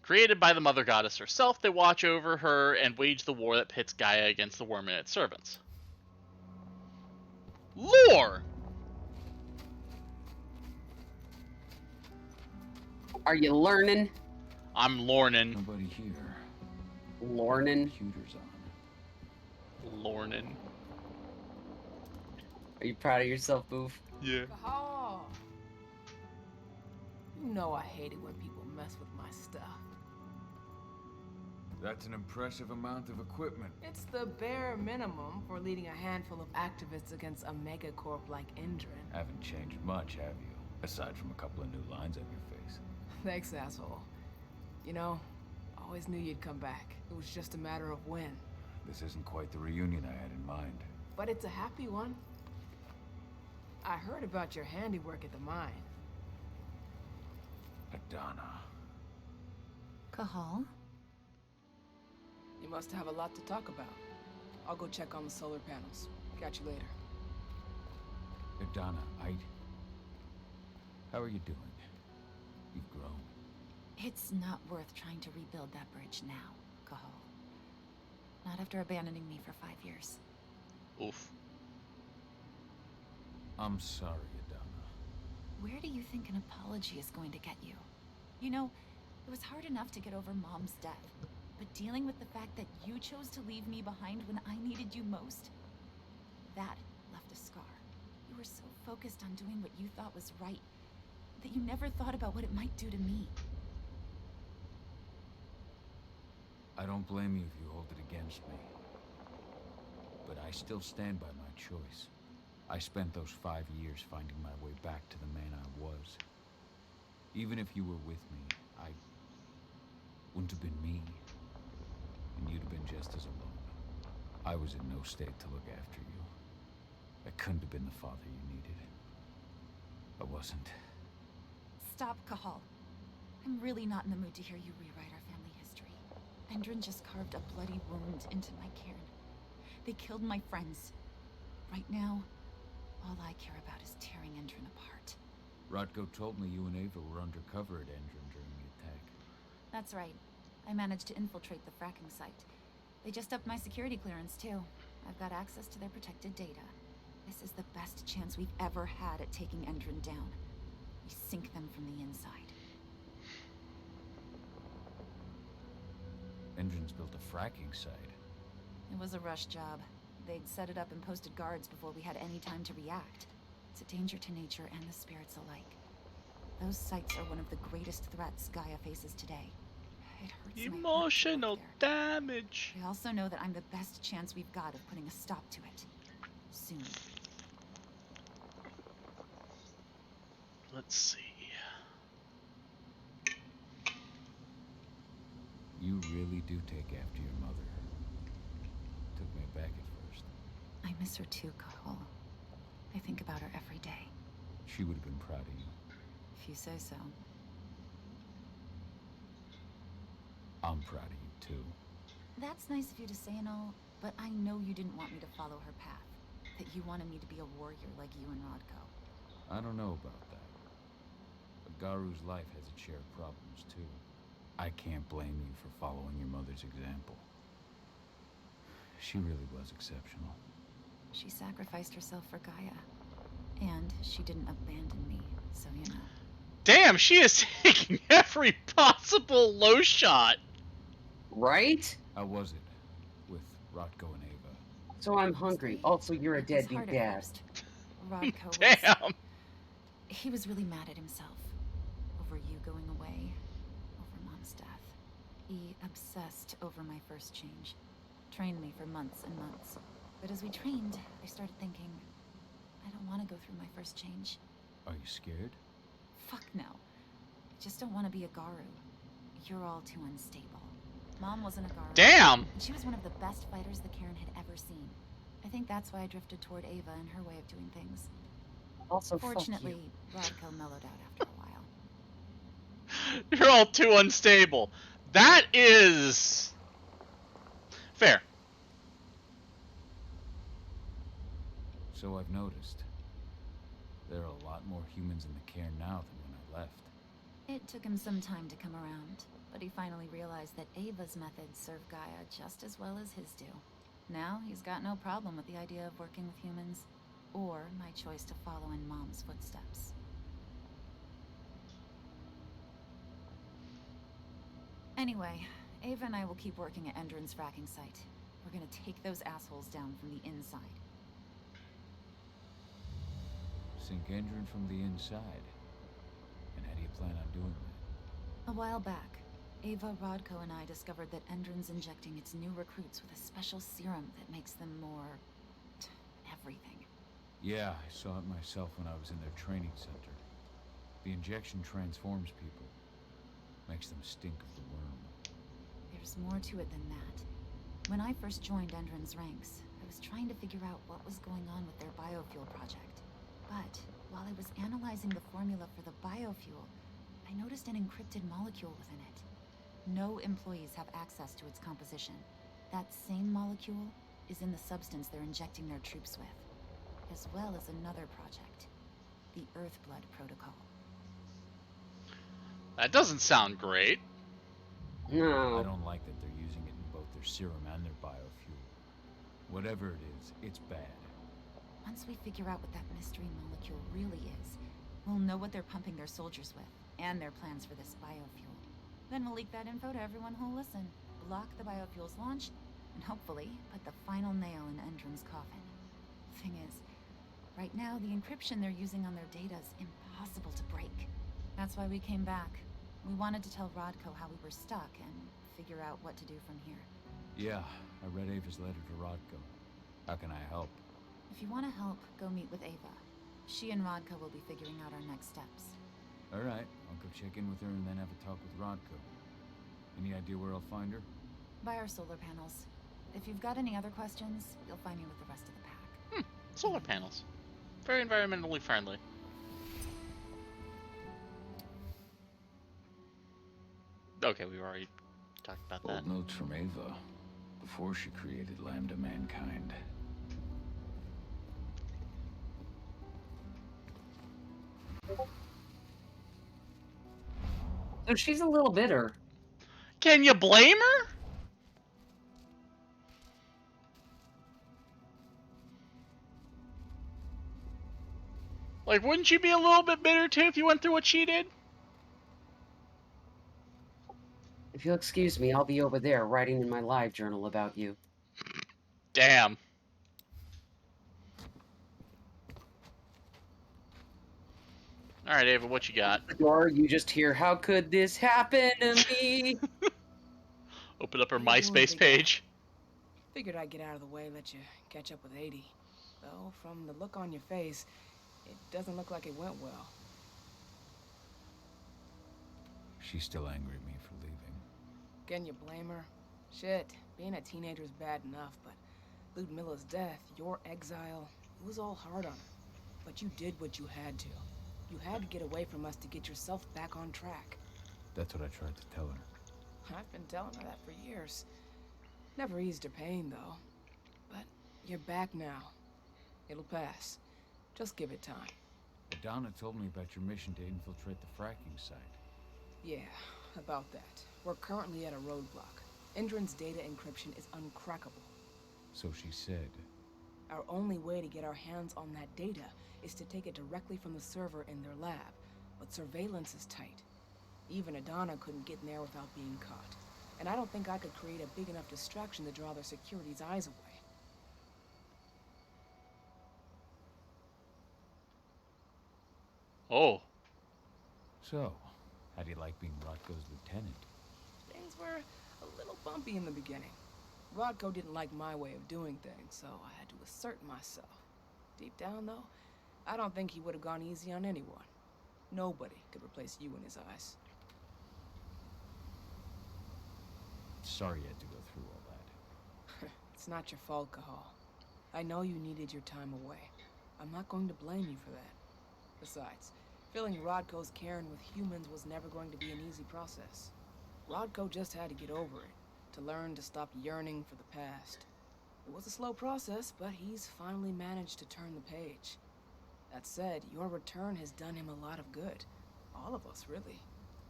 Created by the Mother Goddess herself, they watch over her and wage the war that pits Gaia against the worm and its servants. Lore! Are you learning? I'm lornin'. Nobody here. Lornin'? Computer's on. Lornin'. Are you proud of yourself, Boof? Yeah. Oh. You know I hate it when people mess with my stuff. That's an impressive amount of equipment. It's the bare minimum for leading a handful of activists against a megacorp like Endrin. Haven't changed much, have you? Aside from a couple of new lines on your face. Thanks, asshole. You know, I always knew you'd come back. It was just a matter of when. This isn't quite the reunion I had in mind. But it's a happy one. I heard about your handiwork at the mine. Adana. Cahal? You must have a lot to talk about. I'll go check on the solar panels. Catch you later. Adana, how are you doing? You've grown. It's not worth trying to rebuild that bridge now, Cahal. Not after abandoning me for 5 years. Oof. I'm sorry, Adana. Where do you think an apology is going to get you? You know, it was hard enough to get over Mom's death, but dealing with the fact that you chose to leave me behind when I needed you most, that left a scar. You were so focused on doing what you thought was right, that you never thought about what it might do to me. I don't blame you if you hold it against me. But I still stand by my choice. I spent those 5 years finding my way back to the man I was. Even if you were with me, I wouldn't have been me. And you'd have been just as alone. I was in no state to look after you. I couldn't have been the father you needed. I wasn't. Stop, Cahal. I'm really not in the mood to hear you rewrite our family history. Endrin just carved a bloody wound into my cairn. They killed my friends. Right now, all I care about is tearing Endrin apart. Rotko told me you and Ava were undercover at Endrin during the attack. That's right. I managed to infiltrate the fracking site. They just upped my security clearance, too. I've got access to their protected data. This is the best chance we've ever had at taking Endrin down. We sink them from the inside. Endrins built a fracking site. It was a rush job. They'd set it up and posted guards before we had any time to react. It's a danger to nature and the spirits alike. Those sites are one of the greatest threats Gaia faces today. It hurts Emotional damage. I also know that I'm the best chance we've got of putting a stop to it. Soon. Let's see. You really do take after your mother. Took me back at first. I miss her too, Cahal. I think about her every day. She would have been proud of you. If you say so. I'm proud of you too. That's nice of you to say and all, but I know you didn't want me to follow her path. That you wanted me to be a warrior like you and Rodko. I don't know about that. But Garu's life has its share of problems too. I can't blame you for following your mother's example. She really was exceptional. She sacrificed herself for Gaia. And she didn't abandon me, so you know. Damn, she is taking every possible low shot. Right? How was it with Rodko and Ava? So I'm hungry. Also, you're a deadbeat dad. Rodko Damn. He was really mad at himself. Over you going away. Over Mom's death. He obsessed over my first change. Trained me for months and months. But as we trained, I started thinking, I don't want to go through my first change. Are you scared? Fuck no. I just don't want to be a Garu. You're all too unstable. Mom wasn't a Garu. Damn! And she was one of the best fighters the Cairn had ever seen. I think that's why I drifted toward Ava and her way of doing things. Also, fortunately, Rodko mellowed out after a while. You're all too unstable. That is... fair. So I've noticed. There are a lot more humans in the Cairn now than when I left. It took him some time to come around, but he finally realized that Ava's methods serve Gaia just as well as his do. Now he's got no problem with the idea of working with humans, or my choice to follow in Mom's footsteps. Anyway, Ava and I will keep working at Endrin's fracking site. We're gonna take those assholes down from the inside. Sink Endrin from the inside. And how do you plan on doing that? A while back, Ava, Rodko, and I discovered that Endrin's injecting its new recruits with a special serum that makes them more... everything. Yeah, I saw it myself when I was in their training center. The injection transforms people. Makes them stink of the worm. There's more to it than that. When I first joined Endrin's ranks, I was trying to figure out what was going on with their biofuel project. But while I was analyzing the formula for the biofuel, I noticed an encrypted molecule within it. No employees have access to its composition. That same molecule is in the substance they're injecting their troops with, as well as another project, the Earthblood protocol. That doesn't sound great. No. I don't like that they're using it in both their serum and their biofuel. Whatever it is, it's bad. Once we figure out what that mystery molecule really is, we'll know what they're pumping their soldiers with, and their plans for this biofuel. Then we'll leak that info to everyone who'll listen, block the biofuel's launch, and hopefully put the final nail in Endrin's coffin. Thing is, right now the encryption they're using on their data is impossible to break. That's why we came back. We wanted to tell Rodko how we were stuck and figure out what to do from here. Yeah, I read Ava's letter to Rodko. How can I help? If you want to help, go meet with Ava. She and Rodko will be figuring out our next steps. Alright, I'll go check in with her and then have a talk with Rodko. Any idea where I'll find her? By our solar panels. If you've got any other questions, you'll find me with the rest of the pack. Solar panels. Very environmentally friendly. Okay, we've already talked about that. Old notes from Ava, before she created Lambda Mankind. So she's a little bitter. Can you blame her? Like, wouldn't you be a little bit bitter too if you went through what she did? If you'll excuse me, I'll be over there writing in my live journal about you. Damn. All right, Ava, what you got? Or you just hear, "How could this happen to me?" Open up her How you doing, MySpace big guy? page. Figured I'd get out of the way, let you catch up with 80. Though, from the look on your face, it doesn't look like it went well. She's still angry at me for leaving. Can you blame her? Shit, being a teenager's bad enough, but Ludmilla's death, your exile, it was all hard on her. But you did what you had to. You had to get away from us to get yourself back on track. That's what I tried to tell her. I've been telling her that for years. Never eased her pain, though. But you're back now. It'll pass. Just give it time. Donna told me about your mission to infiltrate the fracking site. Yeah, about that. We're currently at a roadblock. Endron's data encryption is uncrackable. So she said. Our only way to get our hands on that data is to take it directly from the server in their lab. But surveillance is tight. Even Adana couldn't get in there without being caught. And I don't think I could create a big enough distraction to draw their security's eyes away. Oh. So, how do you like being Rotko's lieutenant? Things were a little bumpy in the beginning. Rodko didn't like my way of doing things, so I had to assert myself. Deep down, though, I don't think he would have gone easy on anyone. Nobody could replace you in his eyes. Sorry you had to go through all that. It's not your fault, Cahal. I know you needed your time away. I'm not going to blame you for that. Besides, filling Rodko's cairn with humans was never going to be an easy process. Rodko just had to get over it, to learn to stop yearning for the past. It was a slow process, but he's finally managed to turn the page. That said, your return has done him a lot of good. All of us, really.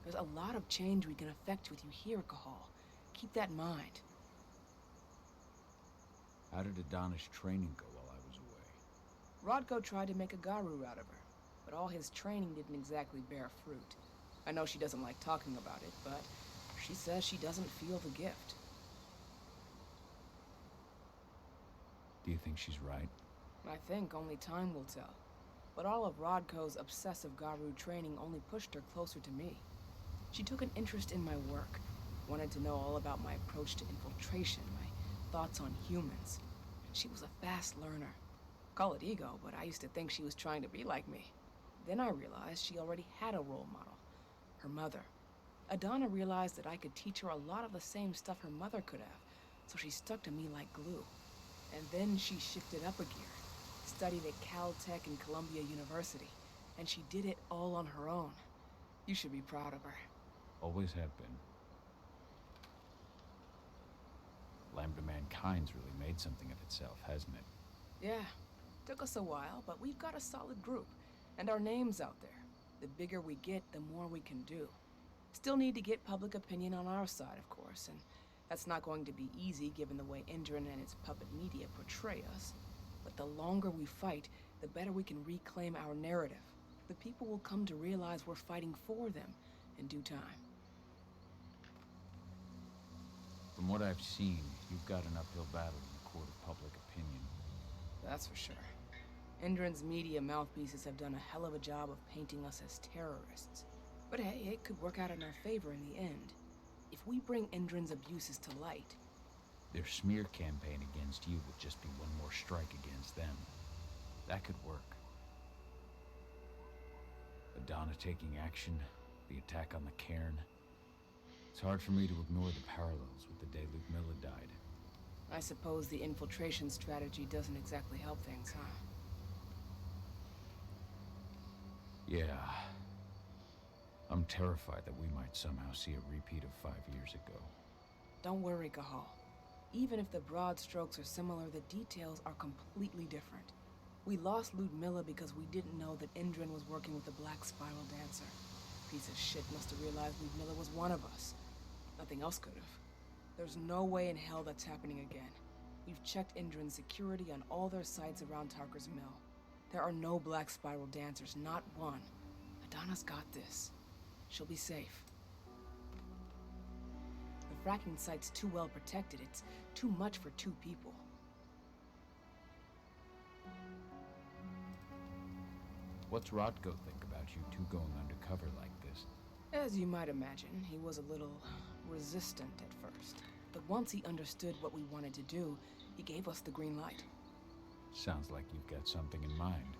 There's a lot of change we can effect with you here, Cahal. Keep that in mind. How did Adana's training go while I was away? Rodko tried to make a Garu out of her, but all his training didn't exactly bear fruit. I know she doesn't like talking about it, but she says she doesn't feel the gift. Do you think she's right? I think only time will tell. But all of Rodko's obsessive Garu training only pushed her closer to me. She took an interest in my work, wanted to know all about my approach to infiltration, my thoughts on humans. She was a fast learner. Call it ego, but I used to think she was trying to be like me. Then I realized she already had a role model, her mother. Adana realized that I could teach her a lot of the same stuff her mother could have, so she stuck to me like glue. And then she shifted up a gear, studied at Caltech and Columbia University, and she did it all on her own. You should be proud of her. Always have been. Lambda Mankind's really made something of itself, hasn't it? Yeah, took us a while, but we've got a solid group, and our name's out there. The bigger we get, the more we can do. Still need to get public opinion on our side, of course, and that's not going to be easy given the way Endron and its puppet media portray us. But the longer we fight, the better we can reclaim our narrative. The people will come to realize we're fighting for them in due time. From what I've seen, you've got an uphill battle in the court of public opinion. That's for sure. Endron's media mouthpieces have done a hell of a job of painting us as terrorists. But hey, it could work out in our favor in the end. If we bring Endron's abuses to light... Their smear campaign against you would just be one more strike against them. That could work. Adana taking action, the attack on the cairn. It's hard for me to ignore the parallels with the day Ludmilla died. I suppose the infiltration strategy doesn't exactly help things, huh? Yeah. I'm terrified that we might somehow see a repeat of 5 years ago. Don't worry, Cahal. Even if the broad strokes are similar, the details are completely different. We lost Ludmilla because we didn't know that Endron was working with the Black Spiral Dancer. Piece of shit must have realized Ludmilla was one of us. Nothing else could have. There's no way in hell that's happening again. We've checked Endron's security on all their sites around Tarker's Mill. There are no Black Spiral Dancers, not one. Adana's got this. She'll be safe. fracking site's too well protected. It's too much for 2 people. What's Rodko think about you two going undercover like this? As you might imagine, he was a little resistant at first. But once he understood what we wanted to do, he gave us the green light. Sounds like you've got something in mind.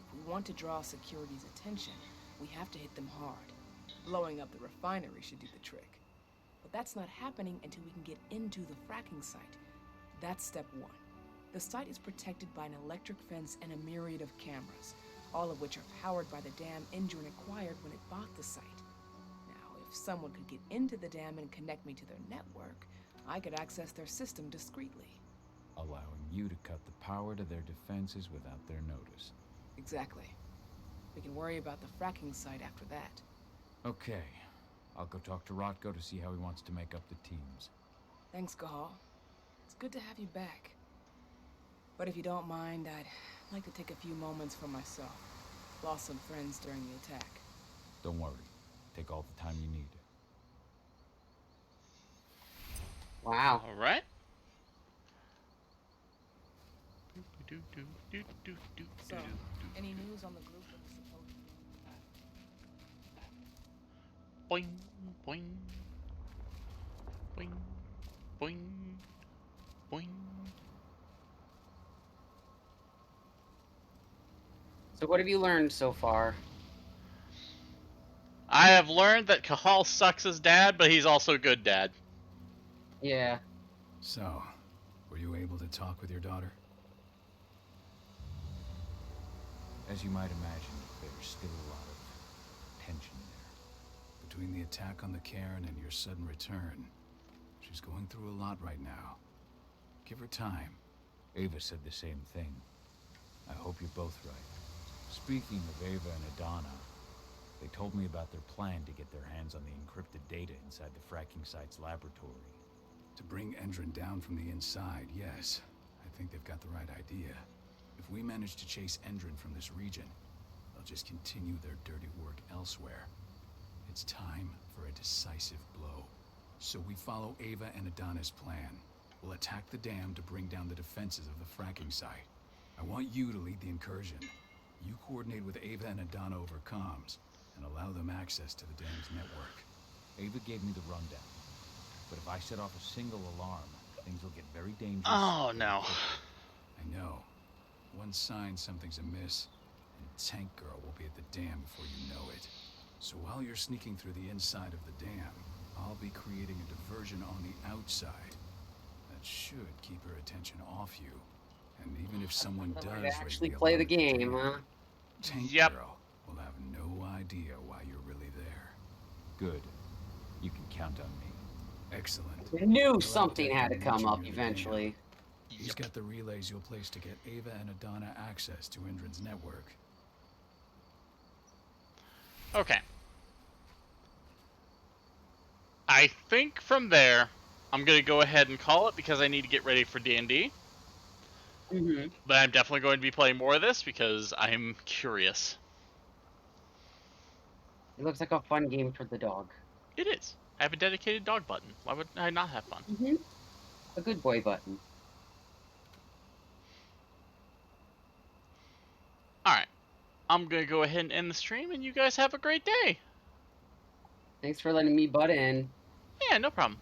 If we want to draw security's attention, we have to hit them hard. Blowing up the refinery should do the trick. But that's not happening until we can get into the fracking site. That's step 1. The site is protected by an electric fence and a myriad of cameras, all of which are powered by the dam Endron acquired when it bought the site. Now, if someone could get into the dam and connect me to their network, I could access their system discreetly. Allowing you to cut the power to their defenses without their notice. Exactly. We can worry about the fracking site after that. Okay. I'll go talk to Rodko to see how he wants to make up the teams. Thanks, Cahal. It's good to have you back. But if you don't mind, I'd like to take a few moments for myself. Lost some friends during the attack. Don't worry. Take all the time you need. Wow. All right. So, any news on the group that was supposed to Boing, boing, boing, boing, boing. So what have you learned so far? I have learned that Cahal sucks as dad, but he's also a good dad. Yeah. So, were you able to talk with your daughter? As you might imagine, there's still a lot of tension there. Between the attack on the cairn and your sudden return, she's going through a lot right now. Give her time. Ava said the same thing. I hope you're both right. Speaking of Ava and Adana, they told me about their plan to get their hands on the encrypted data inside the fracking site's laboratory. To bring Endron down from the inside, yes. I think they've got the right idea. If we manage to chase Endron from this region, they'll just continue their dirty work elsewhere. It's time for a decisive blow. So we follow Ava and Adana's plan. We'll attack the dam to bring down the defenses of the fracking site. I want you to lead the incursion. You coordinate with Ava and Adana over comms, and allow them access to the dam's network. Ava gave me the rundown. But if I set off a single alarm, things will get very dangerous. Oh, no. I know. One sign something's amiss, and Tank Girl will be at the dam before you know it. So while you're sneaking through the inside of the dam, I'll be creating a diversion on the outside. That should keep her attention off you. And even if someone does actually play the game, huh? Tank Girl will have no idea why you're really there. Good. You can count on me. Excellent. I knew something had to come up eventually. He's got the relays you'll place to get Ava and Adana access to Endron's network. Okay. I think from there, I'm going to go ahead and call it because I need to get ready for D&D. But I'm definitely going to be playing more of this because I'm curious. It looks like a fun game for the dog. It is. I have a dedicated dog button. Why would I not have fun? A good boy button. Alright. I'm going to go ahead and end the stream, and you guys have a great day. Thanks for letting me butt in. Yeah, no problem.